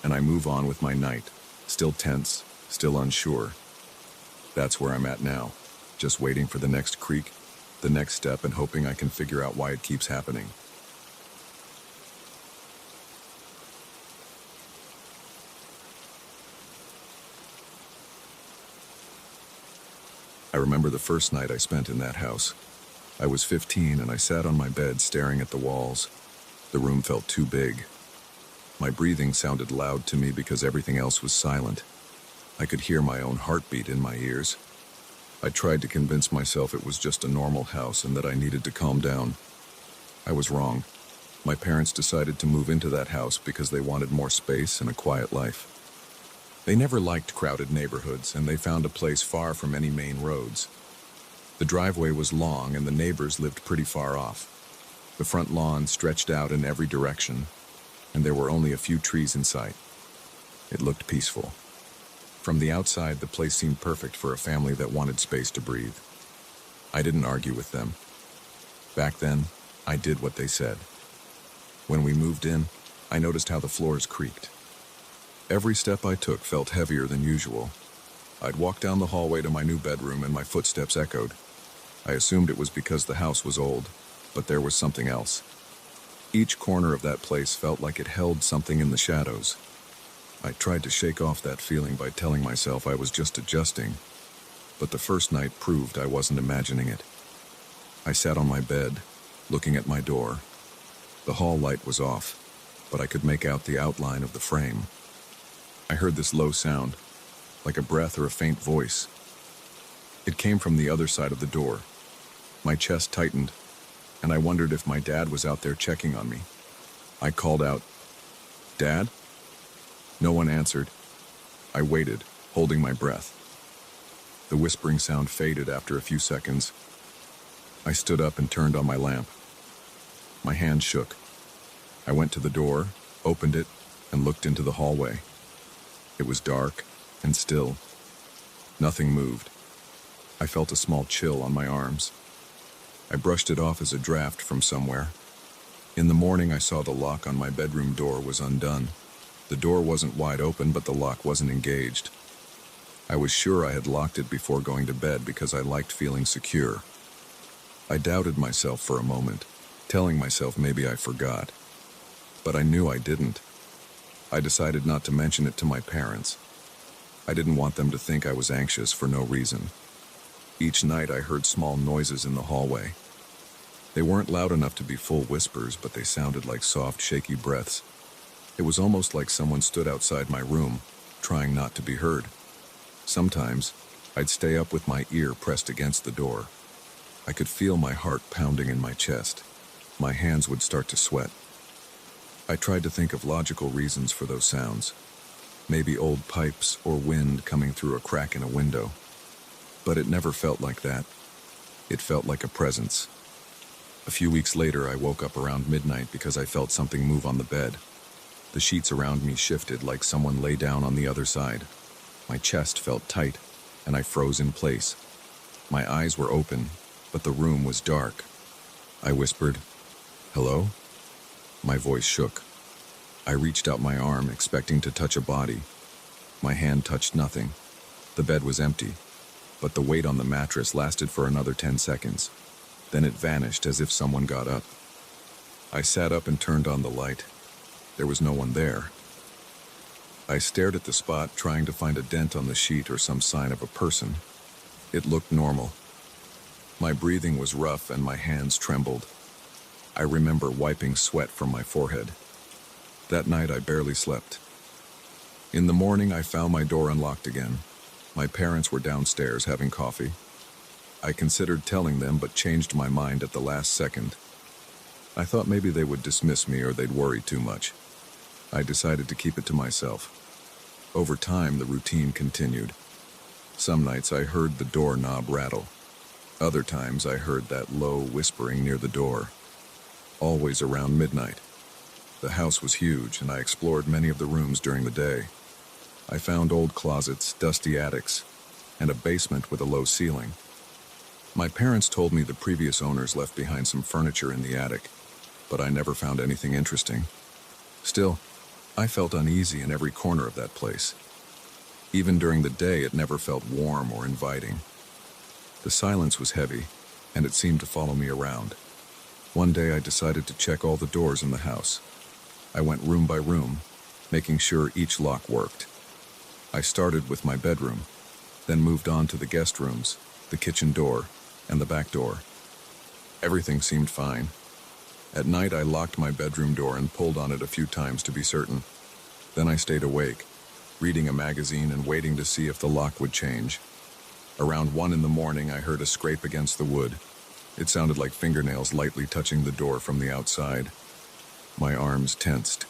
and I move on with my night, still tense, still unsure. That's where I'm at now, just waiting for the next creak, the next step, and hoping I can figure out why it keeps happening. I remember the first night I spent in that house. I was 15 and I sat on my bed staring at the walls. The room felt too big. My breathing sounded loud to me because everything else was silent. I could hear my own heartbeat in my ears. I tried to convince myself it was just a normal house and that I needed to calm down. I was wrong. My parents decided to move into that house because they wanted more space and a quiet life. They never liked crowded neighborhoods, and they found a place far from any main roads. The driveway was long, and the neighbors lived pretty far off. The front lawn stretched out in every direction, and there were only a few trees in sight. It looked peaceful. From the outside, the place seemed perfect for a family that wanted space to breathe. I didn't argue with them. Back then, I did what they said. When we moved in, I noticed how the floors creaked. Every step I took felt heavier than usual. I'd walk down the hallway to my new bedroom and my footsteps echoed. I assumed it was because the house was old, but there was something else. Each corner of that place felt like it held something in the shadows. I tried to shake off that feeling by telling myself I was just adjusting, but the first night proved I wasn't imagining it. I sat on my bed, looking at my door. The hall light was off, but I could make out the outline of the frame. I heard this low sound, like a breath or a faint voice. It came from the other side of the door. My chest tightened, and I wondered if my dad was out there checking on me. I called out, "Dad?" No one answered. I waited, holding my breath. The whispering sound faded after a few seconds. I stood up and turned on my lamp. My hand shook. I went to the door, opened it, and looked into the hallway. It was dark and still. Nothing moved. I felt a small chill on my arms. I brushed it off as a draft from somewhere. In the morning, I saw the lock on my bedroom door was undone. The door wasn't wide open, but the lock wasn't engaged. I was sure I had locked it before going to bed because I liked feeling secure. I doubted myself for a moment, telling myself maybe I forgot. But I knew I didn't. I decided not to mention it to my parents. I didn't want them to think I was anxious for no reason. Each night I heard small noises in the hallway. They weren't loud enough to be full whispers, but they sounded like soft, shaky breaths. It was almost like someone stood outside my room, trying not to be heard. Sometimes, I'd stay up with my ear pressed against the door. I could feel my heart pounding in my chest. My hands would start to sweat. I tried to think of logical reasons for those sounds. Maybe old pipes or wind coming through a crack in a window. But it never felt like that. It felt like a presence. A few weeks later, I woke up around midnight because I felt something move on the bed. The sheets around me shifted like someone lay down on the other side. My chest felt tight, and I froze in place. My eyes were open, but the room was dark. I whispered, "Hello?" My voice shook. I reached out my arm, expecting to touch a body. My hand touched nothing. The bed was empty, but the weight on the mattress lasted for another 10 seconds. Then it vanished as if someone got up. I sat up and turned on the light. There was no one there. I stared at the spot, trying to find a dent on the sheet or some sign of a person. It looked normal. My breathing was rough and my hands trembled. I remember wiping sweat from my forehead. That night I barely slept. In the morning I found my door unlocked again. My parents were downstairs having coffee. I considered telling them but changed my mind at the last second. I thought maybe they would dismiss me or they'd worry too much. I decided to keep it to myself. Over time, the routine continued. Some nights I heard the doorknob rattle. Other times I heard that low whispering near the door. Always around midnight. The house was huge, and I explored many of the rooms during the day. I found old closets, dusty attics, and a basement with a low ceiling. My parents told me the previous owners left behind some furniture in the attic, but I never found anything interesting. Still, I felt uneasy in every corner of that place. Even during the day, it never felt warm or inviting. The silence was heavy, and it seemed to follow me around. One day I decided to check all the doors in the house. I went room by room, making sure each lock worked. I started with my bedroom, then moved on to the guest rooms, the kitchen door, and the back door. Everything seemed fine. At night I locked my bedroom door and pulled on it a few times to be certain. Then I stayed awake, reading a magazine and waiting to see if the lock would change. Around 1 in the morning I heard a scrape against the wood. It sounded like fingernails lightly touching the door from the outside. My arms tensed.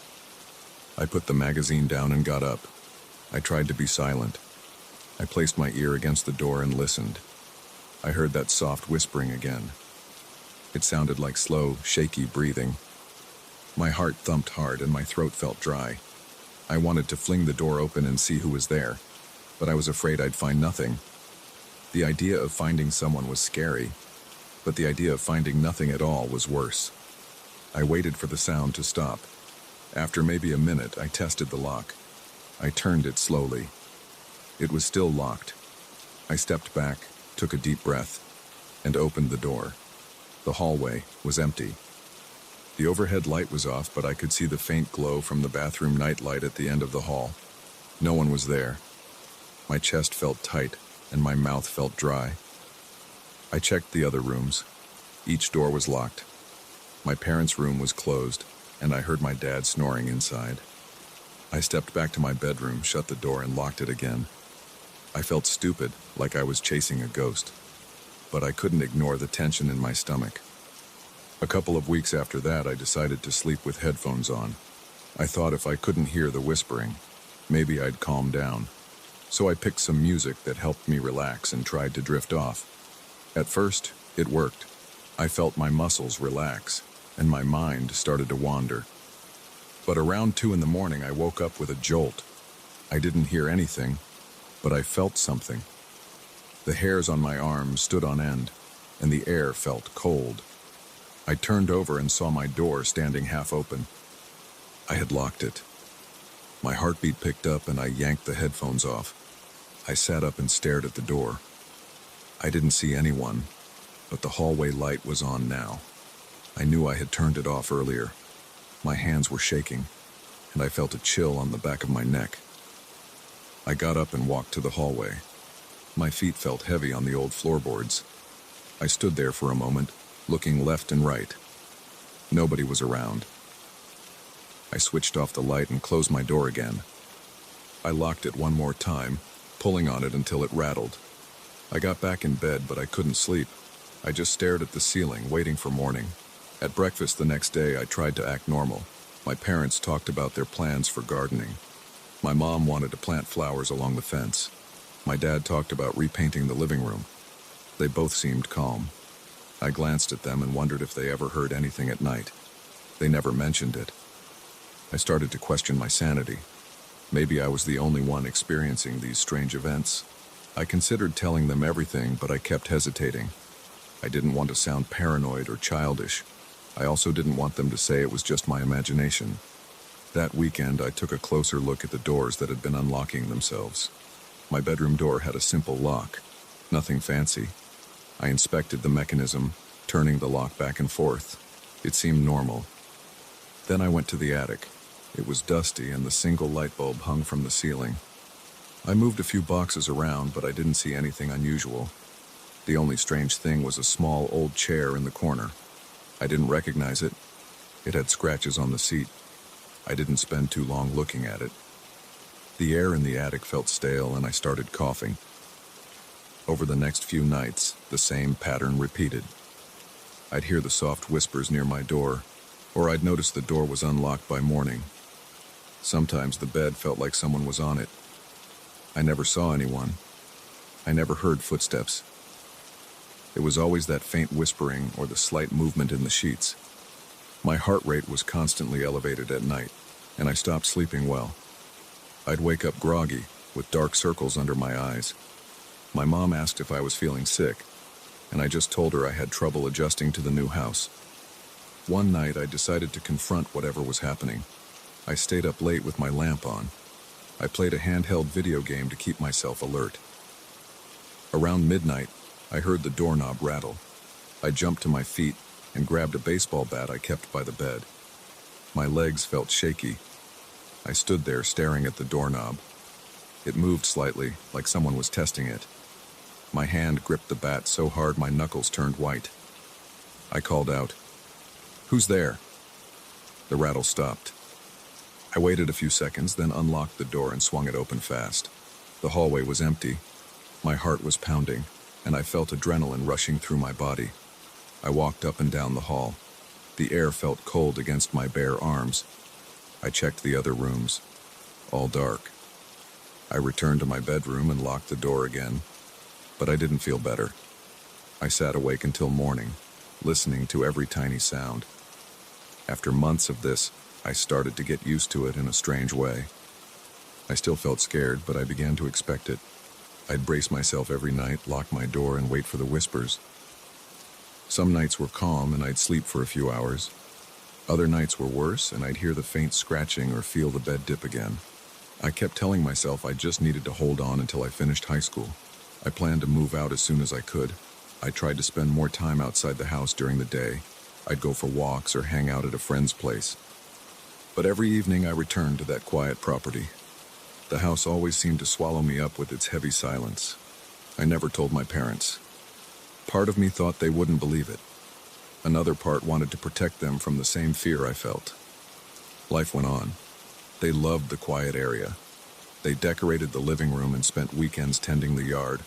I put the magazine down and got up. I tried to be silent. I placed my ear against the door and listened. I heard that soft whispering again. It sounded like slow, shaky breathing. My heart thumped hard and my throat felt dry. I wanted to fling the door open and see who was there, but I was afraid I'd find nothing. The idea of finding someone was scary, but the idea of finding nothing at all was worse. I waited for the sound to stop. After maybe a minute, I tested the lock. I turned it slowly. It was still locked. I stepped back, took a deep breath, and opened the door. The hallway was empty. The overhead light was off, but I could see the faint glow from the bathroom nightlight at the end of the hall. No one was there. My chest felt tight, and my mouth felt dry. I checked the other rooms. Each door was locked. My parents' room was closed, and I heard my dad snoring inside. I stepped back to my bedroom, shut the door, and locked it again. I felt stupid, like I was chasing a ghost, but I couldn't ignore the tension in my stomach. A couple of weeks after that, I decided to sleep with headphones on. I thought if I couldn't hear the whispering, maybe I'd calm down. So I picked some music that helped me relax and tried to drift off. At first, it worked. I felt my muscles relax, and my mind started to wander. But around 2 a.m, I woke up with a jolt. I didn't hear anything, but I felt something. The hairs on my arms stood on end, and the air felt cold. I turned over and saw my door standing half open. I had locked it. My heartbeat picked up and I yanked the headphones off. I sat up and stared at the door. I didn't see anyone, but the hallway light was on now. I knew I had turned it off earlier. My hands were shaking, and I felt a chill on the back of my neck. I got up and walked to the hallway. My feet felt heavy on the old floorboards. I stood there for a moment, looking left and right. Nobody was around. I switched off the light and closed my door again. I locked it one more time, pulling on it until it rattled. I got back in bed, but I couldn't sleep. I just stared at the ceiling, waiting for morning. At breakfast the next day, I tried to act normal. My parents talked about their plans for gardening. My mom wanted to plant flowers along the fence. My dad talked about repainting the living room. They both seemed calm. I glanced at them and wondered if they ever heard anything at night. They never mentioned it. I started to question my sanity. Maybe I was the only one experiencing these strange events. I considered telling them everything, but I kept hesitating. I didn't want to sound paranoid or childish. I also didn't want them to say it was just my imagination. That weekend, I took a closer look at the doors that had been unlocking themselves. My bedroom door had a simple lock, nothing fancy. I inspected the mechanism, turning the lock back and forth. It seemed normal. Then I went to the attic. It was dusty and the single light bulb hung from the ceiling. I moved a few boxes around, but I didn't see anything unusual. The only strange thing was a small old chair in the corner. I didn't recognize it. It had scratches on the seat. I didn't spend too long looking at it. The air in the attic felt stale and I started coughing. Over the next few nights, the same pattern repeated. I'd hear the soft whispers near my door, or I'd notice the door was unlocked by morning. Sometimes the bed felt like someone was on it. I never saw anyone. I never heard footsteps. It was always that faint whispering or the slight movement in the sheets. My heart rate was constantly elevated at night, and I stopped sleeping well. I'd wake up groggy, with dark circles under my eyes. My mom asked if I was feeling sick, and I just told her I had trouble adjusting to the new house. One night, I decided to confront whatever was happening. I stayed up late with my lamp on. I played a handheld video game to keep myself alert. Around midnight, I heard the doorknob rattle. I jumped to my feet and grabbed a baseball bat I kept by the bed. My legs felt shaky. I stood there staring at the doorknob. It moved slightly, like someone was testing it. My hand gripped the bat so hard my knuckles turned white. I called out, "Who's there?" The rattle stopped. I waited a few seconds, then unlocked the door and swung it open fast. The hallway was empty. My heart was pounding, and I felt adrenaline rushing through my body. I walked up and down the hall. The air felt cold against my bare arms. I checked the other rooms. All dark. I returned to my bedroom and locked the door again, but I didn't feel better. I sat awake until morning, listening to every tiny sound. After months of this, I started to get used to it in a strange way. I still felt scared, but I began to expect it. I'd brace myself every night, lock my door, and wait for the whispers. Some nights were calm and I'd sleep for a few hours. Other nights were worse and I'd hear the faint scratching or feel the bed dip again. I kept telling myself I just needed to hold on until I finished high school. I planned to move out as soon as I could. I tried to spend more time outside the house during the day. I'd go for walks or hang out at a friend's place. But every evening I returned to that quiet property. The house always seemed to swallow me up with its heavy silence. I never told my parents. Part of me thought they wouldn't believe it. Another part wanted to protect them from the same fear I felt. Life went on. They loved the quiet area. They decorated the living room and spent weekends tending the yard.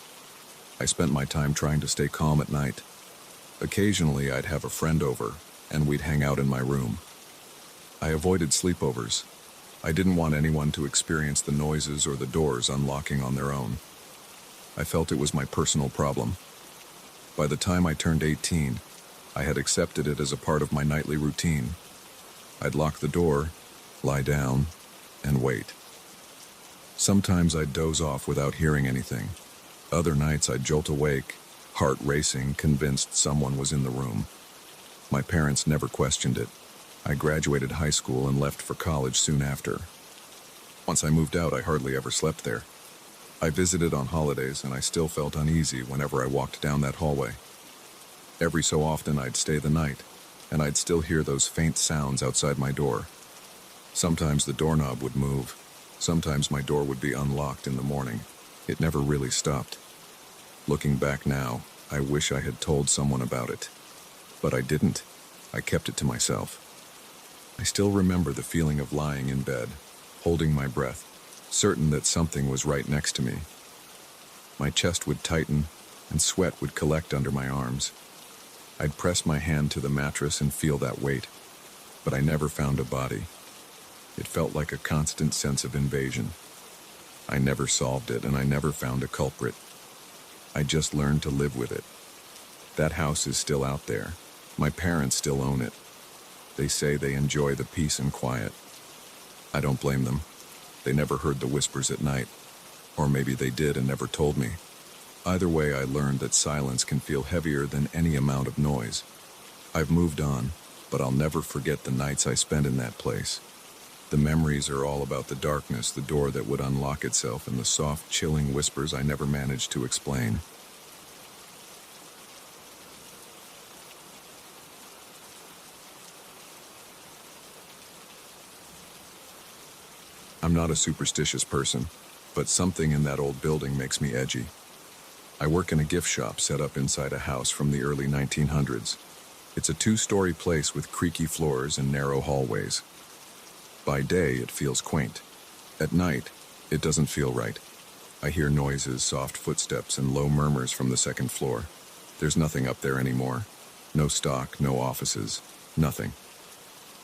I spent my time trying to stay calm at night. Occasionally, I'd have a friend over, and we'd hang out in my room. I avoided sleepovers. I didn't want anyone to experience the noises or the doors unlocking on their own. I felt it was my personal problem. By the time I turned 18, I had accepted it as a part of my nightly routine. I'd lock the door, lie down, and wait. Sometimes I'd doze off without hearing anything. Other nights I'd jolt awake, heart racing, convinced someone was in the room. My parents never questioned it. I graduated high school and left for college soon after. Once I moved out, I hardly ever slept there. I visited on holidays, and I still felt uneasy whenever I walked down that hallway. Every so often I'd stay the night, and I'd still hear those faint sounds outside my door. Sometimes the doorknob would move. Sometimes my door would be unlocked in the morning. It never really stopped. Looking back now, I wish I had told someone about it. But I didn't. I kept it to myself. I still remember the feeling of lying in bed, holding my breath, certain that something was right next to me. My chest would tighten, and sweat would collect under my arms. I'd press my hand to the mattress and feel that weight, but I never found a body. It felt like a constant sense of invasion. I never solved it, and I never found a culprit. I just learned to live with it. That house is still out there. My parents still own it. They say they enjoy the peace and quiet. I don't blame them. They never heard the whispers at night. Or maybe they did and never told me. Either way, I learned that silence can feel heavier than any amount of noise. I've moved on, but I'll never forget the nights I spent in that place. The memories are all about the darkness, the door that would unlock itself, and the soft, chilling whispers I never managed to explain. I'm not a superstitious person, but something in that old building makes me edgy. I work in a gift shop set up inside a house from the early 1900s. It's a 2-story place with creaky floors and narrow hallways. By day, it feels quaint. At night, it doesn't feel right. I hear noises, soft footsteps, and low murmurs from the second floor. There's nothing up there anymore. No stock, no offices, nothing.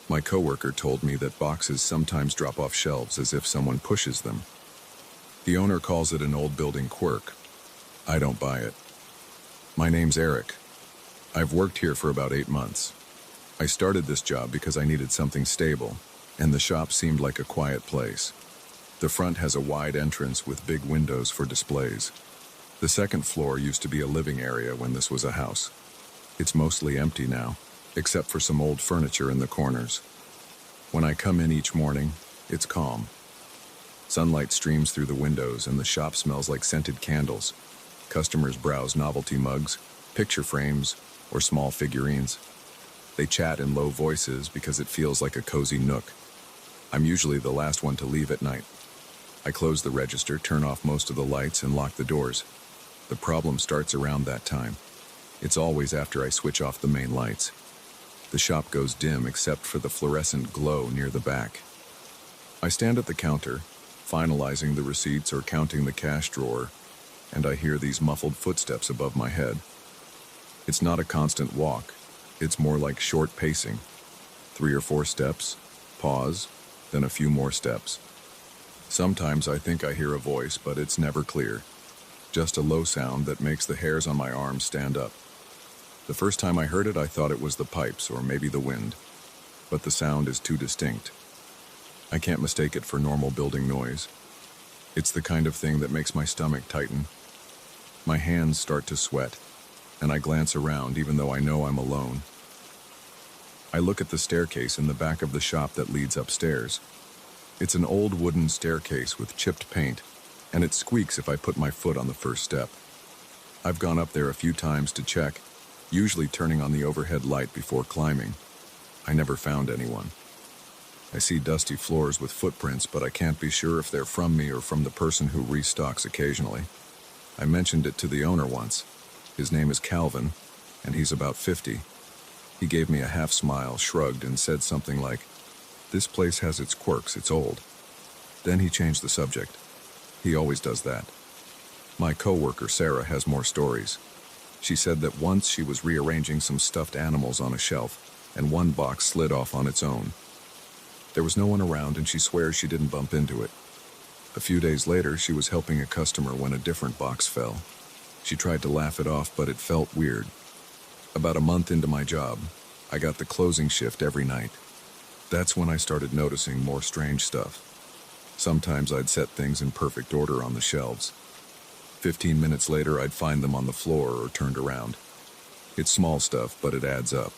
My coworker told me that boxes sometimes drop off shelves as if someone pushes them. The owner calls it an old building quirk. I don't buy it. My name's Eric. I've worked here for about 8 months. I started this job because I needed something stable, and the shop seemed like a quiet place. The front has a wide entrance with big windows for displays. The second floor used to be a living area when this was a house. It's mostly empty now, except for some old furniture in the corners. When I come in each morning, it's calm. Sunlight streams through the windows and the shop smells like scented candles. Customers browse novelty mugs, picture frames, or small figurines. They chat in low voices because it feels like a cozy nook. I'm usually the last one to leave at night. I close the register, turn off most of the lights, and lock the doors. The problem starts around that time. It's always after I switch off the main lights. The shop goes dim except for the fluorescent glow near the back. I stand at the counter, finalizing the receipts or counting the cash drawer, and I hear these muffled footsteps above my head. It's not a constant walk. It's more like short pacing, 3 or 4 steps, pause, then a few more steps. Sometimes I think I hear a voice, but it's never clear. Just a low sound that makes the hairs on my arms stand up. The first time I heard it, I thought it was the pipes or maybe the wind, but the sound is too distinct. I can't mistake it for normal building noise. It's the kind of thing that makes my stomach tighten. My hands start to sweat, and I glance around even though I know I'm alone. I look at the staircase in the back of the shop that leads upstairs. It's an old wooden staircase with chipped paint, and it squeaks if I put my foot on the first step. I've gone up there a few times to check, usually turning on the overhead light before climbing. I never found anyone. I see dusty floors with footprints, but I can't be sure if they're from me or from the person who restocks occasionally. I mentioned it to the owner once. His name is Calvin, and he's about 50. He gave me a half smile, shrugged, and said something like, "This place has its quirks, it's old." Then he changed the subject. He always does that. My coworker Sarah has more stories. She said that once she was rearranging some stuffed animals on a shelf, and one box slid off on its own. There was no one around, and she swears she didn't bump into it. A few days later, she was helping a customer when a different box fell. She tried to laugh it off, but it felt weird. About a month into my job, I got the closing shift every night. That's when I started noticing more strange stuff. Sometimes I'd set things in perfect order on the shelves. 15 minutes later, I'd find them on the floor or turned around. It's small stuff, but it adds up.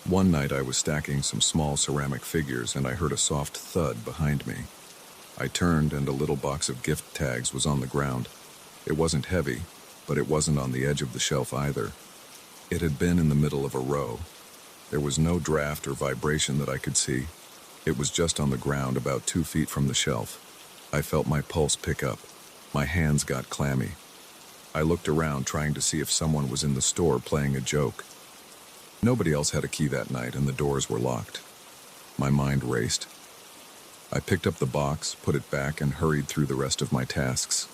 One night I was stacking some small ceramic figures and I heard a soft thud behind me. I turned and a little box of gift tags was on the ground. It wasn't heavy, but it wasn't on the edge of the shelf either. It had been in the middle of a row. There was no draft or vibration that I could see. It was just on the ground about 2 feet from the shelf. I felt my pulse pick up. My hands got clammy. I looked around trying to see if someone was in the store playing a joke. Nobody else had a key that night and the doors were locked. My mind raced. I picked up the box, put it back, and hurried through the rest of my tasks.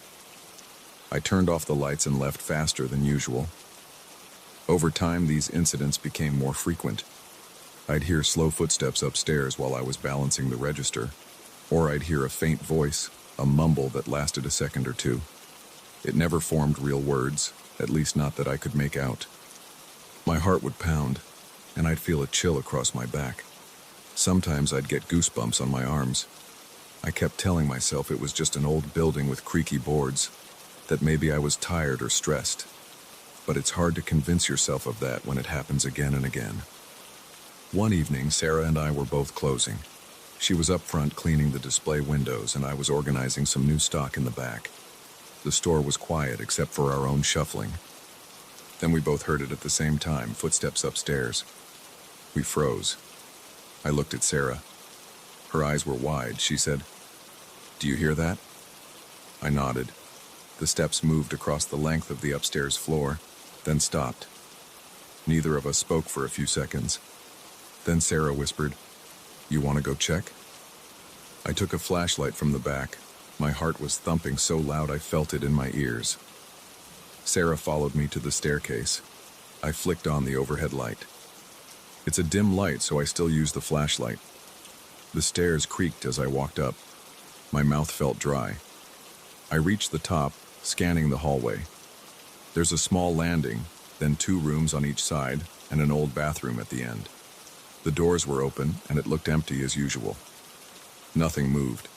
I turned off the lights and left faster than usual. Over time, these incidents became more frequent. I'd hear slow footsteps upstairs while I was balancing the register, or I'd hear a faint voice, a mumble that lasted a second or two. It never formed real words, at least not that I could make out. My heart would pound, and I'd feel a chill across my back. Sometimes I'd get goosebumps on my arms. I kept telling myself it was just an old building with creaky boards, that maybe I was tired or stressed. But it's hard to convince yourself of that when it happens again and again. One evening, Sarah and I were both closing. She was up front cleaning the display windows, and I was organizing some new stock in the back. The store was quiet except for our own shuffling. Then we both heard it at the same time, footsteps upstairs. We froze. I looked at Sarah. Her eyes were wide. She said, "Do you hear that?" I nodded. The steps moved across the length of the upstairs floor, then stopped. Neither of us spoke for a few seconds. Then Sarah whispered, "You want to go check?" I took a flashlight from the back. My heart was thumping so loud I felt it in my ears. Sarah followed me to the staircase. I flicked on the overhead light. It's a dim light, so I still use the flashlight. The stairs creaked as I walked up. My mouth felt dry. I reached the top, scanning the hallway. There's a small landing, then 2 rooms on each side, and an old bathroom at the end. The doors were open, and it looked empty as usual. Nothing moved.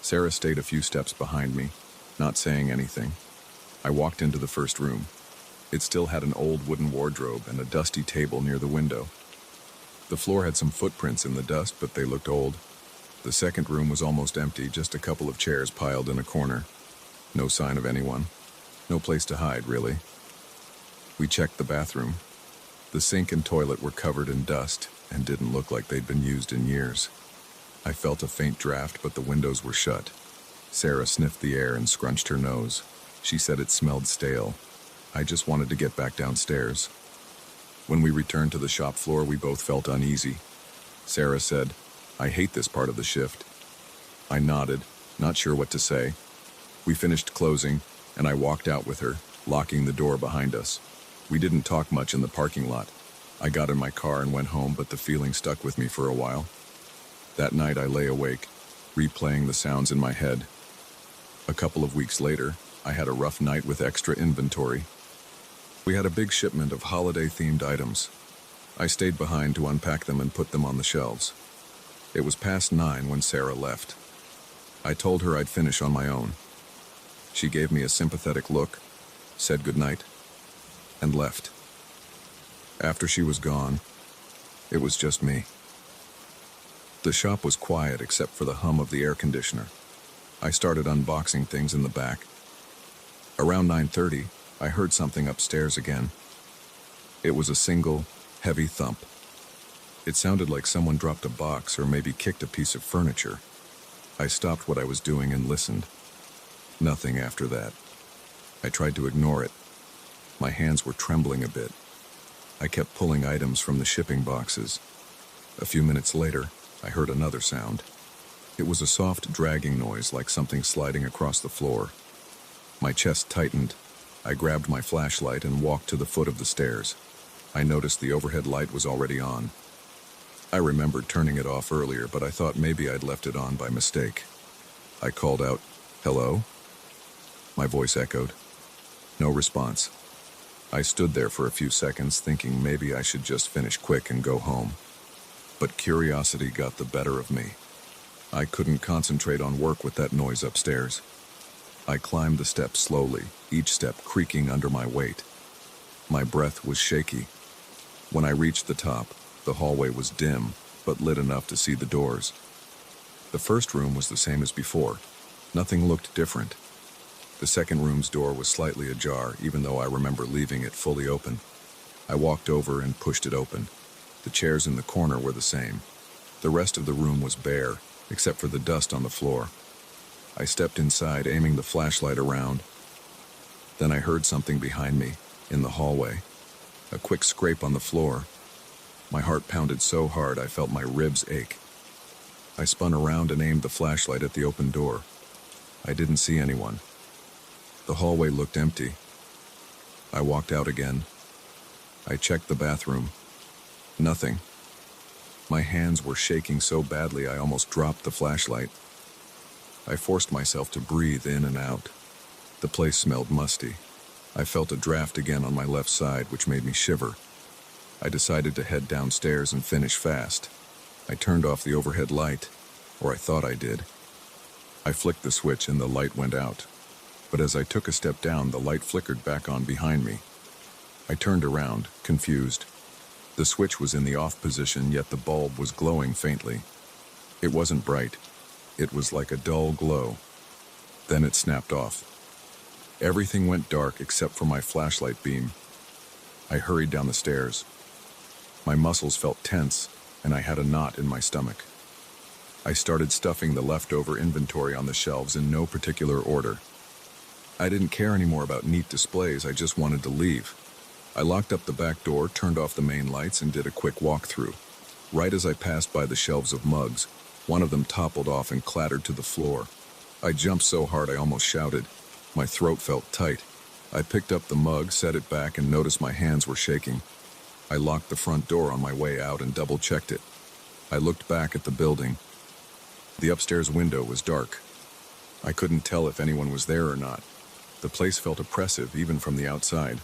Sarah stayed a few steps behind me, not saying anything. I walked into the first room. It still had an old wooden wardrobe and a dusty table near the window. The floor had some footprints in the dust, but they looked old. The second room was almost empty, just a couple of chairs piled in a corner. No sign of anyone. No place to hide, really. We checked the bathroom. The sink and toilet were covered in dust and didn't look like they'd been used in years. I felt a faint draft, but the windows were shut. Sarah sniffed the air and scrunched her nose. She said it smelled stale. I just wanted to get back downstairs. When we returned to the shop floor, we both felt uneasy. Sarah said, "I hate this part of the shift." I nodded, not sure what to say. We finished closing, and I walked out with her, locking the door behind us. We didn't talk much in the parking lot. I got in my car and went home, but the feeling stuck with me for a while. That night I lay awake, replaying the sounds in my head. A couple of weeks later, I had a rough night with extra inventory. We had a big shipment of holiday-themed items. I stayed behind to unpack them and put them on the shelves. It was past 9 when Sarah left. I told her I'd finish on my own. She gave me a sympathetic look, said goodnight, and left. After she was gone, it was just me. The shop was quiet except for the hum of the air conditioner. I started unboxing things in the back. Around 9:30, I heard something upstairs again. It was a single, heavy thump. It sounded like someone dropped a box or maybe kicked a piece of furniture. I stopped what I was doing and listened. Nothing after that. I tried to ignore it. My hands were trembling a bit. I kept pulling items from the shipping boxes. A few minutes later, I heard another sound. It was a soft dragging noise like something sliding across the floor. My chest tightened. I grabbed my flashlight and walked to the foot of the stairs. I noticed the overhead light was already on. I remembered turning it off earlier, but I thought maybe I'd left it on by mistake. I called out, "Hello?" My voice echoed. No response. I stood there for a few seconds thinking maybe I should just finish quick and go home. But curiosity got the better of me. I couldn't concentrate on work with that noise upstairs. I climbed the steps slowly, each step creaking under my weight. My breath was shaky. When I reached the top, the hallway was dim, but lit enough to see the doors. The first room was the same as before. Nothing looked different. The second room's door was slightly ajar, even though I remember leaving it fully open. I walked over and pushed it open. The chairs in the corner were the same. The rest of the room was bare, except for the dust on the floor. I stepped inside, aiming the flashlight around. Then I heard something behind me, in the hallway. A quick scrape on the floor. My heart pounded so hard I felt my ribs ache. I spun around and aimed the flashlight at the open door. I didn't see anyone. The hallway looked empty. I walked out again. I checked the bathroom. Nothing. My hands were shaking so badly I almost dropped the flashlight. I forced myself to breathe in and out. The place smelled musty. I felt a draft again on my left side, which made me shiver. I decided to head downstairs and finish fast. I turned off the overhead light, or I thought I did. I flicked the switch and the light went out. But as I took a step down, the light flickered back on behind me. I turned around, confused. The switch was in the off position, yet the bulb was glowing faintly. It wasn't bright. It was like a dull glow. Then it snapped off. Everything went dark except for my flashlight beam. I hurried down the stairs. My muscles felt tense, and I had a knot in my stomach. I started stuffing the leftover inventory on the shelves in no particular order. I didn't care anymore about neat displays, I just wanted to leave. I locked up the back door, turned off the main lights, and did a quick walkthrough. Right as I passed by the shelves of mugs, one of them toppled off and clattered to the floor. I jumped so hard I almost shouted. My throat felt tight. I picked up the mug, set it back, and noticed my hands were shaking. I locked the front door on my way out and double-checked it. I looked back at the building. The upstairs window was dark. I couldn't tell if anyone was there or not. The place felt oppressive, even from the outside.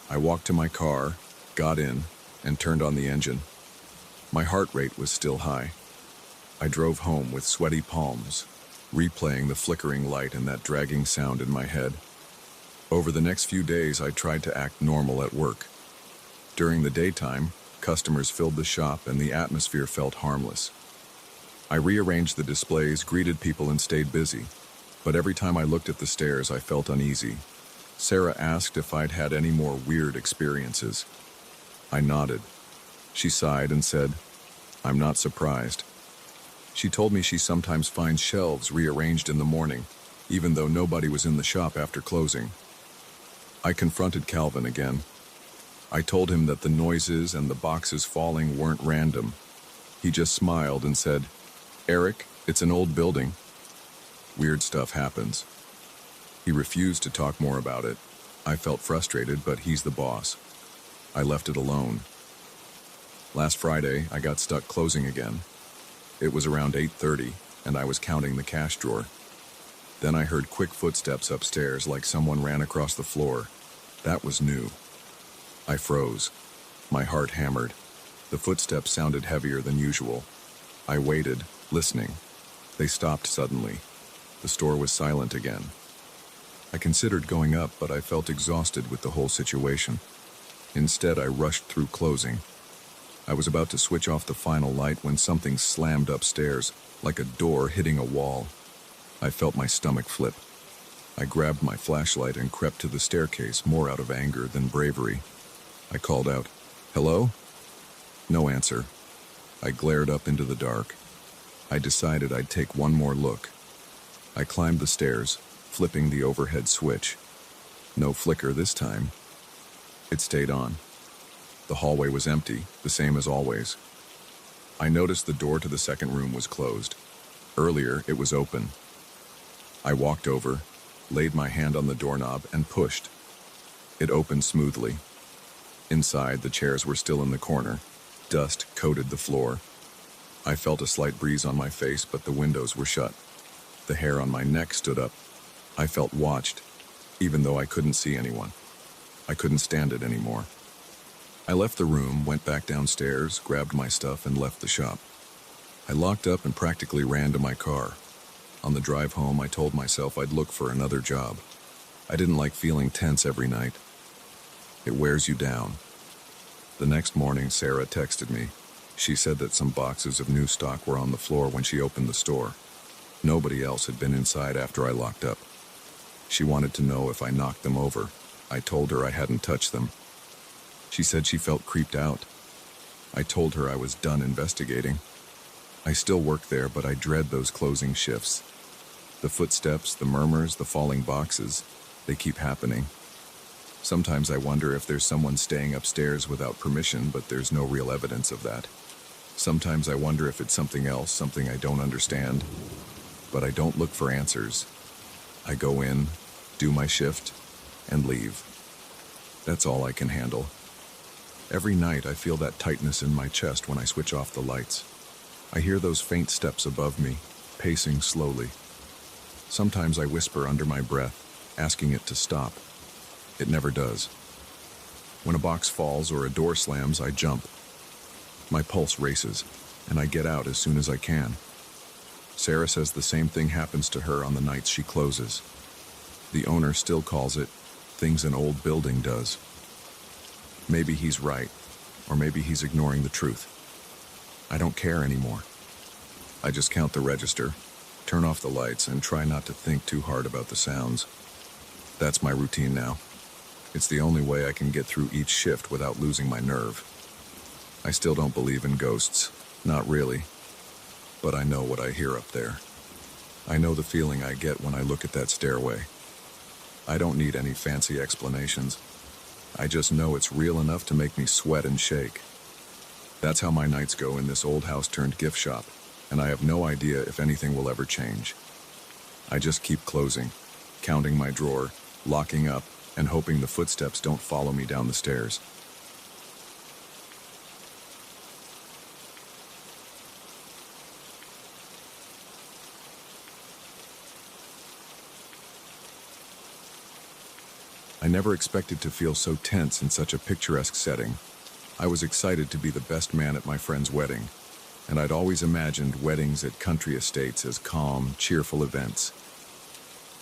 I walked to my car, got in, and turned on the engine. My heart rate was still high. I drove home with sweaty palms, replaying the flickering light and that dragging sound in my head. Over the next few days, I tried to act normal at work. During the daytime, customers filled the shop and the atmosphere felt harmless. I rearranged the displays, greeted people, and stayed busy. But every time I looked at the stairs, I felt uneasy. Sarah asked if I'd had any more weird experiences. I nodded. She sighed and said, "I'm not surprised." She told me she sometimes finds shelves rearranged in the morning, even though nobody was in the shop after closing. I confronted Calvin again. I told him that the noises and the boxes falling weren't random. He just smiled and said, "Eric, it's an old building. Weird stuff happens." He refused to talk more about it. I felt frustrated, but he's the boss. I left it alone. Last Friday, I got stuck closing again. It was around 8:30, and I was counting the cash drawer. Then I heard quick footsteps upstairs like someone ran across the floor. That was new. I froze. My heart hammered. The footsteps sounded heavier than usual. I waited, listening. They stopped suddenly. The store was silent again. I considered going up, but I felt exhausted with the whole situation. Instead, I rushed through closing. I was about to switch off the final light when something slammed upstairs, like a door hitting a wall. I felt my stomach flip. I grabbed my flashlight and crept to the staircase, more out of anger than bravery. I called out, "Hello?" No answer. I glared up into the dark. I decided I'd take one more look. I climbed the stairs, flipping the overhead switch. No flicker this time. It stayed on. The hallway was empty, the same as always. I noticed the door to the second room was closed. Earlier, it was open. I walked over, laid my hand on the doorknob, and pushed. It opened smoothly. Inside, the chairs were still in the corner. Dust coated the floor. I felt a slight breeze on my face, but the windows were shut. The hair on my neck stood up. I felt watched, even though I couldn't see anyone. I couldn't stand it anymore. I left the room, went back downstairs, grabbed my stuff, and left the shop. I locked up and practically ran to my car. On the drive home, I told myself I'd look for another job. I didn't like feeling tense every night. It wears you down. The next morning, Sarah texted me. She said that some boxes of new stock were on the floor when she opened the store. Nobody else had been inside after I locked up. She wanted to know if I knocked them over. I told her I hadn't touched them. She said she felt creeped out. I told her I was done investigating. I still work there, but I dread those closing shifts. The footsteps, the murmurs, the falling boxes, they keep happening. Sometimes I wonder if there's someone staying upstairs without permission, but there's no real evidence of that. Sometimes I wonder if it's something else, something I don't understand. But I don't look for answers. I go in, do my shift, and leave. That's all I can handle. Every night I feel that tightness in my chest when I switch off the lights. I hear those faint steps above me, pacing slowly. Sometimes I whisper under my breath, asking it to stop. It never does. When a box falls or a door slams, I jump. My pulse races, and I get out as soon as I can. Sarah says the same thing happens to her on the nights she closes. The owner still calls it things an old building does. Maybe he's right, or maybe he's ignoring the truth. I don't care anymore. I just count the register, turn off the lights, and try not to think too hard about the sounds. That's my routine now. It's the only way I can get through each shift without losing my nerve. I still don't believe in ghosts, not really. But I know what I hear up there. I know the feeling I get when I look at that stairway. I don't need any fancy explanations. I just know it's real enough to make me sweat and shake. That's how my nights go in this old house turned gift shop, and I have no idea if anything will ever change. I just keep closing, counting my drawer, locking up, and hoping the footsteps don't follow me down the stairs. I never expected to feel so tense in such a picturesque setting. I was excited to be the best man at my friend's wedding, and I'd always imagined weddings at country estates as calm, cheerful events.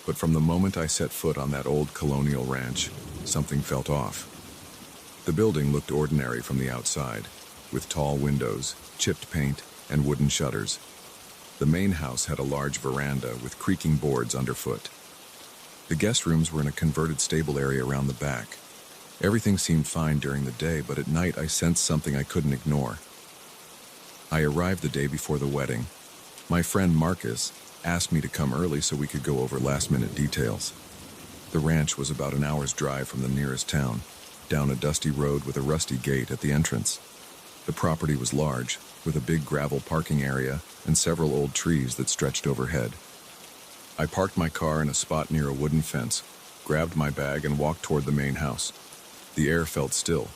But from the moment I set foot on that old colonial ranch, something felt off. The building looked ordinary from the outside, with tall windows, chipped paint, and wooden shutters. The main house had a large veranda with creaking boards underfoot. The guest rooms were in a converted stable area around the back. Everything seemed fine during the day, but at night I sensed something I couldn't ignore. I arrived the day before the wedding. My friend Marcus asked me to come early so we could go over last-minute details. The ranch was about an hour's drive from the nearest town, down a dusty road with a rusty gate at the entrance. The property was large, with a big gravel parking area and several old trees that stretched overhead. I parked my car in a spot near a wooden fence, grabbed my bag, and walked toward the main house. The air felt still.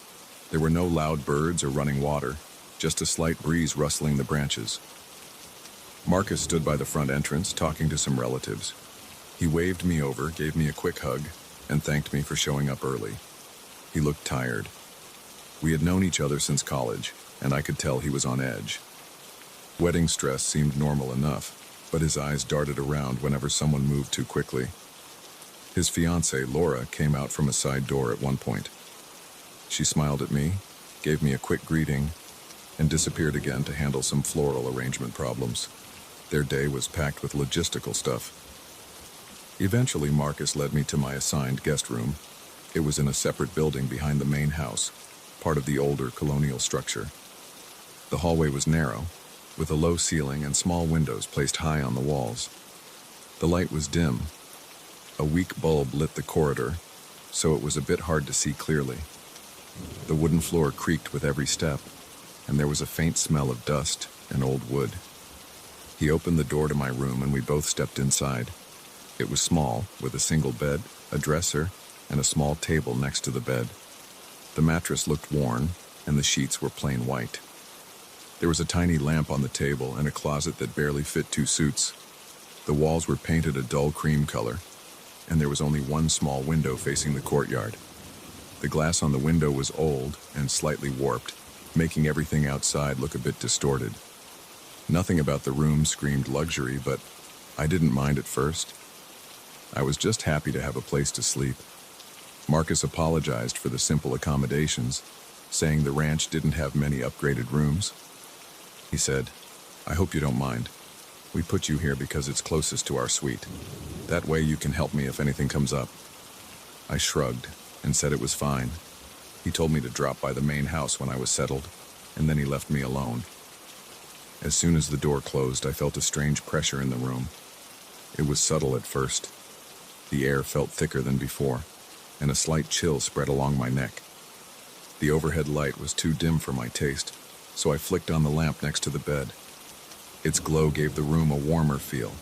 There were no loud birds or running water. just a slight breeze rustling the branches. Marcus stood by the front entrance, talking to some relatives. He waved me over, gave me a quick hug, and thanked me for showing up early. He looked tired. We had known each other since college, and I could tell he was on edge. Wedding stress seemed normal enough, but his eyes darted around whenever someone moved too quickly. His fiancée, Laura, came out from a side door at one point. She smiled at me, gave me a quick greeting, and disappeared again to handle some floral arrangement problems. Their day was packed with logistical stuff. Eventually, Marcus led me to my assigned guest room. It was in a separate building behind the main house, part of the older colonial structure. The hallway was narrow, with a low ceiling and small windows placed high on the walls. The light was dim. A weak bulb lit the corridor, so it was a bit hard to see clearly. The wooden floor creaked with every step, and there was a faint smell of dust and old wood. He opened the door to my room and we both stepped inside. It was small, with a single bed, a dresser, and a small table next to the bed. The mattress looked worn, and the sheets were plain white. There was a tiny lamp on the table and a closet that barely fit 2 suits. The walls were painted a dull cream color, and there was only one small window facing the courtyard. The glass on the window was old and slightly warped, making everything outside look a bit distorted. Nothing about the room screamed luxury, but I didn't mind at first. I was just happy to have a place to sleep. Marcus apologized for the simple accommodations, saying the ranch didn't have many upgraded rooms. He said, "I hope you don't mind. We put you here because it's closest to our suite. That way you can help me if anything comes up." I shrugged and said it was fine. He told me to drop by the main house when I was settled, and then he left me alone. As soon as the door closed, I felt a strange pressure in the room. It was subtle at first. The air felt thicker than before, and a slight chill spread along my neck. The overhead light was too dim for my taste, so I flicked on the lamp next to the bed. Its glow gave the room a warmer feel,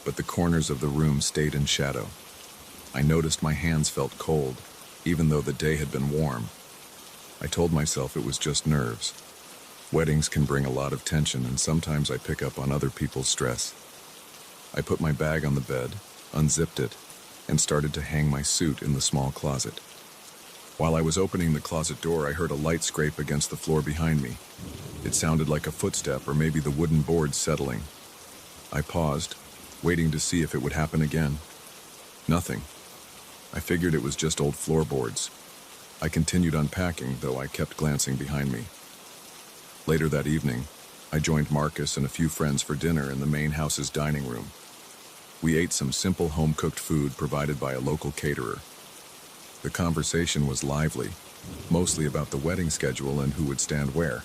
but the corners of the room stayed in shadow. I noticed my hands felt cold, even though the day had been warm. I told myself it was just nerves. Weddings can bring a lot of tension, and sometimes I pick up on other people's stress. I put my bag on the bed, unzipped it, and started to hang my suit in the small closet. While I was opening the closet door, I heard a light scrape against the floor behind me. It sounded like a footstep or maybe the wooden boards settling. I paused, waiting to see if it would happen again. Nothing. I figured it was just old floorboards. I continued unpacking, though I kept glancing behind me. Later that evening, I joined Marcus and a few friends for dinner in the main house's dining room. We ate some simple home-cooked food provided by a local caterer. The conversation was lively, mostly about the wedding schedule and who would stand where.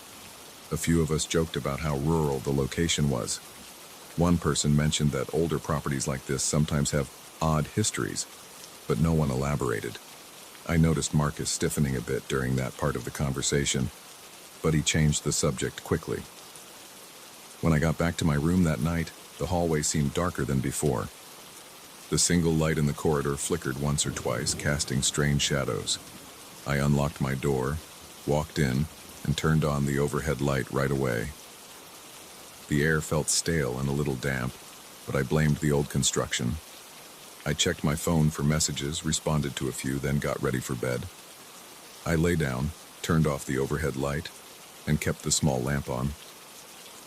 A few of us joked about how rural the location was. One person mentioned that older properties like this sometimes have odd histories, but no one elaborated. I noticed Marcus stiffening a bit during that part of the conversation, but he changed the subject quickly. When I got back to my room that night, the hallway seemed darker than before. The single light in the corridor flickered once or twice, casting strange shadows. I unlocked my door, walked in, and turned on the overhead light right away. The air felt stale and a little damp, but I blamed the old construction. I checked my phone for messages, responded to a few, then got ready for bed. I lay down, turned off the overhead light, and kept the small lamp on.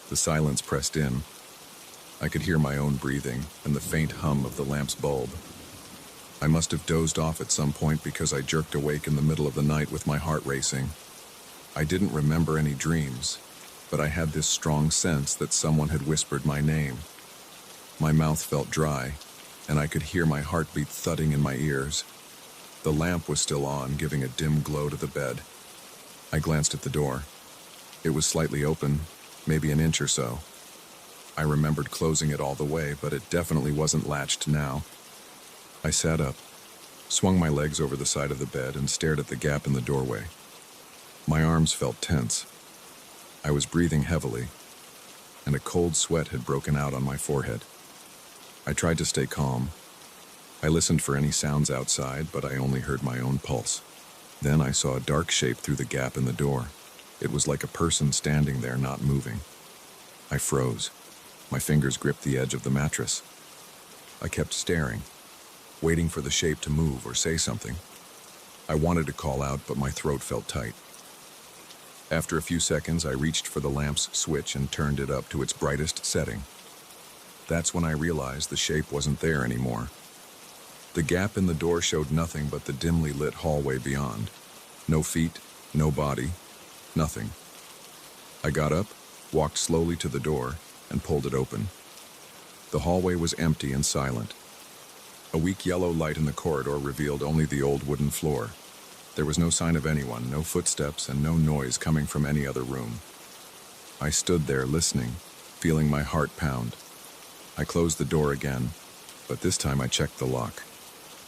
The silence pressed in. I could hear my own breathing and the faint hum of the lamp's bulb. I must have dozed off at some point because I jerked awake in the middle of the night with my heart racing. I didn't remember any dreams, but I had this strong sense that someone had whispered my name. My mouth felt dry, and I could hear my heartbeat thudding in my ears. The lamp was still on, giving a dim glow to the bed. I glanced at the door. It was slightly open, maybe an inch or so. I remembered closing it all the way, but it definitely wasn't latched now. I sat up, swung my legs over the side of the bed, and stared at the gap in the doorway. My arms felt tense. I was breathing heavily, and a cold sweat had broken out on my forehead. I tried to stay calm. I listened for any sounds outside, but I only heard my own pulse. Then I saw a dark shape through the gap in the door. It was like a person standing there not moving. I froze. My fingers gripped the edge of the mattress. I kept staring, waiting for the shape to move or say something. I wanted to call out, but my throat felt tight. After a few seconds, I reached for the lamp's switch and turned it up to its brightest setting. That's when I realized the shape wasn't there anymore. The gap in the door showed nothing but the dimly lit hallway beyond. No feet, no body, nothing. I got up, walked slowly to the door, and pulled it open. The hallway was empty and silent. A weak yellow light in the corridor revealed only the old wooden floor. There was no sign of anyone, no footsteps, and no noise coming from any other room. I stood there listening, feeling my heart pound. I closed the door again, but this time I checked the lock.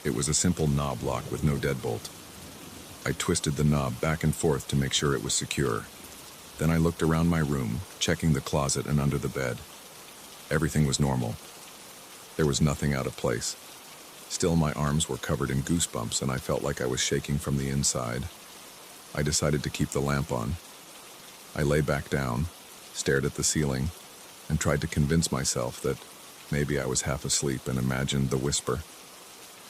It was a simple knob lock with no deadbolt. I twisted the knob back and forth to make sure it was secure. Then I looked around my room, checking the closet and under the bed. Everything was normal. There was nothing out of place. Still, my arms were covered in goosebumps and I felt like I was shaking from the inside. I decided to keep the lamp on. I lay back down, stared at the ceiling, and tried to convince myself that maybe I was half asleep and imagined the whisper.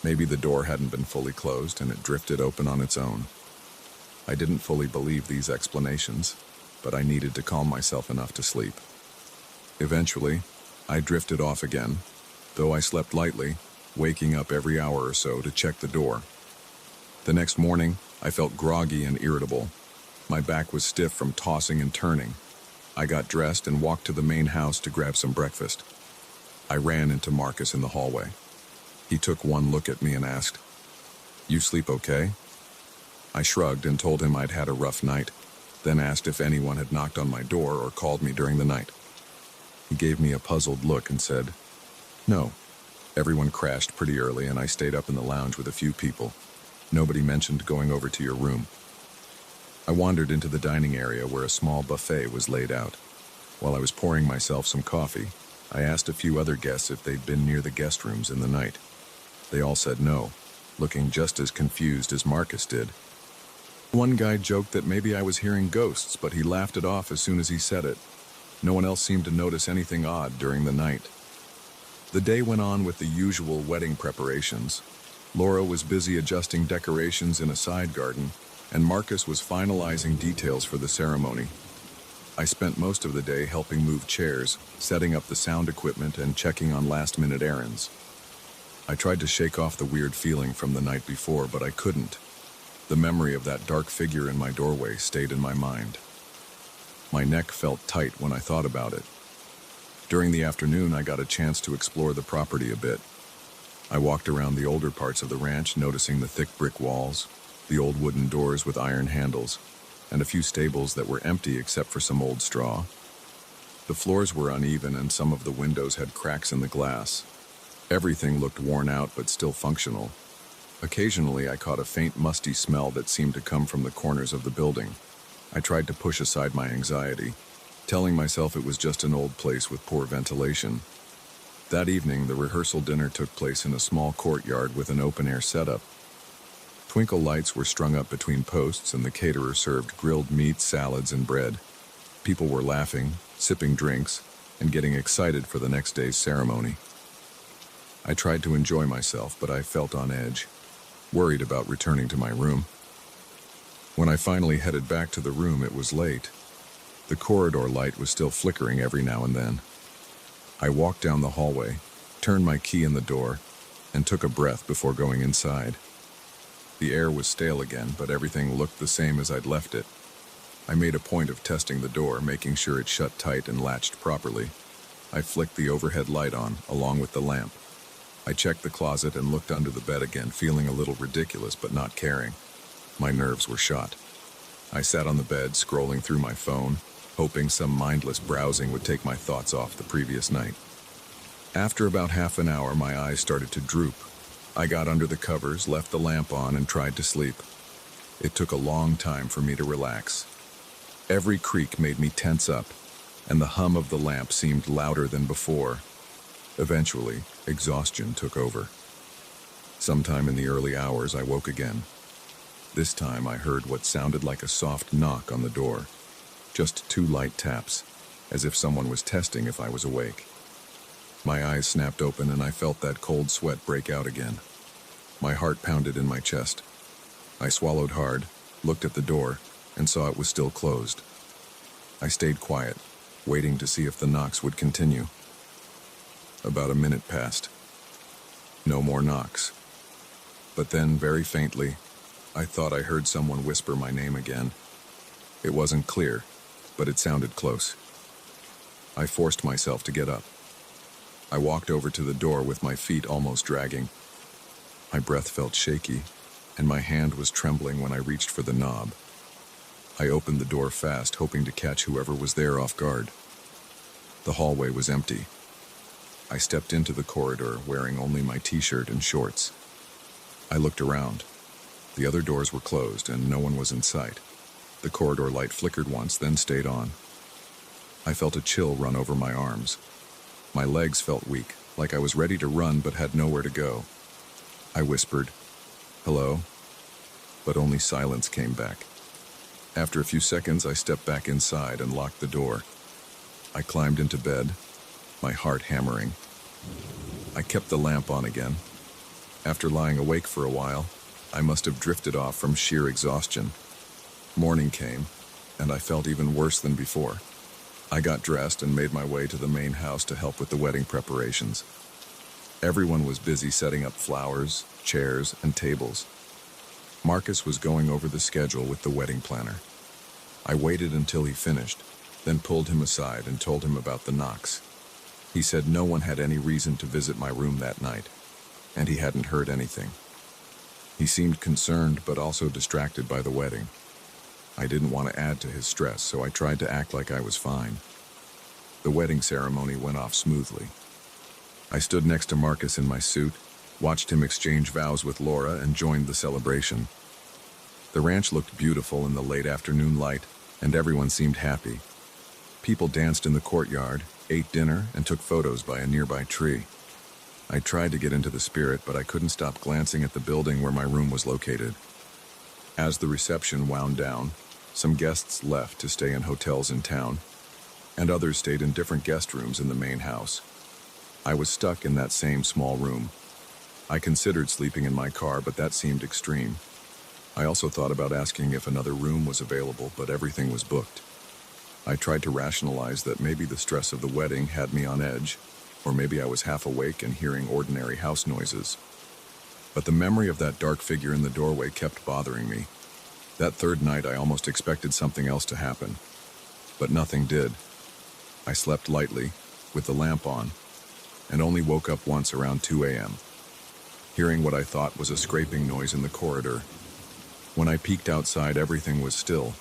Maybe the door hadn't been fully closed and it drifted open on its own. I didn't fully believe these explanations, but I needed to calm myself enough to sleep. Eventually, I drifted off again, though I slept lightly, waking up every hour or so to check the door. The next morning, I felt groggy and irritable. My back was stiff from tossing and turning. I got dressed and walked to the main house to grab some breakfast. I ran into Marcus in the hallway. He took one look at me and asked, "You sleep okay?" I shrugged and told him I'd had a rough night, then asked if anyone had knocked on my door or called me during the night. He gave me a puzzled look and said, "No. Everyone crashed pretty early and I stayed up in the lounge with a few people. Nobody mentioned going over to your room." I wandered into the dining area where a small buffet was laid out. While I was pouring myself some coffee, I asked a few other guests if they'd been near the guest rooms in the night. They all said no, looking just as confused as Marcus did. One guy joked that maybe I was hearing ghosts, but he laughed it off as soon as he said it. No one else seemed to notice anything odd during the night. The day went on with the usual wedding preparations. Laura was busy adjusting decorations in a side garden, and Marcus was finalizing details for the ceremony. I spent most of the day helping move chairs, setting up the sound equipment, and checking on last-minute errands. I tried to shake off the weird feeling from the night before, but I couldn't. The memory of that dark figure in my doorway stayed in my mind. My neck felt tight when I thought about it. During the afternoon, I got a chance to explore the property a bit. I walked around the older parts of the ranch, noticing the thick brick walls, the old wooden doors with iron handles, and a few stables that were empty except for some old straw. The floors were uneven and some of the windows had cracks in the glass. Everything looked worn out but still functional. Occasionally, I caught a faint musty smell that seemed to come from the corners of the building. I tried to push aside my anxiety, telling myself it was just an old place with poor ventilation. That evening, the rehearsal dinner took place in a small courtyard with an open-air setup. Twinkle lights were strung up between posts and the caterer served grilled meat, salads, and bread. People were laughing, sipping drinks, and getting excited for the next day's ceremony. I tried to enjoy myself, but I felt on edge, worried about returning to my room. When I finally headed back to the room, it was late. The corridor light was still flickering every now and then. I walked down the hallway, turned my key in the door, and took a breath before going inside. The air was stale again, but everything looked the same as I'd left it. I made a point of testing the door, making sure it shut tight and latched properly. I flicked the overhead light on, along with the lamp. I checked the closet and looked under the bed again, feeling a little ridiculous but not caring. My nerves were shot. I sat on the bed, scrolling through my phone, hoping some mindless browsing would take my thoughts off the previous night. After about half an hour, my eyes started to droop. I got under the covers, left the lamp on, and tried to sleep. It took a long time for me to relax. Every creak made me tense up, and the hum of the lamp seemed louder than before. Eventually, exhaustion took over. Sometime in the early hours, I woke again. This time, I heard what sounded like a soft knock on the door. Just two light taps, as if someone was testing if I was awake. My eyes snapped open and I felt that cold sweat break out again. My heart pounded in my chest. I swallowed hard, looked at the door, and saw it was still closed. I stayed quiet, waiting to see if the knocks would continue. About a minute passed. No more knocks. But then, very faintly, I thought I heard someone whisper my name again. It wasn't clear, but it sounded close. I forced myself to get up. I walked over to the door with my feet almost dragging. My breath felt shaky, and my hand was trembling when I reached for the knob. I opened the door fast, hoping to catch whoever was there off guard. The hallway was empty. I stepped into the corridor wearing only my t-shirt and shorts. I looked around. The other doors were closed and no one was in sight. The corridor light flickered once, then stayed on. I felt a chill run over my arms. My legs felt weak, like I was ready to run but had nowhere to go. I whispered, "Hello?" But only silence came back. After a few seconds, I stepped back inside and locked the door. I climbed into bed, my heart hammering. I kept the lamp on again. After lying awake for a while, I must have drifted off from sheer exhaustion. Morning came, and I felt even worse than before. I got dressed and made my way to the main house to help with the wedding preparations. Everyone was busy setting up flowers, chairs, and tables. Marcus was going over the schedule with the wedding planner. I waited until he finished, then pulled him aside and told him about the knocks. He said no one had any reason to visit my room that night, and he hadn't heard anything. He seemed concerned but also distracted by the wedding. I didn't want to add to his stress, so I tried to act like I was fine. The wedding ceremony went off smoothly. I stood next to Marcus in my suit, watched him exchange vows with Laura, and joined the celebration. The ranch looked beautiful in the late afternoon light, and everyone seemed happy. People danced in the courtyard, ate dinner, and took photos by a nearby tree. I tried to get into the spirit, but I couldn't stop glancing at the building where my room was located. As the reception wound down, some guests left to stay in hotels in town, and others stayed in different guest rooms in the main house. I was stuck in that same small room. I considered sleeping in my car, but that seemed extreme. I also thought about asking if another room was available, but everything was booked. I tried to rationalize that maybe the stress of the wedding had me on edge, or maybe I was half awake and hearing ordinary house noises. But the memory of that dark figure in the doorway kept bothering me. That third night, I almost expected something else to happen, but nothing did. I slept lightly, with the lamp on, and only woke up once around 2 a.m., hearing what I thought was a scraping noise in the corridor. When I peeked outside, everything was still.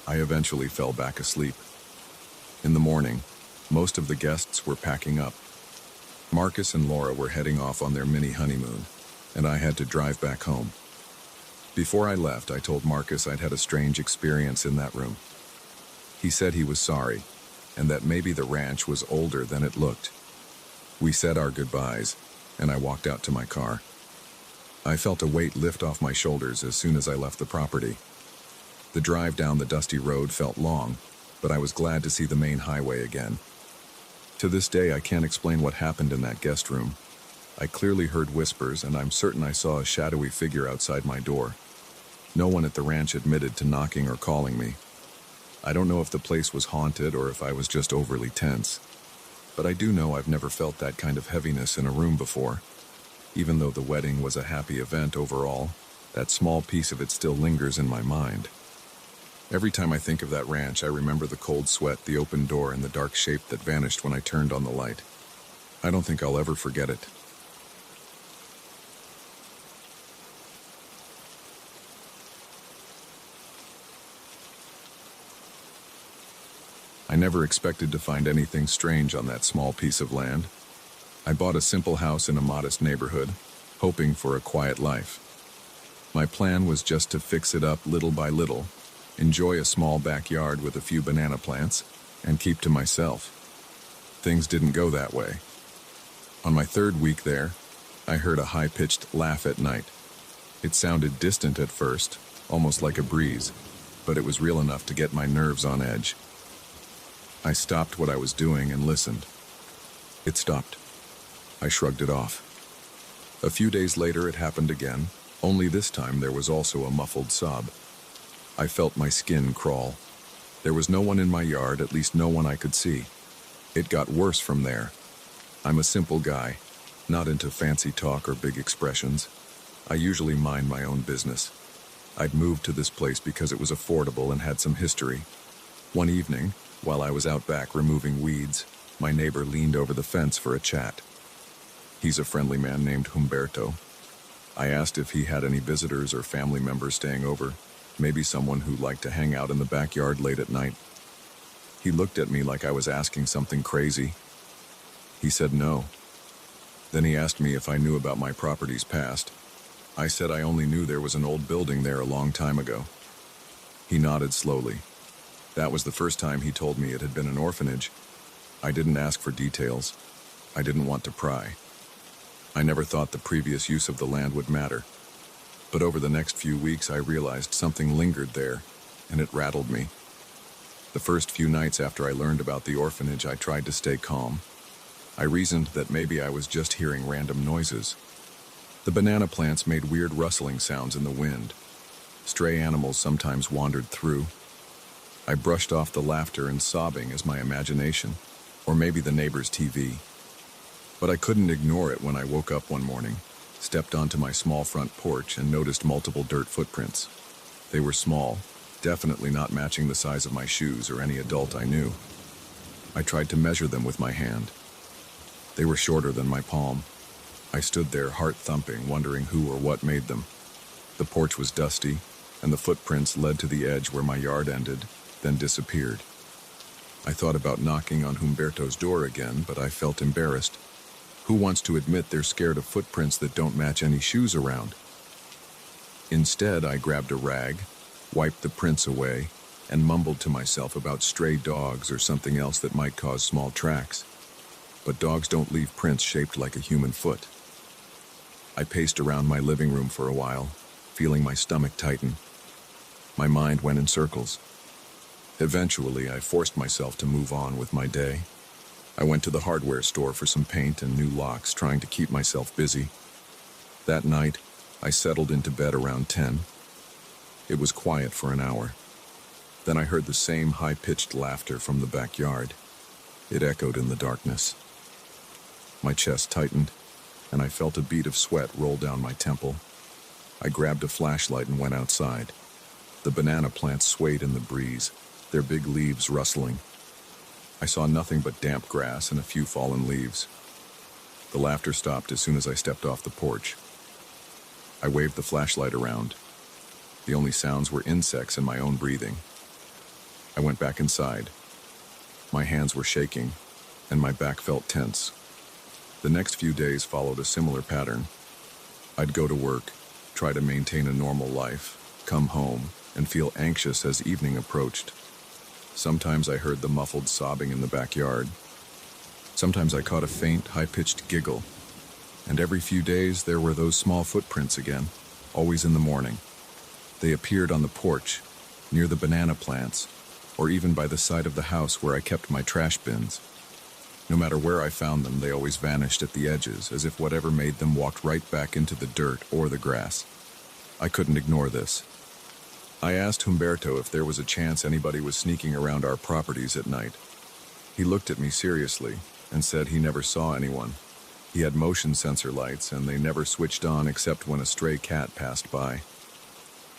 I eventually fell back asleep. In the morning, most of the guests were packing up. Marcus and Laura were heading off on their mini honeymoon, and I had to drive back home. Before I left, I told Marcus I'd had a strange experience in that room. He said he was sorry, and that maybe the ranch was older than it looked. We said our goodbyes, and I walked out to my car. I felt a weight lift off my shoulders as soon as I left the property. The drive down the dusty road felt long, but I was glad to see the main highway again. To this day, I can't explain what happened in that guest room. I clearly heard whispers, and I'm certain I saw a shadowy figure outside my door. No one at the ranch admitted to knocking or calling me. I don't know if the place was haunted or if I was just overly tense, but I do know I've never felt that kind of heaviness in a room before. Even though the wedding was a happy event overall, that small piece of it still lingers in my mind. Every time I think of that ranch, I remember the cold sweat, the open door, and the dark shape that vanished when I turned on the light. I don't think I'll ever forget it. I never expected to find anything strange on that small piece of land. I bought a simple house in a modest neighborhood, hoping for a quiet life. My plan was just to fix it up little by little, enjoy a small backyard with a few banana plants, and keep to myself. Things didn't go that way. On my third week there, I heard a high-pitched laugh at night. It sounded distant at first, almost like a breeze. but it was real enough to get my nerves on edge. I stopped what I was doing and listened. It stopped. I shrugged it off. A few days later it happened again, only this time there was also a muffled sob. I felt my skin crawl. There was no one in my yard, at least no one I could see. It got worse from there. I'm a simple guy, not into fancy talk or big expressions. I usually mind my own business. I'd moved to this place because it was affordable and had some history. One evening, while I was out back removing weeds, my neighbor leaned over the fence for a chat. He's a friendly man named Humberto. I asked if he had any visitors or family members staying over, maybe someone who liked to hang out in the backyard late at night. He looked at me like I was asking something crazy. He said no. Then he asked me if I knew about my property's past. I said I only knew there was an old building there a long time ago. He nodded slowly. That was the first time he told me it had been an orphanage. I didn't ask for details. I didn't want to pry. I never thought the previous use of the land would matter. But over the next few weeks I realized something lingered there, and it rattled me. The first few nights after I learned about the orphanage, I tried to stay calm. I reasoned that maybe I was just hearing random noises. The banana plants made weird rustling sounds in the wind. Stray animals sometimes wandered through. I brushed off the laughter and sobbing as my imagination, or maybe the neighbor's TV. But I couldn't ignore it when I woke up one morning, stepped onto my small front porch, and noticed multiple dirt footprints. They were small, definitely not matching the size of my shoes or any adult I knew. I tried to measure them with my hand. They were shorter than my palm. I stood there, heart thumping, wondering who or what made them. The porch was dusty, and the footprints led to the edge where my yard ended, then disappeared. I thought about knocking on Humberto's door again, but I felt embarrassed. Who wants to admit they're scared of footprints that don't match any shoes around? Instead, I grabbed a rag, wiped the prints away, and mumbled to myself about stray dogs or something else that might cause small tracks. But dogs don't leave prints shaped like a human foot. I paced around my living room for a while, feeling my stomach tighten. My mind went in circles. Eventually, I forced myself to move on with my day. I went to the hardware store for some paint and new locks, trying to keep myself busy. That night, I settled into bed around 10. It was quiet for an hour. Then I heard the same high-pitched laughter from the backyard. It echoed in the darkness. My chest tightened, and I felt a bead of sweat roll down my temple. I grabbed a flashlight and went outside. The banana plants swayed in the breeze, their big leaves rustling. I saw nothing but damp grass and a few fallen leaves. The laughter stopped as soon as I stepped off the porch. I waved the flashlight around. The only sounds were insects and my own breathing. I went back inside. My hands were shaking, and my back felt tense. The next few days followed a similar pattern. I'd go to work, try to maintain a normal life, come home, and feel anxious as evening approached. Sometimes I heard the muffled sobbing in the backyard. Sometimes I caught a faint, high-pitched giggle. And every few days there were those small footprints again, always in the morning. They appeared on the porch, near the banana plants, or even by the side of the house where I kept my trash bins. No matter where I found them, they always vanished at the edges, as if whatever made them walked right back into the dirt or the grass. I couldn't ignore this. I asked Humberto if there was a chance anybody was sneaking around our properties at night. He looked at me seriously and said he never saw anyone. He had motion sensor lights, and they never switched on except when a stray cat passed by.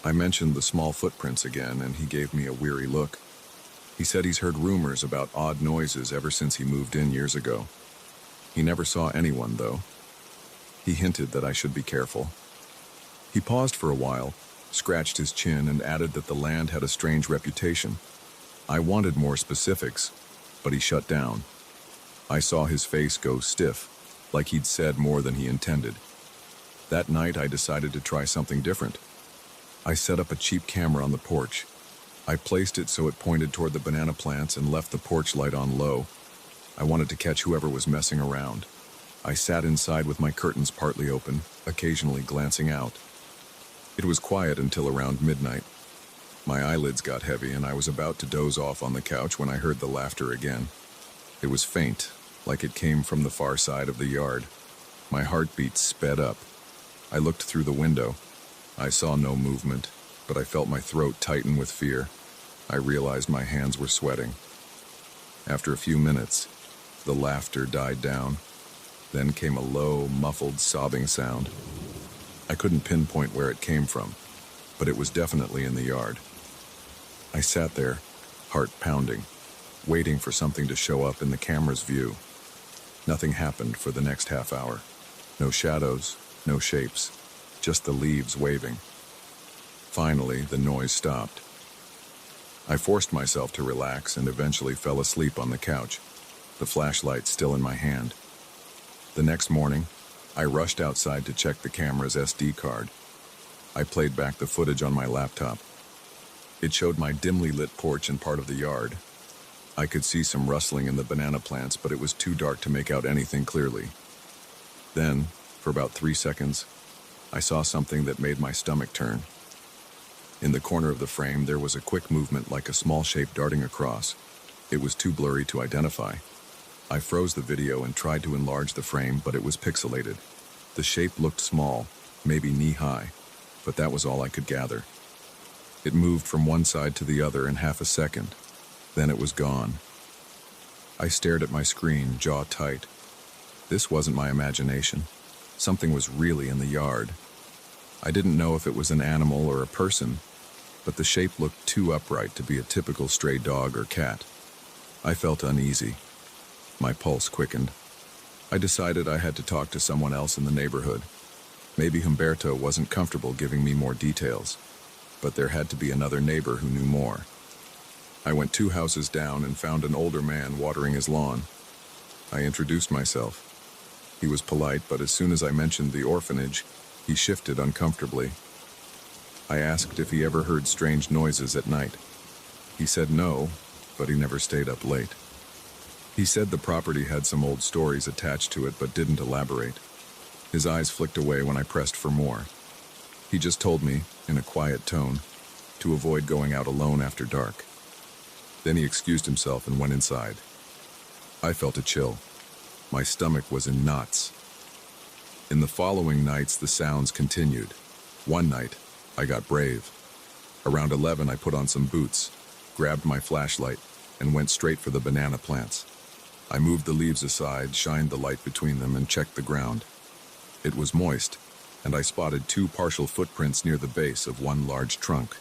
I mentioned the small footprints again, and he gave me a weary look. He said he's heard rumors about odd noises ever since he moved in years ago. He never saw anyone, though. He hinted that I should be careful. He paused for a while, scratched his chin, and added that the land had a strange reputation. I wanted more specifics, but he shut down. I saw his face go stiff, like he'd said more than he intended. That night, I decided to try something different. I set up a cheap camera on the porch. I placed it so it pointed toward the banana plants and left the porch light on low. I wanted to catch whoever was messing around. I sat inside with my curtains partly open, occasionally glancing out. It was quiet until around midnight. My eyelids got heavy and I was about to doze off on the couch when I heard the laughter again. It was faint, like it came from the far side of the yard. My heartbeat sped up. I looked through the window. I saw no movement, but I felt my throat tighten with fear. I realized my hands were sweating. After a few minutes, the laughter died down. Then came a low, muffled sobbing sound. I couldn't pinpoint where it came from, but it was definitely in the yard. I sat there, heart pounding, waiting for something to show up in the camera's view. Nothing happened for the next half hour. No shadows, no shapes, just the leaves waving. Finally, the noise stopped. I forced myself to relax and eventually fell asleep on the couch, the flashlight still in my hand. The next morning, I rushed outside to check the camera's SD card. I played back the footage on my laptop. It showed my dimly lit porch and part of the yard. I could see some rustling in the banana plants, but it was too dark to make out anything clearly. Then, for about 3 seconds, I saw something that made my stomach turn. In the corner of the frame, there was a quick movement like a small shape darting across. It was too blurry to identify. I froze the video and tried to enlarge the frame, but it was pixelated. The shape looked small, maybe knee-high, but that was all I could gather. It moved from one side to the other in half a second. Then it was gone. I stared at my screen, jaw tight. This wasn't my imagination. Something was really in the yard. I didn't know if it was an animal or a person, but the shape looked too upright to be a typical stray dog or cat. I felt uneasy. My pulse quickened. I decided I had to talk to someone else in the neighborhood. Maybe Humberto wasn't comfortable giving me more details, but there had to be another neighbor who knew more. I went 2 houses down and found an older man watering his lawn. I introduced myself. He was polite, but as soon as I mentioned the orphanage, he shifted uncomfortably. I asked if he ever heard strange noises at night. He said no, but he never stayed up late. He said the property had some old stories attached to it, but didn't elaborate. His eyes flicked away when I pressed for more. He just told me, in a quiet tone, to avoid going out alone after dark. Then he excused himself and went inside. I felt a chill. My stomach was in knots. In the following nights, the sounds continued. One night, I got brave. Around 11, I put on some boots, grabbed my flashlight, and went straight for the banana plants. I moved the leaves aside, shined the light between them, and checked the ground. It was moist, and I spotted 2 partial footprints near the base of one large trunk.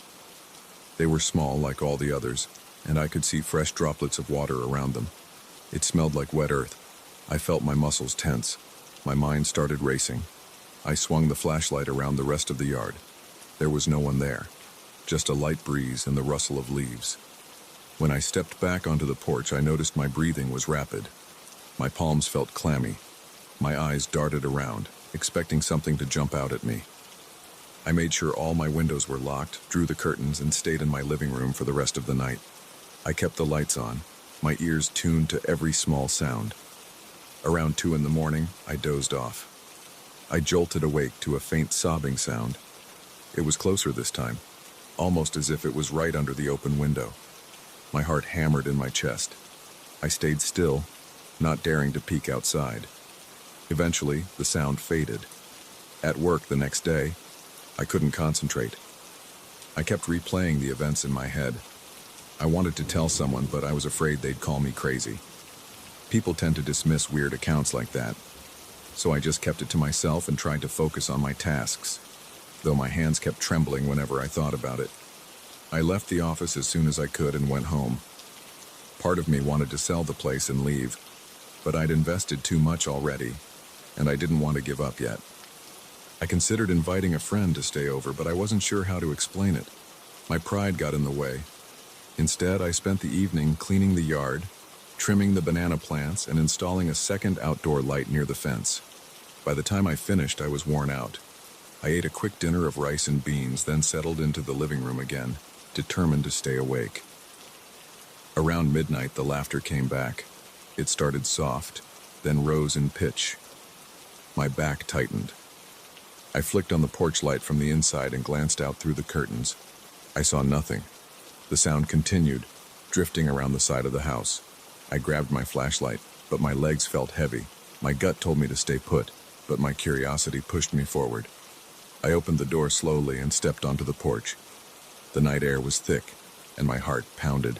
They were small, like all the others, and I could see fresh droplets of water around them. It smelled like wet earth. I felt my muscles tense. My mind started racing. I swung the flashlight around the rest of the yard. There was no one there, just a light breeze and the rustle of leaves. When I stepped back onto the porch, I noticed my breathing was rapid. My palms felt clammy. My eyes darted around, expecting something to jump out at me. I made sure all my windows were locked, drew the curtains, and stayed in my living room for the rest of the night. I kept the lights on, my ears tuned to every small sound. Around 2 in the morning, I dozed off. I jolted awake to a faint sobbing sound. It was closer this time, almost as if it was right under the open window. My heart hammered in my chest. I stayed still, not daring to peek outside. Eventually, the sound faded. At work the next day, I couldn't concentrate. I kept replaying the events in my head. I wanted to tell someone, but I was afraid they'd call me crazy. People tend to dismiss weird accounts like that, so I just kept it to myself and tried to focus on my tasks, though my hands kept trembling whenever I thought about it. I left the office as soon as I could and went home. Part of me wanted to sell the place and leave, but I'd invested too much already, and I didn't want to give up yet. I considered inviting a friend to stay over, but I wasn't sure how to explain it. My pride got in the way. Instead, I spent the evening cleaning the yard, trimming the banana plants, and installing a second outdoor light near the fence. By the time I finished, I was worn out. I ate a quick dinner of rice and beans, then settled into the living room again, determined to stay awake. Around midnight, the laughter came back. It started soft, then rose in pitch. My back tightened. I flicked on the porch light from the inside and glanced out through the curtains. I saw nothing, The sound continued, drifting around the side of the house. I grabbed my flashlight, but my legs felt heavy. My gut told me to stay put, but my curiosity pushed me forward. I opened the door slowly and stepped onto the porch. The night air was thick, and my heart pounded.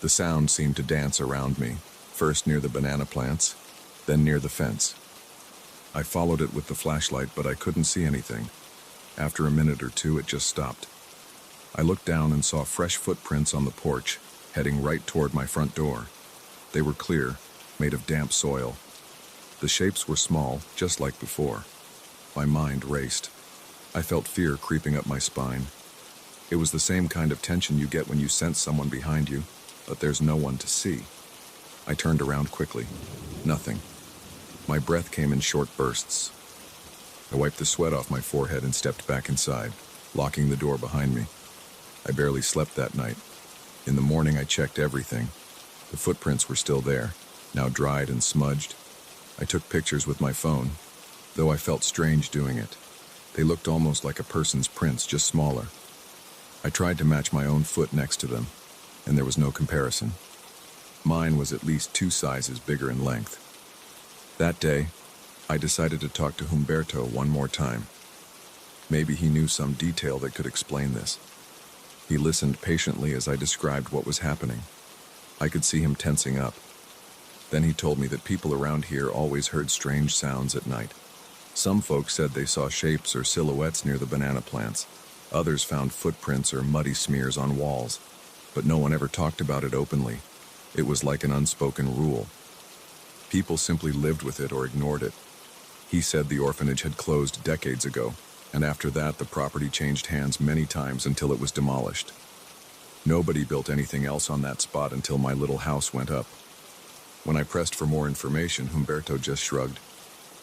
The sound seemed to dance around me, first near the banana plants, then near the fence. I followed it with the flashlight, but I couldn't see anything. After a minute or two, it just stopped. I looked down and saw fresh footprints on the porch, heading right toward my front door. They were clear, made of damp soil. The shapes were small, just like before. My mind raced. I felt fear creeping up my spine. It was the same kind of tension you get when you sense someone behind you, but there's no one to see. I turned around quickly. Nothing. My breath came in short bursts. I wiped the sweat off my forehead and stepped back inside, locking the door behind me. I barely slept that night. In the morning, I checked everything. The footprints were still there, now dried and smudged. I took pictures with my phone, though I felt strange doing it. They looked almost like a person's prints, just smaller. I tried to match my own foot next to them, and there was no comparison. Mine was at least 2 sizes bigger in length. That day, I decided to talk to Humberto one more time. Maybe he knew some detail that could explain this. He listened patiently as I described what was happening. I could see him tensing up. Then he told me that people around here always heard strange sounds at night. Some folks said they saw shapes or silhouettes near the banana plants. Others found footprints or muddy smears on walls, but no one ever talked about it openly. It was like an unspoken rule. People simply lived with it or ignored it. He said the orphanage had closed decades ago, and after that the property changed hands many times until it was demolished. Nobody built anything else on that spot until my little house went up. When I pressed for more information, Humberto just shrugged.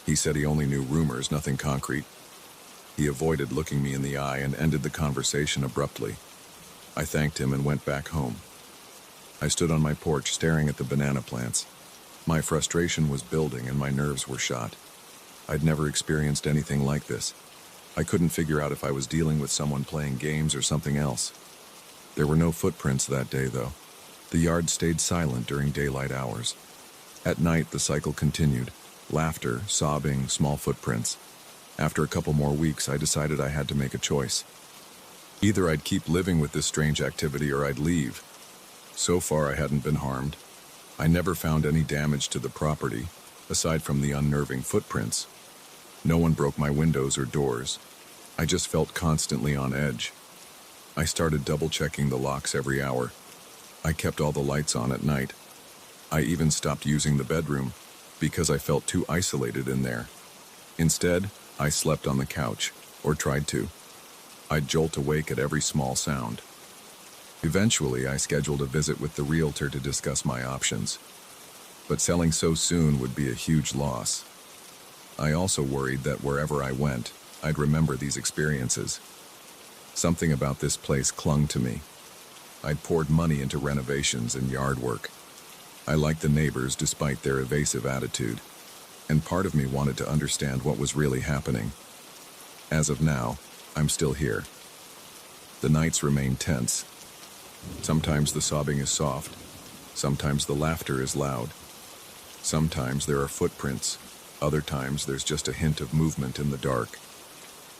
He said he only knew rumors, nothing concrete. He avoided looking me in the eye and ended the conversation abruptly. I thanked him and went back home. I stood on my porch staring at the banana plants. My frustration was building and my nerves were shot. I'd never experienced anything like this. I couldn't figure out if I was dealing with someone playing games or something else. There were no footprints that day, though. The yard stayed silent during daylight hours. At night, the cycle continued. Laughter, sobbing, small footprints. After a couple more weeks, I decided I had to make a choice. Either I'd keep living with this strange activity or I'd leave. So far, I hadn't been harmed. I never found any damage to the property, aside from the unnerving footprints. No one broke my windows or doors. I just felt constantly on edge. I started double-checking the locks every hour. I kept all the lights on at night. I even stopped using the bedroom because I felt too isolated in there. Instead, I slept on the couch, or tried to. I'd jolt awake at every small sound. Eventually, I scheduled a visit with the realtor to discuss my options. But selling so soon would be a huge loss. I also worried that wherever I went, I'd remember these experiences. Something about this place clung to me. I'd poured money into renovations and yard work. I liked the neighbors despite their evasive attitude, and part of me wanted to understand what was really happening. As of now, I'm still here. The nights remain tense. Sometimes the sobbing is soft. Sometimes the laughter is loud. Sometimes there are footprints. Other times there's just a hint of movement in the dark.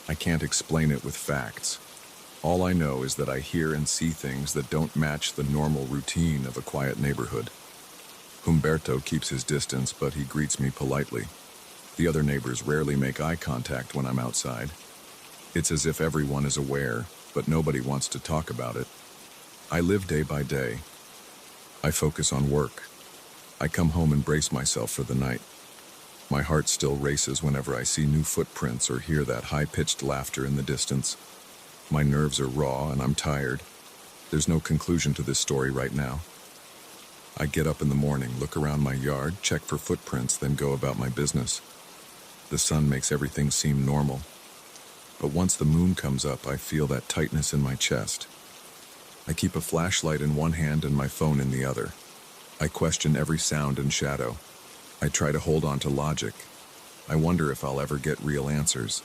I can't explain it with facts. All I know is that I hear and see things that don't match the normal routine of a quiet neighborhood. Humberto keeps his distance, but he greets me politely. The other neighbors rarely make eye contact when I'm outside. It's as if everyone is aware, but nobody wants to talk about it. I live day by day. I focus on work. I come home and brace myself for the night. My heart still races whenever I see new footprints or hear that high-pitched laughter in the distance. My nerves are raw and I'm tired. There's no conclusion to this story right now. I get up in the morning, look around my yard, check for footprints, then go about my business. The sun makes everything seem normal. But once the moon comes up, I feel that tightness in my chest. I keep a flashlight in one hand and my phone in the other. I question every sound and shadow. I try to hold on to logic. I wonder if I'll ever get real answers.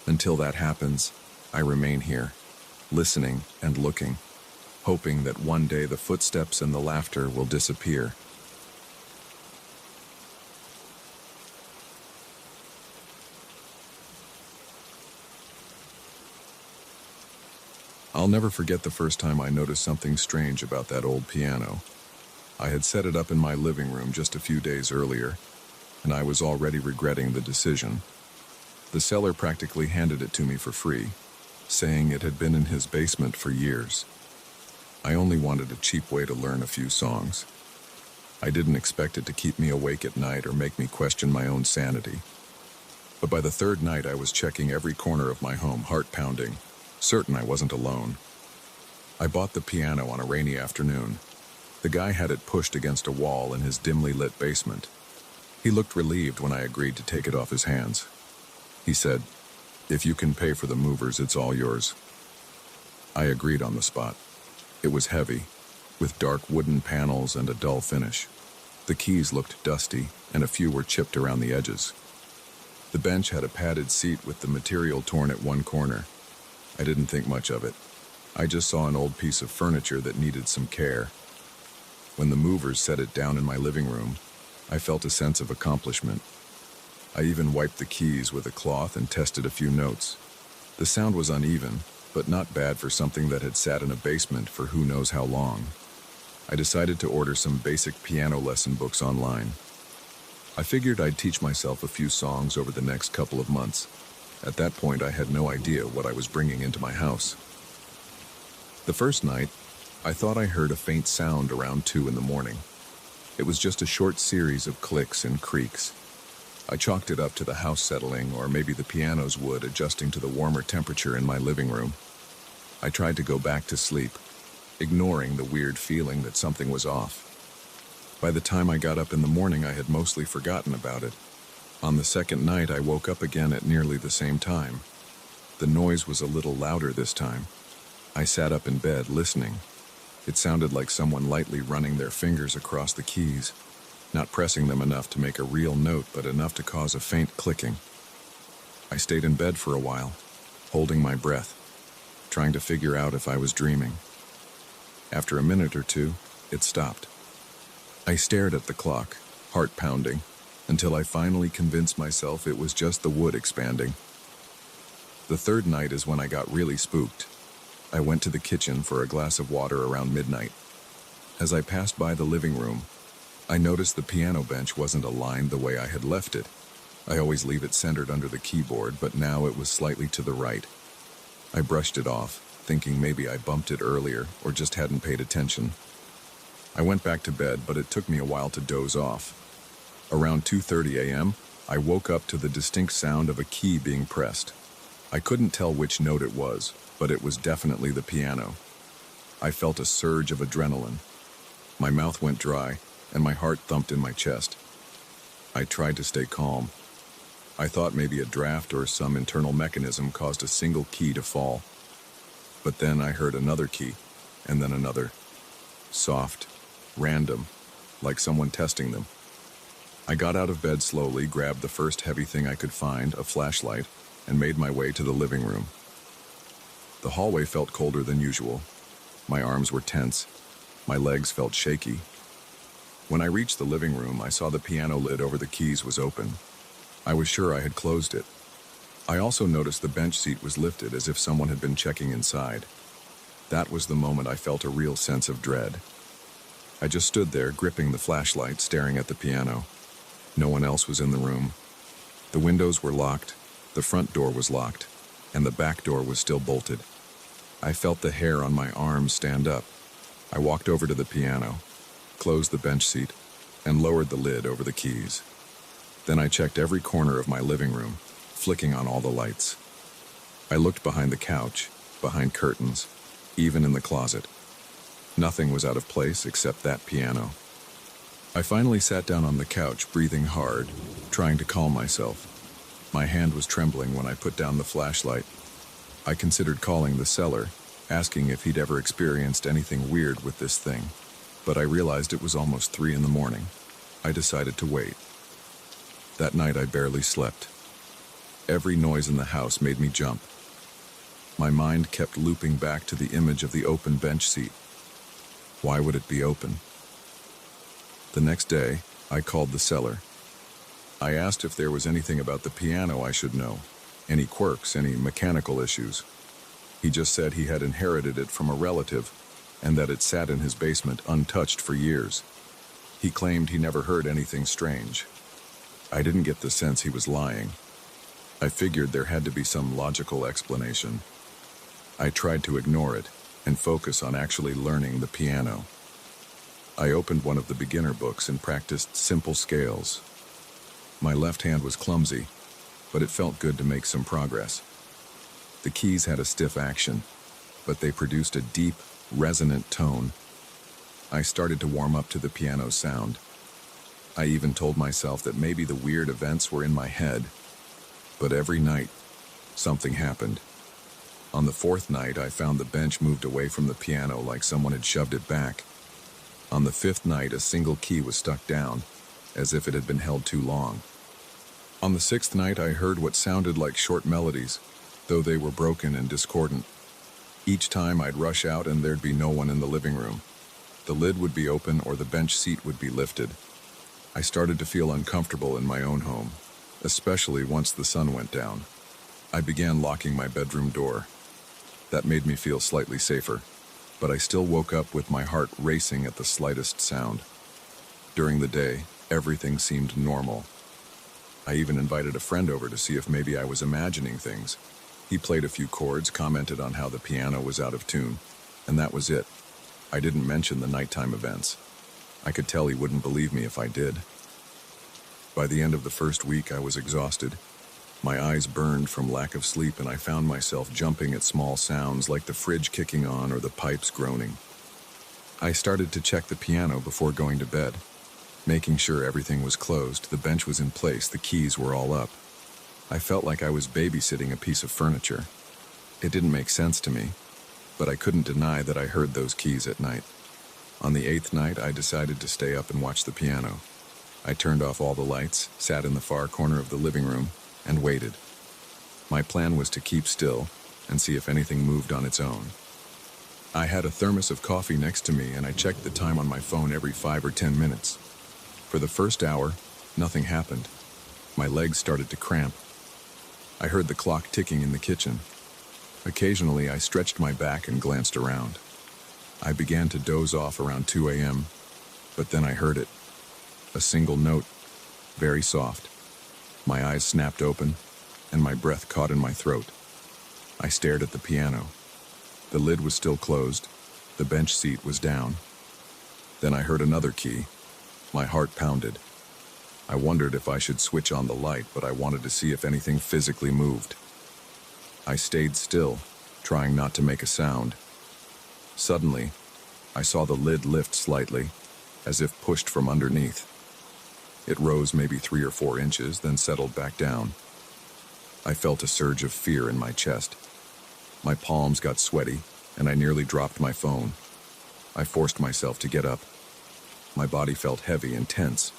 Until that happens, I remain here, listening and looking. hoping that one day the footsteps and the laughter will disappear. I'll never forget the first time I noticed something strange about that old piano. I had set it up in my living room just a few days earlier, and I was already regretting the decision. The seller practically handed it to me for free, saying it had been in his basement for years. I only wanted a cheap way to learn a few songs. I didn't expect it to keep me awake at night or make me question my own sanity. But by the third night, I was checking every corner of my home, heart pounding, certain I wasn't alone. I bought the piano on a rainy afternoon. The guy had it pushed against a wall in his dimly lit basement. He looked relieved when I agreed to take it off his hands. He said, "If you can pay for the movers, it's all yours." I agreed on the spot. It was heavy, with dark wooden panels and a dull finish. The keys looked dusty, and a few were chipped around the edges. The bench had a padded seat with the material torn at one corner. I didn't think much of it. I just saw an old piece of furniture that needed some care. When the movers set it down in my living room, I felt a sense of accomplishment. I even wiped the keys with a cloth and tested a few notes. The sound was uneven, but not bad for something that had sat in a basement for who knows how long. I decided to order some basic piano lesson books online. I figured I'd teach myself a few songs over the next couple of months. At that point, I had no idea what I was bringing into my house. The first night, I thought I heard a faint sound around 2 in the morning. It was just a short series of clicks and creaks. I chalked it up to the house settling, or maybe the piano's wood adjusting to the warmer temperature in my living room. I tried to go back to sleep, ignoring the weird feeling that something was off. By the time I got up in the morning, I had mostly forgotten about it. On the second night, I woke up again at nearly the same time. The noise was a little louder this time. I sat up in bed, listening. It sounded like someone lightly running their fingers across the keys, not pressing them enough to make a real note, but enough to cause a faint clicking. I stayed in bed for a while, holding my breath, trying to figure out if I was dreaming. After a minute or two, it stopped. I stared at the clock, heart pounding, until I finally convinced myself it was just the wood expanding. The third night is when I got really spooked. I went to the kitchen for a glass of water around midnight. As I passed by the living room, I noticed the piano bench wasn't aligned the way I had left it. I always leave it centered under the keyboard, but now it was slightly to the right. I brushed it off, thinking maybe I bumped it earlier or just hadn't paid attention. I went back to bed, but it took me a while to doze off. Around 2:30 a.m., I woke up to the distinct sound of a key being pressed. I couldn't tell which note it was, but it was definitely the piano. I felt a surge of adrenaline. My mouth went dry, and my heart thumped in my chest. I tried to stay calm. I thought maybe a draft or some internal mechanism caused a single key to fall. But then I heard another key, and then another. Soft, random, like someone testing them. I got out of bed slowly, grabbed the first heavy thing I could find, a flashlight, and made my way to the living room. The hallway felt colder than usual. My arms were tense. My legs felt shaky. When I reached the living room, I saw the piano lid over the keys was open. I was sure I had closed it. I also noticed the bench seat was lifted as if someone had been checking inside. That was the moment I felt a real sense of dread. I just stood there, gripping the flashlight, staring at the piano. No one else was in the room. The windows were locked, the front door was locked, and the back door was still bolted. I felt the hair on my arms stand up. I walked over to the piano, closed the bench seat, and lowered the lid over the keys. Then I checked every corner of my living room, flicking on all the lights. I looked behind the couch, behind curtains, even in the closet. Nothing was out of place except that piano. I finally sat down on the couch, breathing hard, trying to calm myself. My hand was trembling when I put down the flashlight. I considered calling the seller, asking if he'd ever experienced anything weird with this thing, but I realized it was almost 3 in the morning. I decided to wait. That night I barely slept. Every noise in the house made me jump. My mind kept looping back to the image of the open bench seat, Why would it be open? The next day, I called the seller. I asked if there was anything about the piano I should know, any quirks, any mechanical issues. He just said he had inherited it from a relative and that it sat in his basement untouched for years. He claimed he never heard anything strange. I didn't get the sense he was lying. I figured there had to be some logical explanation. I tried to ignore it and focus on actually learning the piano. I opened one of the beginner books and practiced simple scales. My left hand was clumsy, but it felt good to make some progress. The keys had a stiff action, but they produced a deep, resonant tone. I started to warm up to the piano's sound. I even told myself that maybe the weird events were in my head. But every night, something happened. On the fourth night, I found the bench moved away from the piano like someone had shoved it back. On the fifth night, a single key was stuck down, as if it had been held too long. On the sixth night, I heard what sounded like short melodies, though they were broken and discordant. Each time I'd rush out and there'd be no one in the living room. The lid would be open or the bench seat would be lifted. I started to feel uncomfortable in my own home, especially once the sun went down. I began locking my bedroom door. That made me feel slightly safer, but I still woke up with my heart racing at the slightest sound. During the day, everything seemed normal. I even invited a friend over to see if maybe I was imagining things. He played a few chords, commented on how the piano was out of tune, and that was it. I didn't mention the nighttime events. I could tell he wouldn't believe me if I did. By the end of the first week, I was exhausted. My eyes burned from lack of sleep, and I found myself jumping at small sounds like the fridge kicking on or the pipes groaning. I started to check the piano before going to bed, making sure everything was closed, the bench was in place, the keys were all up. I felt like I was babysitting a piece of furniture. It didn't make sense to me, but I couldn't deny that I heard those keys at night. On the eighth night, I decided to stay up and watch the piano. I turned off all the lights, sat in the far corner of the living room, and waited. My plan was to keep still and see if anything moved on its own. I had a thermos of coffee next to me, and I checked the time on my phone every 5 or 10 minutes. For the first hour, nothing happened. My legs started to cramp. I heard the clock ticking in the kitchen. Occasionally, I stretched my back and glanced around. I began to doze off around 2 a.m., but then I heard it. A single note, very soft. My eyes snapped open, and my breath caught in my throat. I stared at the piano. The lid was still closed. The bench seat was down. Then I heard another key. My heart pounded. I wondered if I should switch on the light, but I wanted to see if anything physically moved. I stayed still, trying not to make a sound. Suddenly, I saw the lid lift slightly, as if pushed from underneath. It rose maybe 3 or 4 inches, then settled back down. I felt a surge of fear in my chest. My palms got sweaty, and I nearly dropped my phone. I forced myself to get up. My body felt heavy and tense.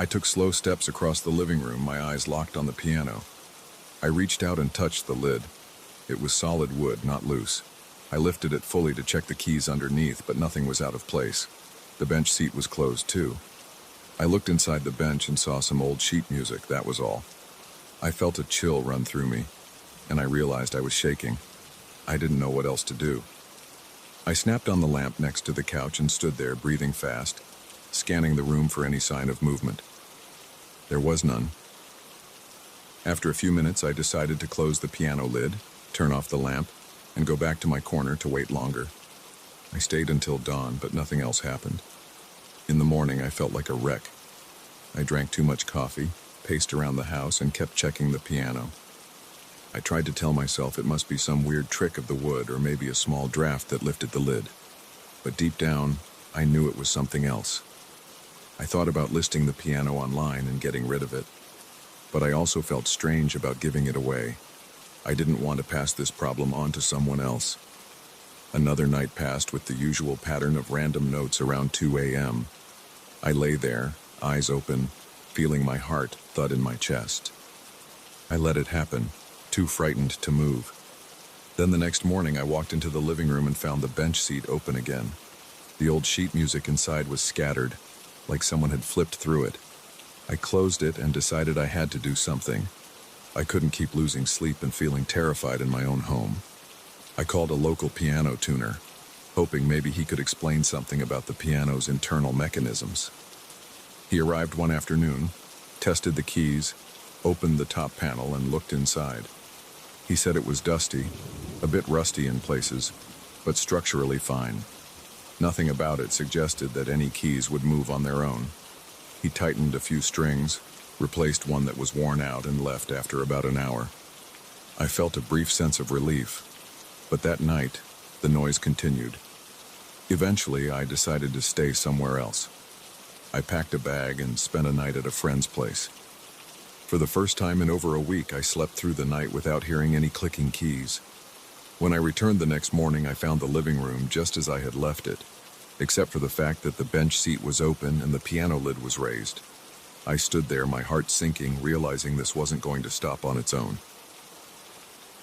I took slow steps across the living room, my eyes locked on the piano. I reached out and touched the lid. It was solid wood, not loose. I lifted it fully to check the keys underneath, but nothing was out of place. The bench seat was closed too. I looked inside the bench and saw some old sheet music, that was all. I felt a chill run through me, and I realized I was shaking. I didn't know what else to do. I snapped on the lamp next to the couch and stood there, breathing fast, scanning the room for any sign of movement. There was none. After a few minutes, I decided to close the piano lid, turn off the lamp, and go back to my corner to wait longer. I stayed until dawn, but nothing else happened. In the morning, I felt like a wreck. I drank too much coffee, paced around the house, and kept checking the piano. I tried to tell myself it must be some weird trick of the wood or maybe a small draft that lifted the lid. But deep down, I knew it was something else. I thought about listing the piano online and getting rid of it. But I also felt strange about giving it away. I didn't want to pass this problem on to someone else. Another night passed with the usual pattern of random notes around 2 a.m. I lay there, eyes open, feeling my heart thud in my chest. I let it happen, too frightened to move. Then the next morning I walked into the living room and found the bench seat open again. The old sheet music inside was scattered, like someone had flipped through it. I closed it and decided I had to do something. I couldn't keep losing sleep and feeling terrified in my own home. I called a local piano tuner, hoping maybe he could explain something about the piano's internal mechanisms. He arrived one afternoon, tested the keys, opened the top panel, and looked inside. He said it was dusty, a bit rusty in places, but structurally fine. Nothing about it suggested that any keys would move on their own. He tightened a few strings, replaced one that was worn out, and left after about an hour. I felt a brief sense of relief, but that night, the noise continued. Eventually, I decided to stay somewhere else. I packed a bag and spent a night at a friend's place. For the first time in over a week, I slept through the night without hearing any clicking keys. When I returned the next morning, I found the living room just as I had left it, except for the fact that the bench seat was open and the piano lid was raised. I stood there, my heart sinking, realizing this wasn't going to stop on its own.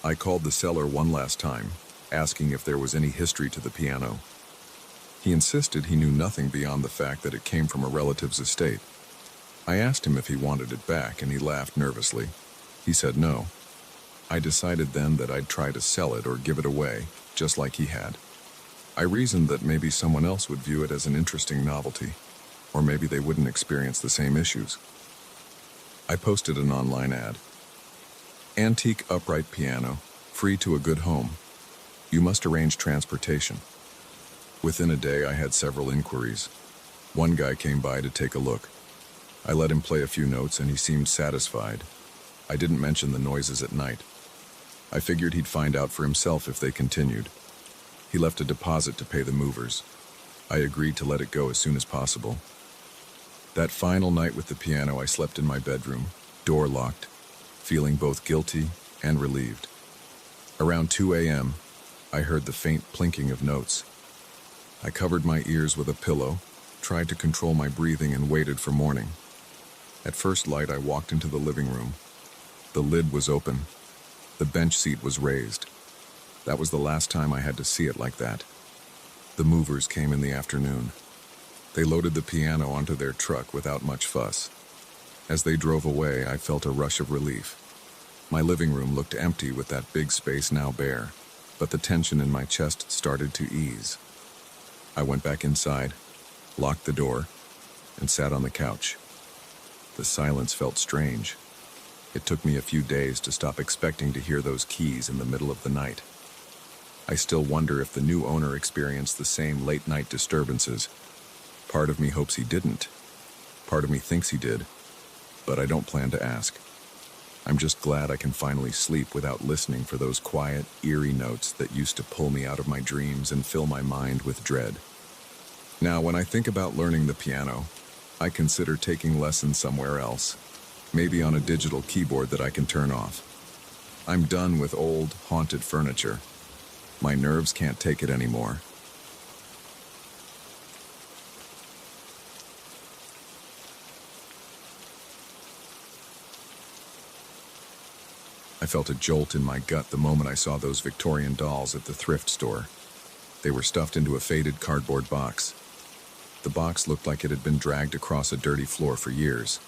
I called the seller one last time, asking if there was any history to the piano. He insisted he knew nothing beyond the fact that it came from a relative's estate. I asked him if he wanted it back, and he laughed nervously. He said no. I decided then that I'd try to sell it or give it away, just like he had. I reasoned that maybe someone else would view it as an interesting novelty, or maybe they wouldn't experience the same issues. I posted an online ad. Antique upright piano, free to a good home. You must arrange transportation. Within a day, I had several inquiries. One guy came by to take a look. I let him play a few notes and he seemed satisfied. I didn't mention the noises at night. I figured he'd find out for himself if they continued. He left a deposit to pay the movers. I agreed to let it go as soon as possible. That final night with the piano, I slept in my bedroom, door locked, feeling both guilty and relieved. Around 2 a.m., I heard the faint plinking of notes. I covered my ears with a pillow, tried to control my breathing, and waited for morning. At first light, I walked into the living room. The lid was open. The bench seat was raised. That was the last time I had to see it like that. The movers came in the afternoon. They loaded the piano onto their truck without much fuss. As they drove away, I felt a rush of relief. My living room looked empty with that big space now bare, but the tension in my chest started to ease. I went back inside, locked the door, and sat on the couch. The silence felt strange. It took me a few days to stop expecting to hear those keys in the middle of the night. I still wonder if the new owner experienced the same late-night disturbances. Part of me hopes he didn't. Part of me thinks he did, but I don't plan to ask. I'm just glad I can finally sleep without listening for those quiet, eerie notes that used to pull me out of my dreams and fill my mind with dread. Now, when I think about learning the piano, I consider taking lessons somewhere else, maybe on a digital keyboard that I can turn off. I'm done with old, haunted furniture. My nerves can't take it anymore. I felt a jolt in my gut the moment I saw those Victorian dolls at the thrift store. They were stuffed into a faded cardboard box. The box looked like it had been dragged across a dirty floor for years.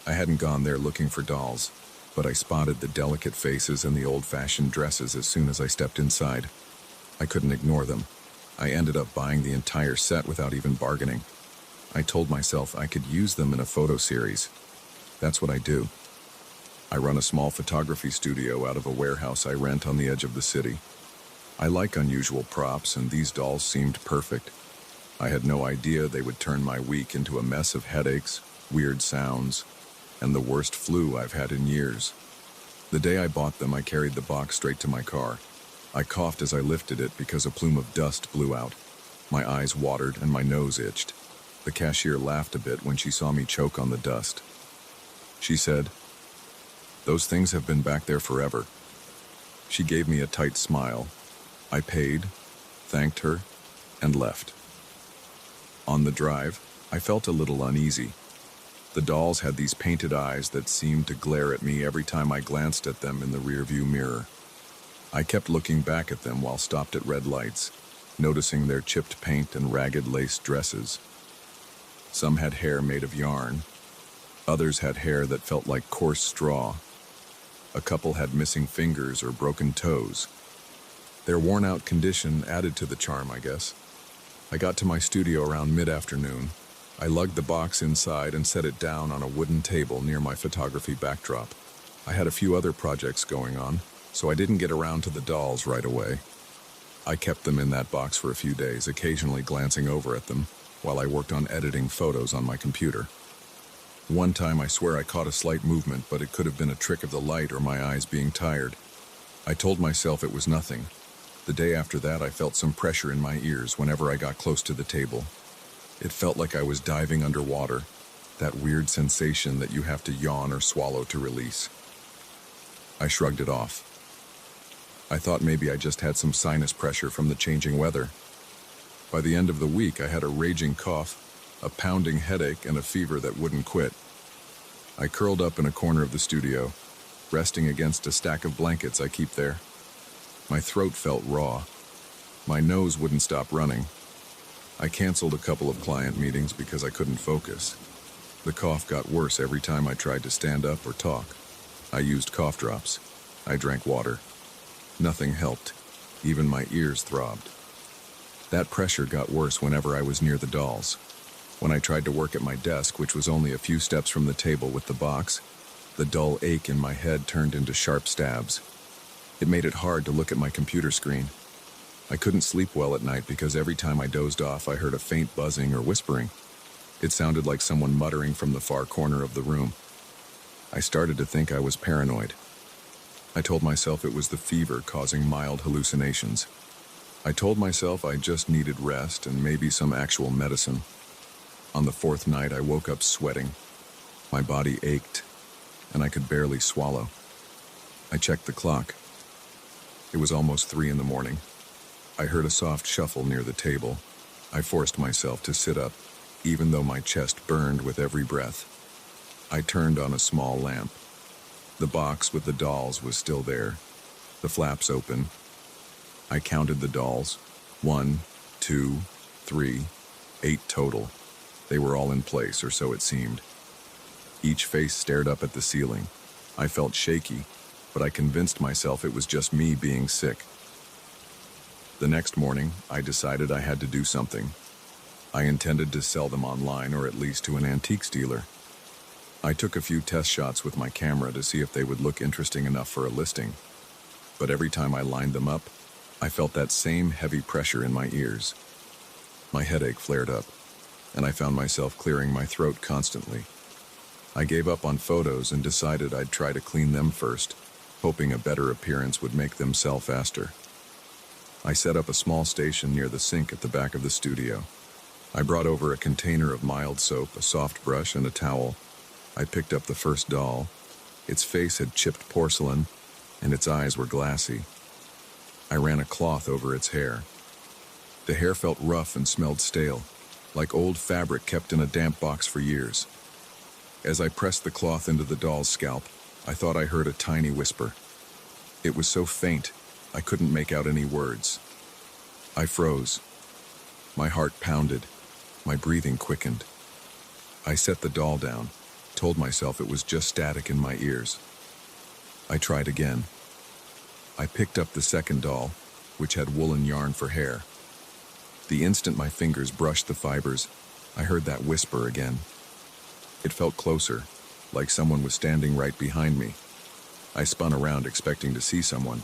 I hadn't gone there looking for dolls, but I spotted the delicate faces and the old-fashioned dresses as soon as I stepped inside. I couldn't ignore them. I ended up buying the entire set without even bargaining. I told myself I could use them in a photo series. That's what I do. I run a small photography studio out of a warehouse I rent on the edge of the city. I like unusual props, and these dolls seemed perfect. I had no idea they would turn my week into a mess of headaches, weird sounds, and the worst flu I've had in years. The day I bought them, I carried the box straight to my car. I coughed as I lifted it because a plume of dust blew out. My eyes watered and my nose itched. The cashier laughed a bit when she saw me choke on the dust. She said, "Those things have been back there forever." She gave me a tight smile. I paid, thanked her, and left. On the drive, I felt a little uneasy. The dolls had these painted eyes that seemed to glare at me every time I glanced at them in the rearview mirror. I kept looking back at them while stopped at red lights. noticing their chipped paint and ragged lace dresses. Some had hair made of yarn. Others had hair that felt like coarse straw. A couple had missing fingers or broken toes. Their worn-out condition added to the charm, I guess. I got to my studio around mid-afternoon. I lugged the box inside and set it down on a wooden table near my photography backdrop. I had a few other projects going on, so I didn't get around to the dolls right away. I kept them in that box for a few days, occasionally glancing over at them while I worked on editing photos on my computer. One time I swear I caught a slight movement, but it could have been a trick of the light or my eyes being tired. I told myself it was nothing. The day after that, I felt some pressure in my ears whenever I got close to the table. It felt like I was diving underwater, that weird sensation that you have to yawn or swallow to release. I shrugged it off. I thought maybe I just had some sinus pressure from the changing weather. By the end of the week, I had a raging cough, a pounding headache, and a fever that wouldn't quit. I curled up in a corner of the studio, resting against a stack of blankets I keep there. My throat felt raw. My nose wouldn't stop running. I canceled a couple of client meetings because I couldn't focus. The cough got worse every time I tried to stand up or talk. I used cough drops. I drank water. Nothing helped. Even my ears throbbed. That pressure got worse whenever I was near the dolls. When I tried to work at my desk, which was only a few steps from the table with the box, the dull ache in my head turned into sharp stabs. It made it hard to look at my computer screen. I couldn't sleep well at night because every time I dozed off, I heard a faint buzzing or whispering. It sounded like someone muttering from the far corner of the room. I started to think I was paranoid. I told myself it was the fever causing mild hallucinations. I told myself I just needed rest and maybe some actual medicine. On the fourth night, I woke up sweating. My body ached, and I could barely swallow. I checked the clock. It was almost 3 in the morning. I heard a soft shuffle near the table. I forced myself to sit up, even though my chest burned with every breath. I turned on a small lamp. The box with the dolls was still there, the flaps open. I counted the dolls. 1, 2, 3, 8 total. They were all in place, or so it seemed. Each face stared up at the ceiling. I felt shaky, but I convinced myself it was just me being sick. The next morning, I decided I had to do something. I intended to sell them online, or at least to an antiques dealer. I took a few test shots with my camera to see if they would look interesting enough for a listing. But every time I lined them up, I felt that same heavy pressure in my ears. My headache flared up, and I found myself clearing my throat constantly. I gave up on photos and decided I'd try to clean them first, hoping a better appearance would make them sell faster. I set up a small station near the sink at the back of the studio. I brought over a container of mild soap, a soft brush, and a towel. I picked up the first doll. Its face had chipped porcelain, and its eyes were glassy. I ran a cloth over its hair. The hair felt rough and smelled stale, like old fabric kept in a damp box for years. As I pressed the cloth into the doll's scalp, I thought I heard a tiny whisper. It was so faint, I couldn't make out any words. I froze. My heart pounded. My breathing quickened. I set the doll down, told myself it was just static in my ears. I tried again. I picked up the second doll, which had woolen yarn for hair. The instant my fingers brushed the fibers, I heard that whisper again. It felt closer, like someone was standing right behind me. I spun around expecting to see someone.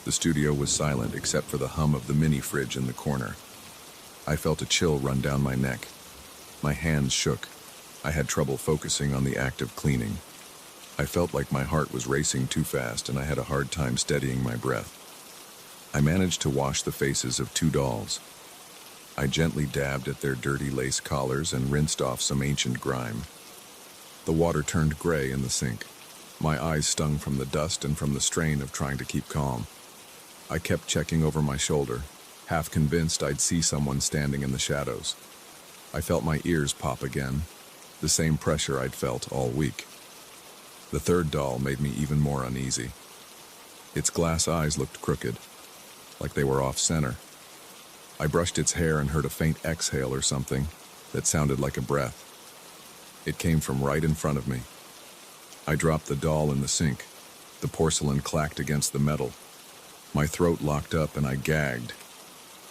The studio was silent except for the hum of the mini fridge in the corner. I felt a chill run down my neck. My hands shook. I had trouble focusing on the act of cleaning. I felt like my heart was racing too fast and I had a hard time steadying my breath. I managed to wash the faces of 2 dolls. I gently dabbed at their dirty lace collars and rinsed off some ancient grime. The water turned gray in the sink. My eyes stung from the dust and from the strain of trying to keep calm. I kept checking over my shoulder, half convinced I'd see someone standing in the shadows. I felt my ears pop again, the same pressure I'd felt all week. The third doll made me even more uneasy. Its glass eyes looked crooked, like they were off-center. I brushed its hair and heard a faint exhale or something that sounded like a breath. It came from right in front of me. I dropped the doll in the sink. The porcelain clacked against the metal. My throat locked up and I gagged.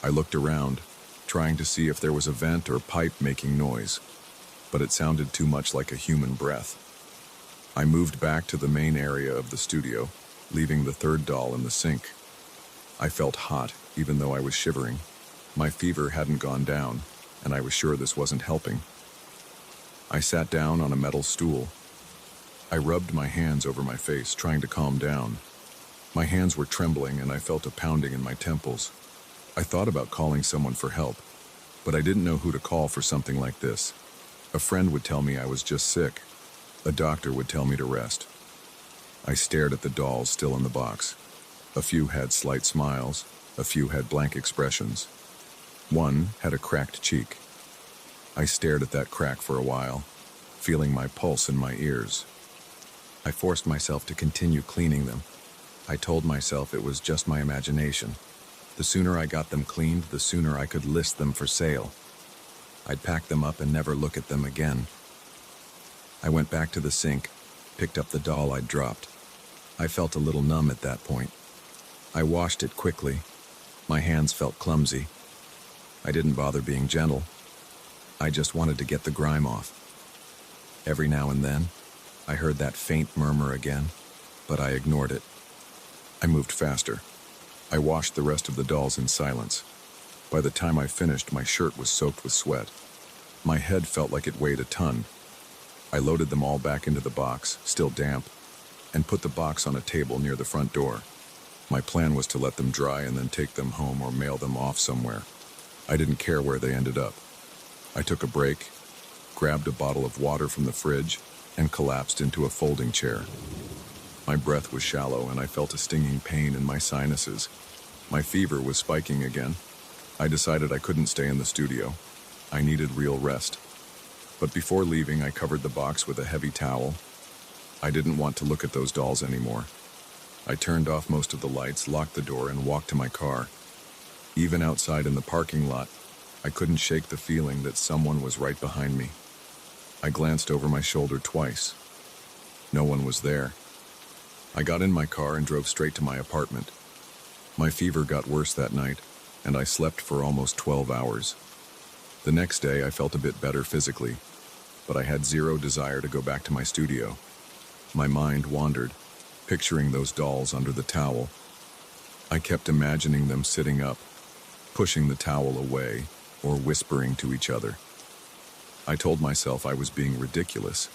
I looked around, trying to see if there was a vent or pipe making noise, but it sounded too much like a human breath. I moved back to the main area of the studio, leaving the third doll in the sink. I felt hot, even though I was shivering. My fever hadn't gone down, and I was sure this wasn't helping. I sat down on a metal stool. I rubbed my hands over my face, trying to calm down. My hands were trembling, and I felt a pounding in my temples. I thought about calling someone for help, but I didn't know who to call for something like this. A friend would tell me I was just sick. A doctor would tell me to rest. I stared at the dolls still in the box. A few had slight smiles, a few had blank expressions. One had a cracked cheek. I stared at that crack for a while, feeling my pulse in my ears. I forced myself to continue cleaning them. I told myself it was just my imagination. The sooner I got them cleaned, the sooner I could list them for sale. I'd pack them up and never look at them again. I went back to the sink, picked up the doll I'd dropped. I felt a little numb at that point. I washed it quickly. My hands felt clumsy. I didn't bother being gentle. I just wanted to get the grime off. Every now and then, I heard that faint murmur again, but I ignored it. I moved faster. I washed the rest of the dolls in silence. By the time I finished, my shirt was soaked with sweat. My head felt like it weighed a ton. I loaded them all back into the box, still damp, and put the box on a table near the front door. My plan was to let them dry and then take them home or mail them off somewhere. I didn't care where they ended up. I took a break, grabbed a bottle of water from the fridge, and collapsed into a folding chair. My breath was shallow and I felt a stinging pain in my sinuses. My fever was spiking again. I decided I couldn't stay in the studio. I needed real rest. But before leaving, I covered the box with a heavy towel. I didn't want to look at those dolls anymore. I turned off most of the lights, locked the door, and walked to my car. Even outside in the parking lot, I couldn't shake the feeling that someone was right behind me. I glanced over my shoulder twice. No one was there. I got in my car and drove straight to my apartment. My fever got worse that night, and I slept for almost 12 hours. The next day, I felt a bit better physically, but I had zero desire to go back to my studio. My mind wandered, picturing those dolls under the towel. I kept imagining them sitting up, pushing the towel away, or whispering to each other. I told myself I was being ridiculous.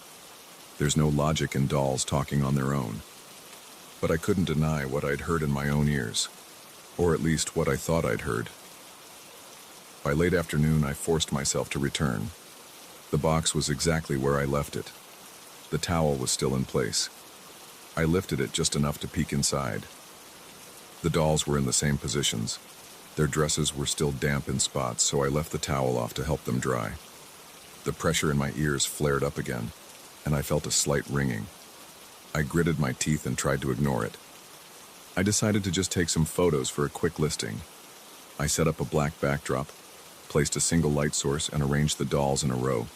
There's no logic in dolls talking on their own. But I couldn't deny what I'd heard in my own ears, or at least what I thought I'd heard. By late afternoon, I forced myself to return. The box was exactly where I left it. The towel was still in place. I lifted it just enough to peek inside. The dolls were in the same positions. Their dresses were still damp in spots, so I left the towel off to help them dry. The pressure in my ears flared up again, and I felt a slight ringing. I gritted my teeth and tried to ignore it. I decided to just take some photos for a quick listing. I set up a black backdrop, placed a single light source, and arranged the dolls in a row.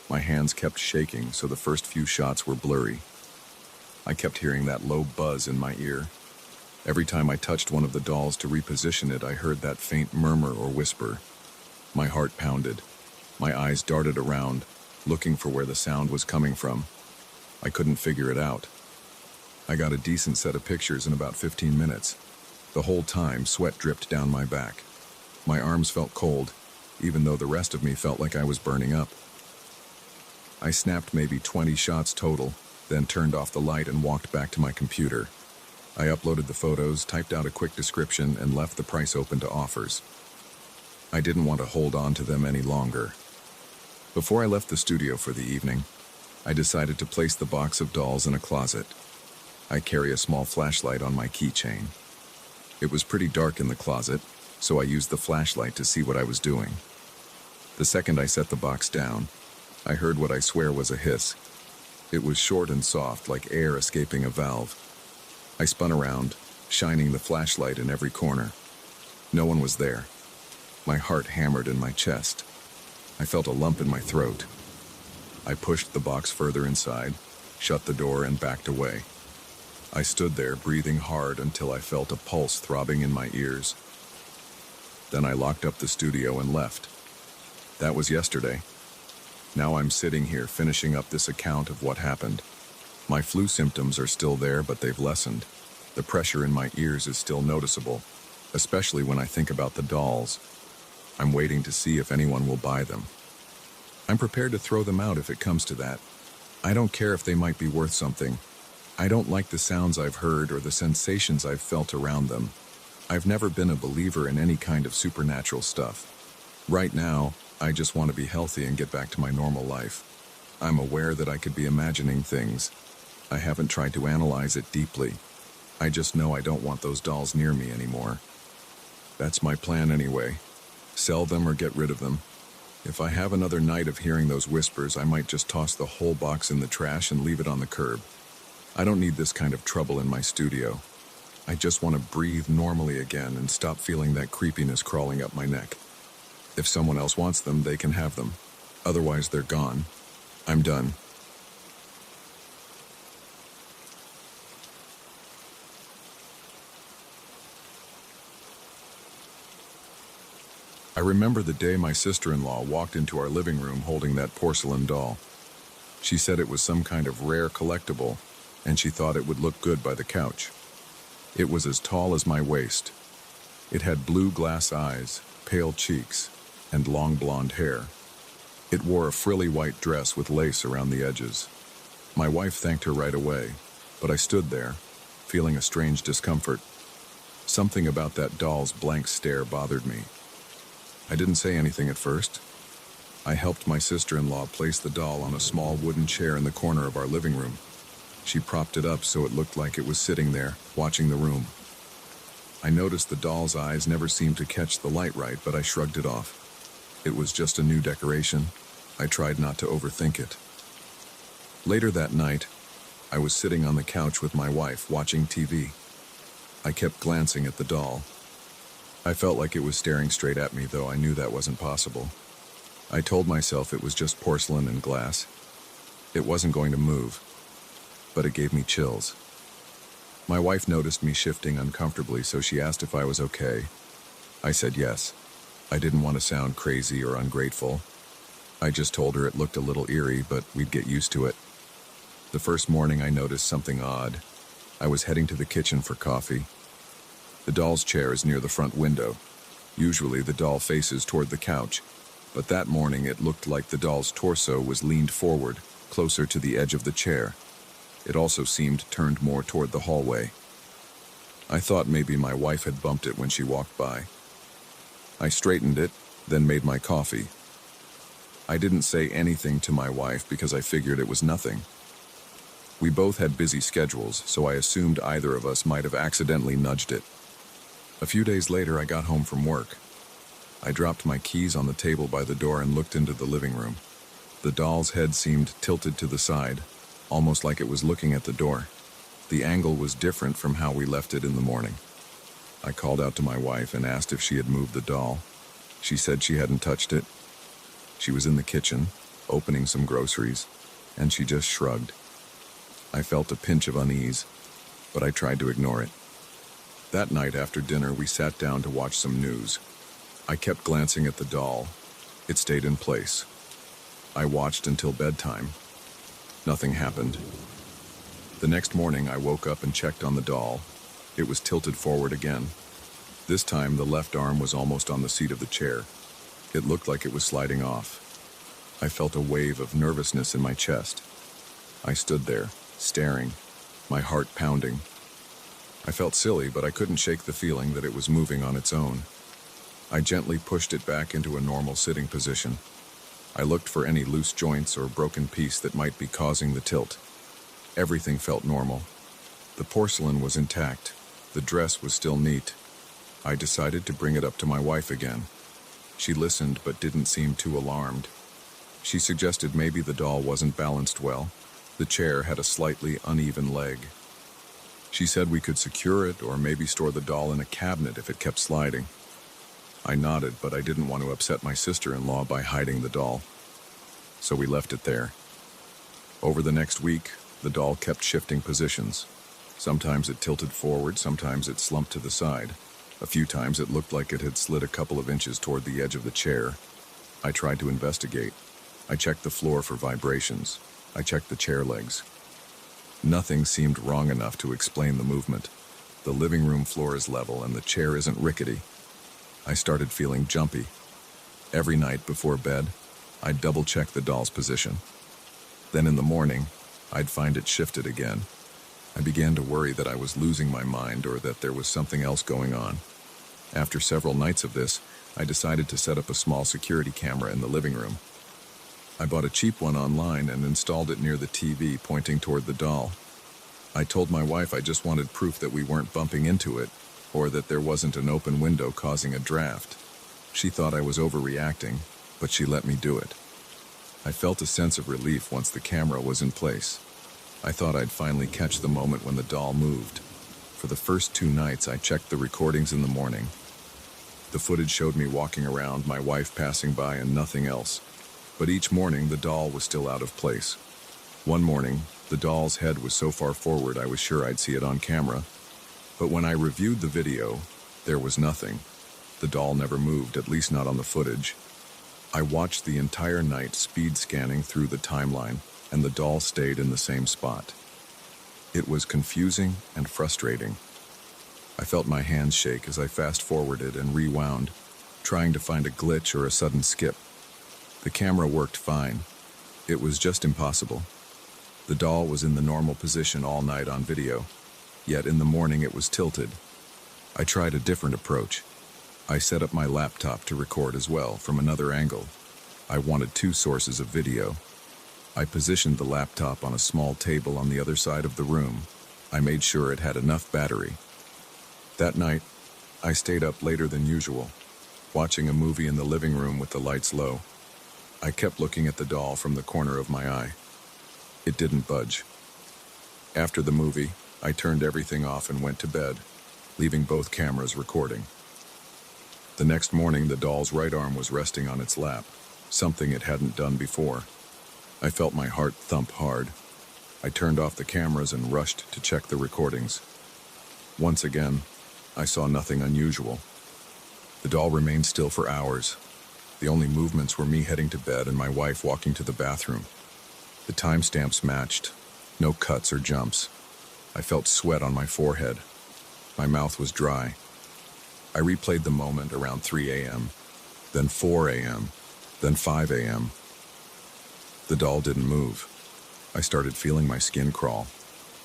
My hands kept shaking, so the first few shots were blurry. I kept hearing that low buzz in my ear. Every time I touched one of the dolls to reposition it, I heard that faint murmur or whisper. My heart pounded. My eyes darted around, looking for where the sound was coming from. I couldn't figure it out. I got a decent set of pictures in about 15 minutes. The whole time, sweat dripped down my back. My arms felt cold, even though the rest of me felt like I was burning up. I snapped maybe 20 shots total, then turned off the light and walked back to my computer. I uploaded the photos, typed out a quick description, and left the price open to offers. I didn't want to hold on to them any longer. Before I left the studio for the evening, I decided to place the box of dolls in a closet. I carry a small flashlight on my keychain. It was pretty dark in the closet, so I used the flashlight to see what I was doing. The second I set the box down, I heard what I swear was a hiss. It was short and soft, like air escaping a valve. I spun around, shining the flashlight in every corner. No one was there. My heart hammered in my chest. I felt a lump in my throat. I pushed the box further inside, shut the door, and backed away. I stood there, breathing hard until I felt a pulse throbbing in my ears. Then I locked up the studio and left. That was yesterday. Now I'm sitting here finishing up this account of what happened. My flu symptoms are still there, but they've lessened. The pressure in my ears is still noticeable, especially when I think about the dolls. I'm waiting to see if anyone will buy them. I'm prepared to throw them out if it comes to that. I don't care if they might be worth something. I don't like the sounds I've heard or the sensations I've felt around them. I've never been a believer in any kind of supernatural stuff. Right now, I just want to be healthy and get back to my normal life. I'm aware that I could be imagining things. I haven't tried to analyze it deeply. I just know I don't want those dolls near me anymore. That's my plan anyway. Sell them or get rid of them. If I have another night of hearing those whispers, I might just toss the whole box in the trash and leave it on the curb. I don't need this kind of trouble in my studio. I just want to breathe normally again and stop feeling that creepiness crawling up my neck. If someone else wants them, they can have them. Otherwise, they're gone. I'm done. I remember the day my sister-in-law walked into our living room holding that porcelain doll. She said it was some kind of rare collectible, and she thought it would look good by the couch. It was as tall as my waist. It had blue glass eyes, pale cheeks, and long blonde hair. It wore a frilly white dress with lace around the edges. My wife thanked her right away, but I stood there, feeling a strange discomfort. Something about that doll's blank stare bothered me. I didn't say anything at first. I helped my sister-in-law place the doll on a small wooden chair in the corner of our living room. She propped it up so it looked like it was sitting there, watching the room. I noticed the doll's eyes never seemed to catch the light right, but I shrugged it off. It was just a new decoration. I tried not to overthink it. Later that night, I was sitting on the couch with my wife, watching TV. I kept glancing at the doll. I felt like it was staring straight at me, though I knew that wasn't possible. I told myself it was just porcelain and glass. It wasn't going to move, but it gave me chills. My wife noticed me shifting uncomfortably, so she asked if I was okay. I said yes. I didn't want to sound crazy or ungrateful. I just told her it looked a little eerie, but we'd get used to it. The first morning I noticed something odd. I was heading to the kitchen for coffee. The doll's chair is near the front window. Usually the doll faces toward the couch, but that morning it looked like the doll's torso was leaned forward, closer to the edge of the chair. It also seemed turned more toward the hallway. I thought maybe my wife had bumped it when she walked by. I straightened it, then made my coffee. I didn't say anything to my wife because I figured it was nothing. We both had busy schedules, so I assumed either of us might have accidentally nudged it. A few days later, I got home from work. I dropped my keys on the table by the door and looked into the living room. The doll's head seemed tilted to the side, almost like it was looking at the door. The angle was different from how we left it in the morning. I called out to my wife and asked if she had moved the doll. She said she hadn't touched it. She was in the kitchen, opening some groceries, and she just shrugged. I felt a pinch of unease, but I tried to ignore it. That night after dinner, we sat down to watch some news. I kept glancing at the doll. It stayed in place. I watched until bedtime. Nothing happened. The next morning, I woke up and checked on the doll. It was tilted forward again. This time, the left arm was almost on the seat of the chair. It looked like it was sliding off. I felt a wave of nervousness in my chest. I stood there, staring, my heart pounding. I felt silly, but I couldn't shake the feeling that it was moving on its own. I gently pushed it back into a normal sitting position. I looked for any loose joints or broken piece that might be causing the tilt. Everything felt normal. The porcelain was intact. The dress was still neat. I decided to bring it up to my wife again. She listened but didn't seem too alarmed. She suggested maybe the doll wasn't balanced well. The chair had a slightly uneven leg. She said we could secure it or maybe store the doll in a cabinet if it kept sliding. I nodded, but I didn't want to upset my sister-in-law by hiding the doll. So we left it there. Over the next week, the doll kept shifting positions. Sometimes it tilted forward, sometimes it slumped to the side. A few times it looked like it had slid a couple of inches toward the edge of the chair. I tried to investigate. I checked the floor for vibrations. I checked the chair legs. Nothing seemed wrong enough to explain the movement. The living room floor is level and the chair isn't rickety. I started feeling jumpy. Every night before bed, I'd double-check the doll's position. Then in the morning, I'd find it shifted again. I began to worry that I was losing my mind or that there was something else going on. After several nights of this, I decided to set up a small security camera in the living room. I bought a cheap one online and installed it near the TV, pointing toward the doll. I told my wife I just wanted proof that we weren't bumping into it, or that there wasn't an open window causing a draft. She thought I was overreacting, but she let me do it. I felt a sense of relief once the camera was in place. I thought I'd finally catch the moment when the doll moved. For the first 2 nights, I checked the recordings in the morning. The footage showed me walking around, my wife passing by, and nothing else. But each morning, the doll was still out of place. One morning, the doll's head was so far forward I was sure I'd see it on camera. But when I reviewed the video, there was nothing. The doll never moved, at least not on the footage. I watched the entire night speed scanning through the timeline, and the doll stayed in the same spot. It was confusing and frustrating. I felt my hands shake as I fast-forwarded and rewound, trying to find a glitch or a sudden skip. The camera worked fine. It was just impossible. The doll was in the normal position all night on video, yet in the morning it was tilted. I tried a different approach. I set up my laptop to record as well, from another angle. I wanted 2 sources of video. I positioned the laptop on a small table on the other side of the room. I made sure it had enough battery. That night, I stayed up later than usual, watching a movie in the living room with the lights low. I kept looking at the doll from the corner of my eye. It didn't budge. After the movie, I turned everything off and went to bed, leaving both cameras recording. The next morning, the doll's right arm was resting on its lap, something it hadn't done before. I felt my heart thump hard. I turned off the cameras and rushed to check the recordings. Once again, I saw nothing unusual. The doll remained still for hours. The only movements were me heading to bed and my wife walking to the bathroom. The timestamps matched. No cuts or jumps. I felt sweat on my forehead. My mouth was dry. I replayed the moment around 3 a.m., then 4 a.m., then 5 a.m. The doll didn't move. I started feeling my skin crawl.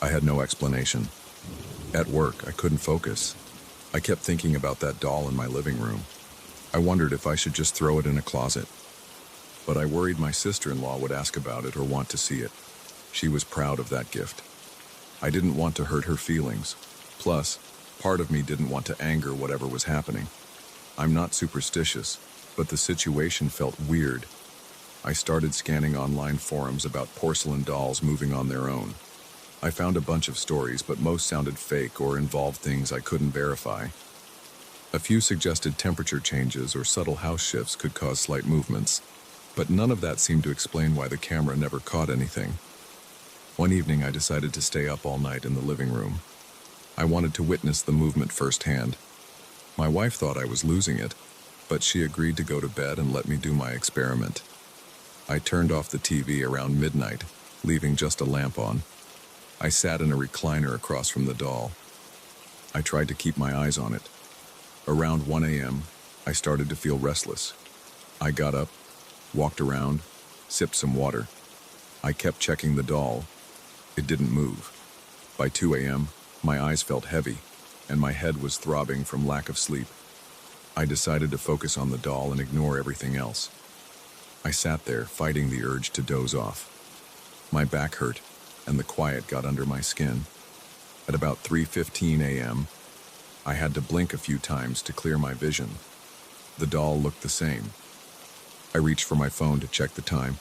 I had no explanation. At work, I couldn't focus. I kept thinking about that doll in my living room. I wondered if I should just throw it in a closet. But I worried my sister-in-law would ask about it or want to see it. She was proud of that gift. I didn't want to hurt her feelings. Plus, part of me didn't want to anger whatever was happening. I'm not superstitious, but the situation felt weird. I started scanning online forums about porcelain dolls moving on their own. I found a bunch of stories, but most sounded fake or involved things I couldn't verify. A few suggested temperature changes or subtle house shifts could cause slight movements, but none of that seemed to explain why the camera never caught anything. One evening, I decided to stay up all night in the living room. I wanted to witness the movement firsthand. My wife thought I was losing it, but she agreed to go to bed and let me do my experiment. I turned off the TV around midnight, leaving just a lamp on. I sat in a recliner across from the doll. I tried to keep my eyes on it. Around 1 a.m., I started to feel restless. I got up, walked around, sipped some water. I kept checking the doll. It didn't move. By 2 a.m., my eyes felt heavy, and my head was throbbing from lack of sleep. I decided to focus on the doll and ignore everything else. I sat there, fighting the urge to doze off. My back hurt, and the quiet got under my skin. At about 3:15 a.m., I had to blink a few times to clear my vision. The doll looked the same. I reached for my phone to check the time.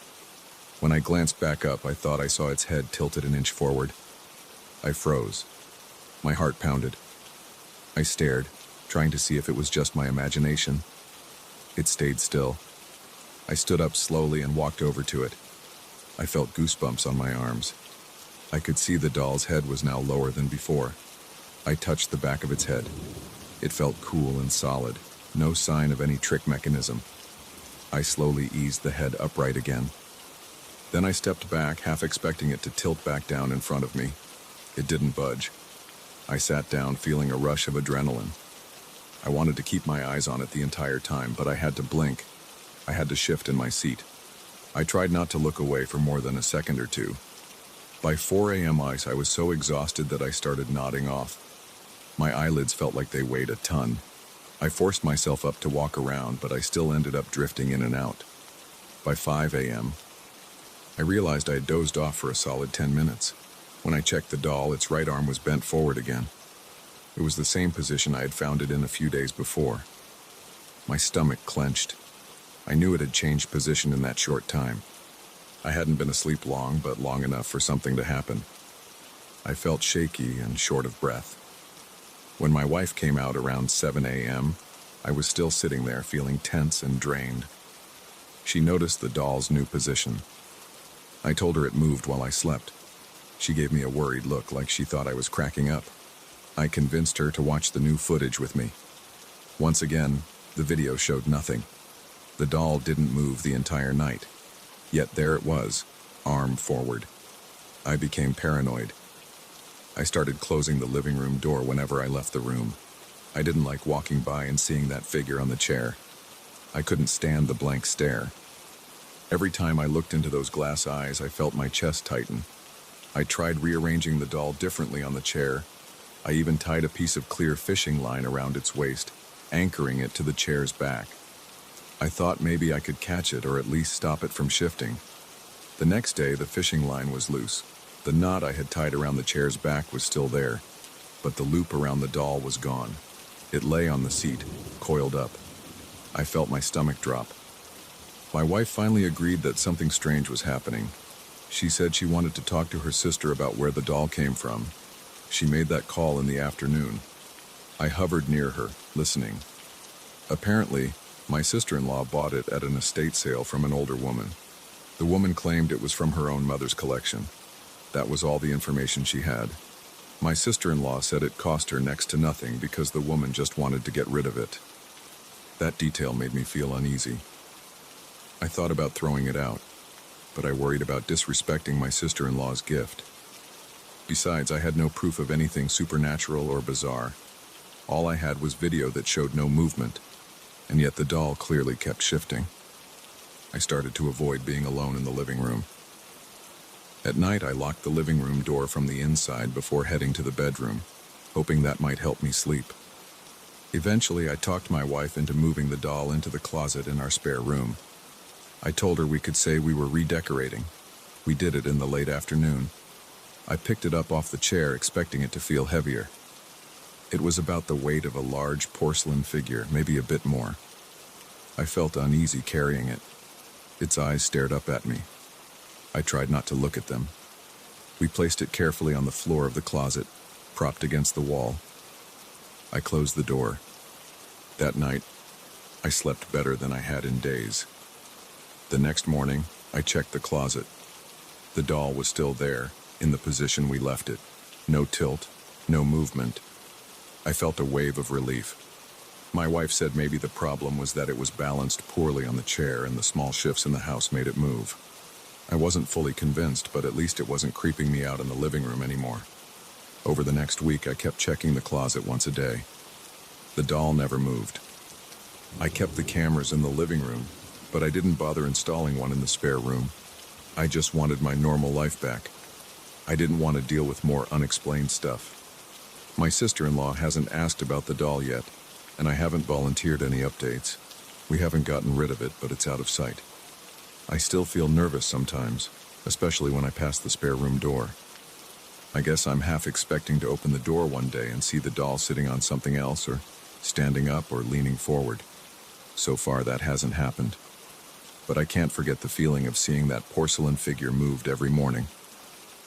When I glanced back up, I thought I saw its head tilted an inch forward. I froze. My heart pounded. I stared, trying to see if it was just my imagination, It stayed still. I stood up slowly and walked over to it. I felt goosebumps on my arms. I could see the doll's head was now lower than before. I touched the back of its head. It felt cool and solid, no sign of any trick mechanism. I slowly eased the head upright again. Then I stepped back, half expecting it to tilt back down in front of me. It didn't budge. I sat down, feeling a rush of adrenaline. I wanted to keep my eyes on it the entire time, but I had to blink. I had to shift in my seat. I tried not to look away for more than a second or two. By 4 a.m. I was so exhausted that I started nodding off. My eyelids felt like they weighed a ton. I forced myself up to walk around, but I still ended up drifting in and out. By 5 a.m., I realized I had dozed off for a solid 10 minutes. When I checked the doll, its right arm was bent forward again. It was the same position I had found it in a few days before. My stomach clenched. I knew it had changed position in that short time. I hadn't been asleep long, but long enough for something to happen. I felt shaky and short of breath. When my wife came out around 7 a.m., I was still sitting there feeling tense and drained. She noticed the doll's new position. I told her it moved while I slept. She gave me a worried look like she thought I was cracking up. I convinced her to watch the new footage with me. Once again, the video showed nothing. The doll didn't move the entire night. Yet there it was, arm forward. I became paranoid. I started closing the living room door whenever I left the room. I didn't like walking by and seeing that figure on the chair. I couldn't stand the blank stare. Every time I looked into those glass eyes, I felt my chest tighten. I tried rearranging the doll differently on the chair. I even tied a piece of clear fishing line around its waist, anchoring it to the chair's back. I thought maybe I could catch it or at least stop it from shifting. The next day, the fishing line was loose. The knot I had tied around the chair's back was still there, but the loop around the doll was gone. It lay on the seat, coiled up. I felt my stomach drop. My wife finally agreed that something strange was happening. She said she wanted to talk to her sister about where the doll came from. She made that call in the afternoon. I hovered near her, listening. Apparently, my sister-in-law bought it at an estate sale from an older woman. The woman claimed it was from her own mother's collection. That was all the information she had. My sister-in-law said it cost her next to nothing because the woman just wanted to get rid of it. That detail made me feel uneasy. I thought about throwing it out, but I worried about disrespecting my sister-in-law's gift. Besides, I had no proof of anything supernatural or bizarre. All I had was video that showed no movement, and yet the doll clearly kept shifting. I started to avoid being alone in the living room. At night, I locked the living room door from the inside before heading to the bedroom, hoping that might help me sleep. Eventually, I talked my wife into moving the doll into the closet in our spare room. I told her we could say we were redecorating. We did it in the late afternoon. I picked it up off the chair, expecting it to feel heavier. It was about the weight of a large porcelain figure, maybe a bit more. I felt uneasy carrying it. Its eyes stared up at me. I tried not to look at them. We placed it carefully on the floor of the closet, propped against the wall. I closed the door. That night, I slept better than I had in days. The next morning, I checked the closet. The doll was still there, in the position we left it. No tilt, no movement. I felt a wave of relief. My wife said maybe the problem was that it was balanced poorly on the chair and the small shifts in the house made it move. I wasn't fully convinced, but at least it wasn't creeping me out in the living room anymore. Over the next week, I kept checking the closet once a day. The doll never moved. I kept the cameras in the living room, but I didn't bother installing one in the spare room. I just wanted my normal life back. I didn't want to deal with more unexplained stuff. My sister-in-law hasn't asked about the doll yet, and I haven't volunteered any updates. We haven't gotten rid of it, but it's out of sight. I still feel nervous sometimes, especially when I pass the spare room door. I guess I'm half expecting to open the door one day and see the doll sitting on something else, or standing up or leaning forward. So far, that hasn't happened. But I can't forget the feeling of seeing that porcelain figure moved every morning.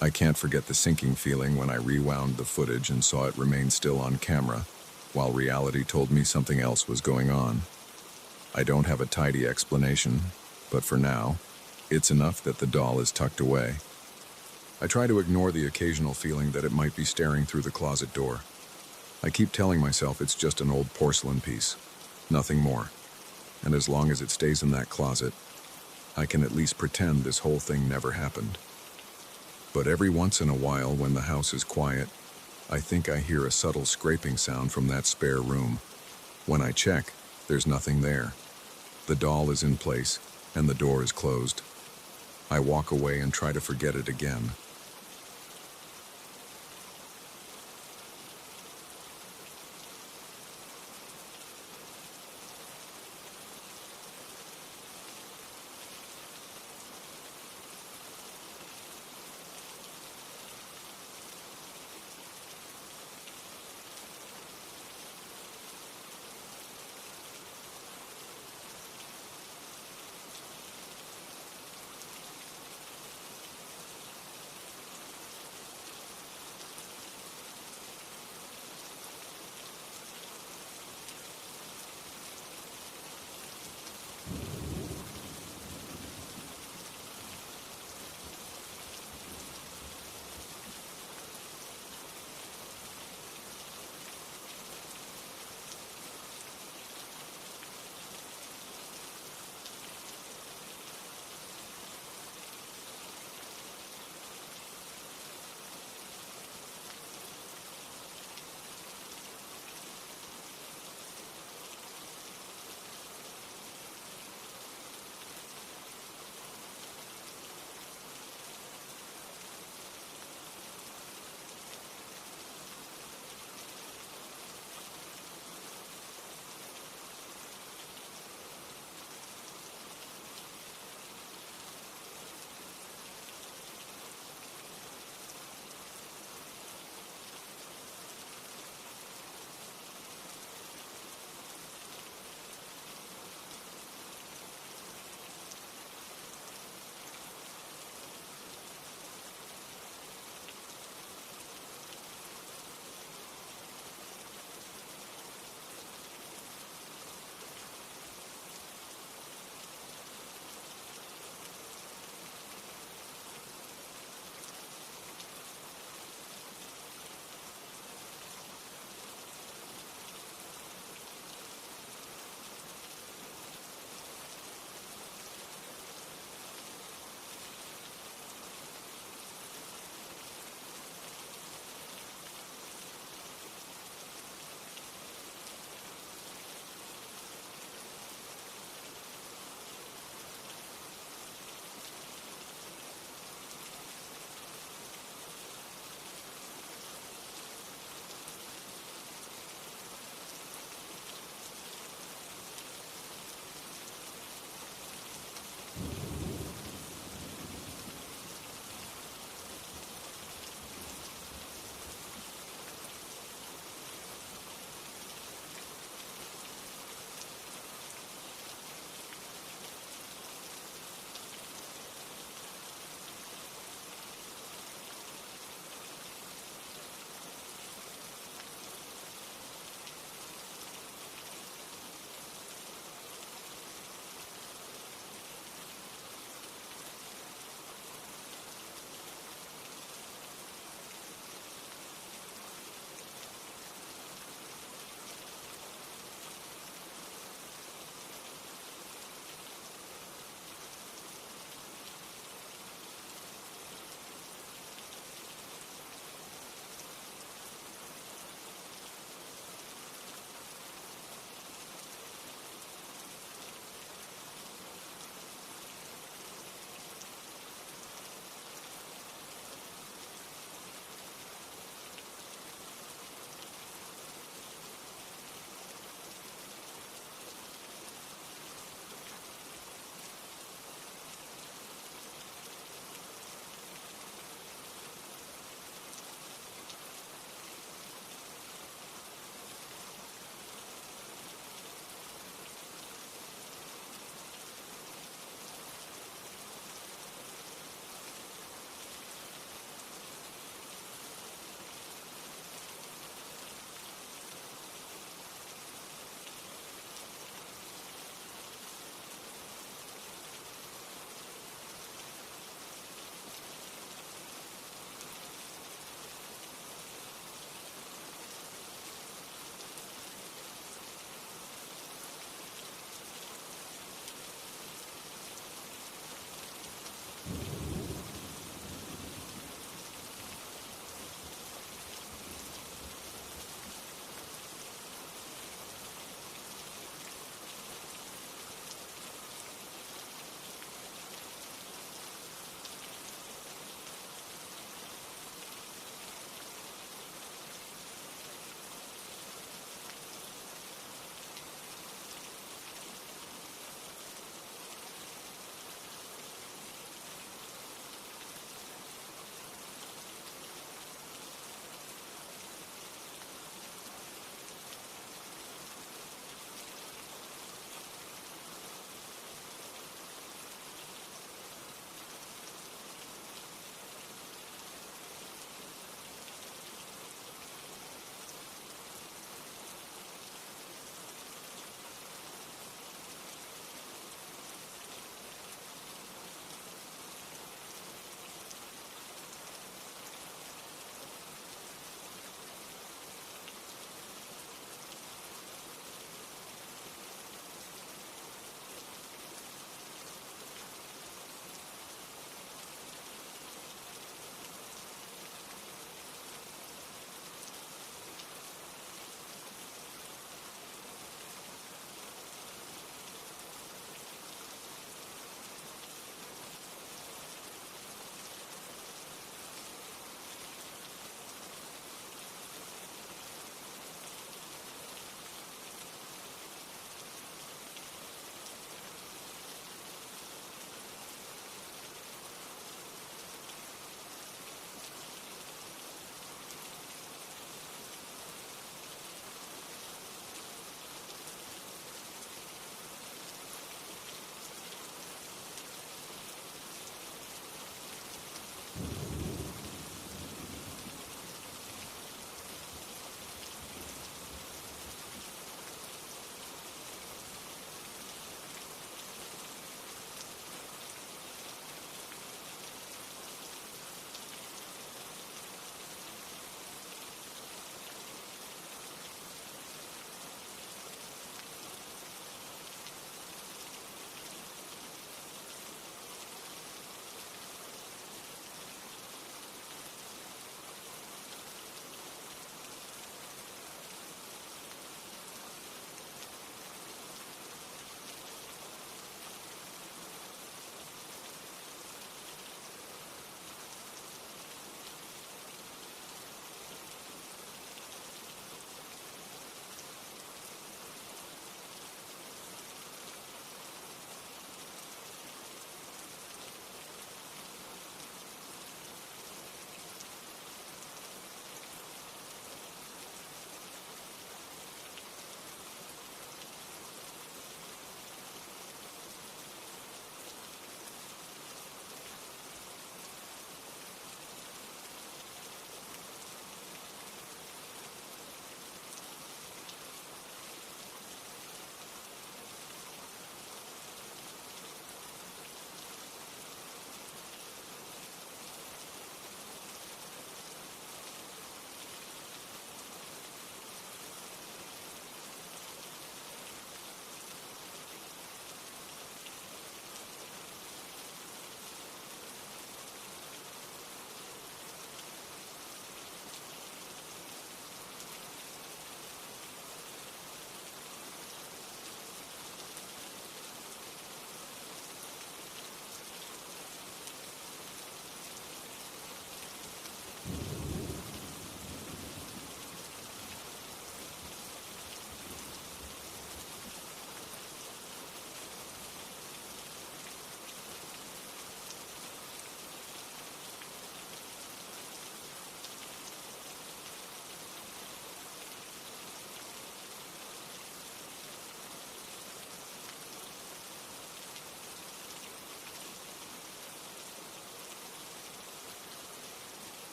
I can't forget the sinking feeling when I rewound the footage and saw it remain still on camera, while reality told me something else was going on. I don't have a tidy explanation, but for now, it's enough that the doll is tucked away. I try to ignore the occasional feeling that it might be staring through the closet door. I keep telling myself it's just an old porcelain piece, nothing more. And as long as it stays in that closet, I can at least pretend this whole thing never happened. But every once in a while, when the house is quiet, I think I hear a subtle scraping sound from that spare room. When I check, there's nothing there. The doll is in place, and the door is closed. I walk away and try to forget it again.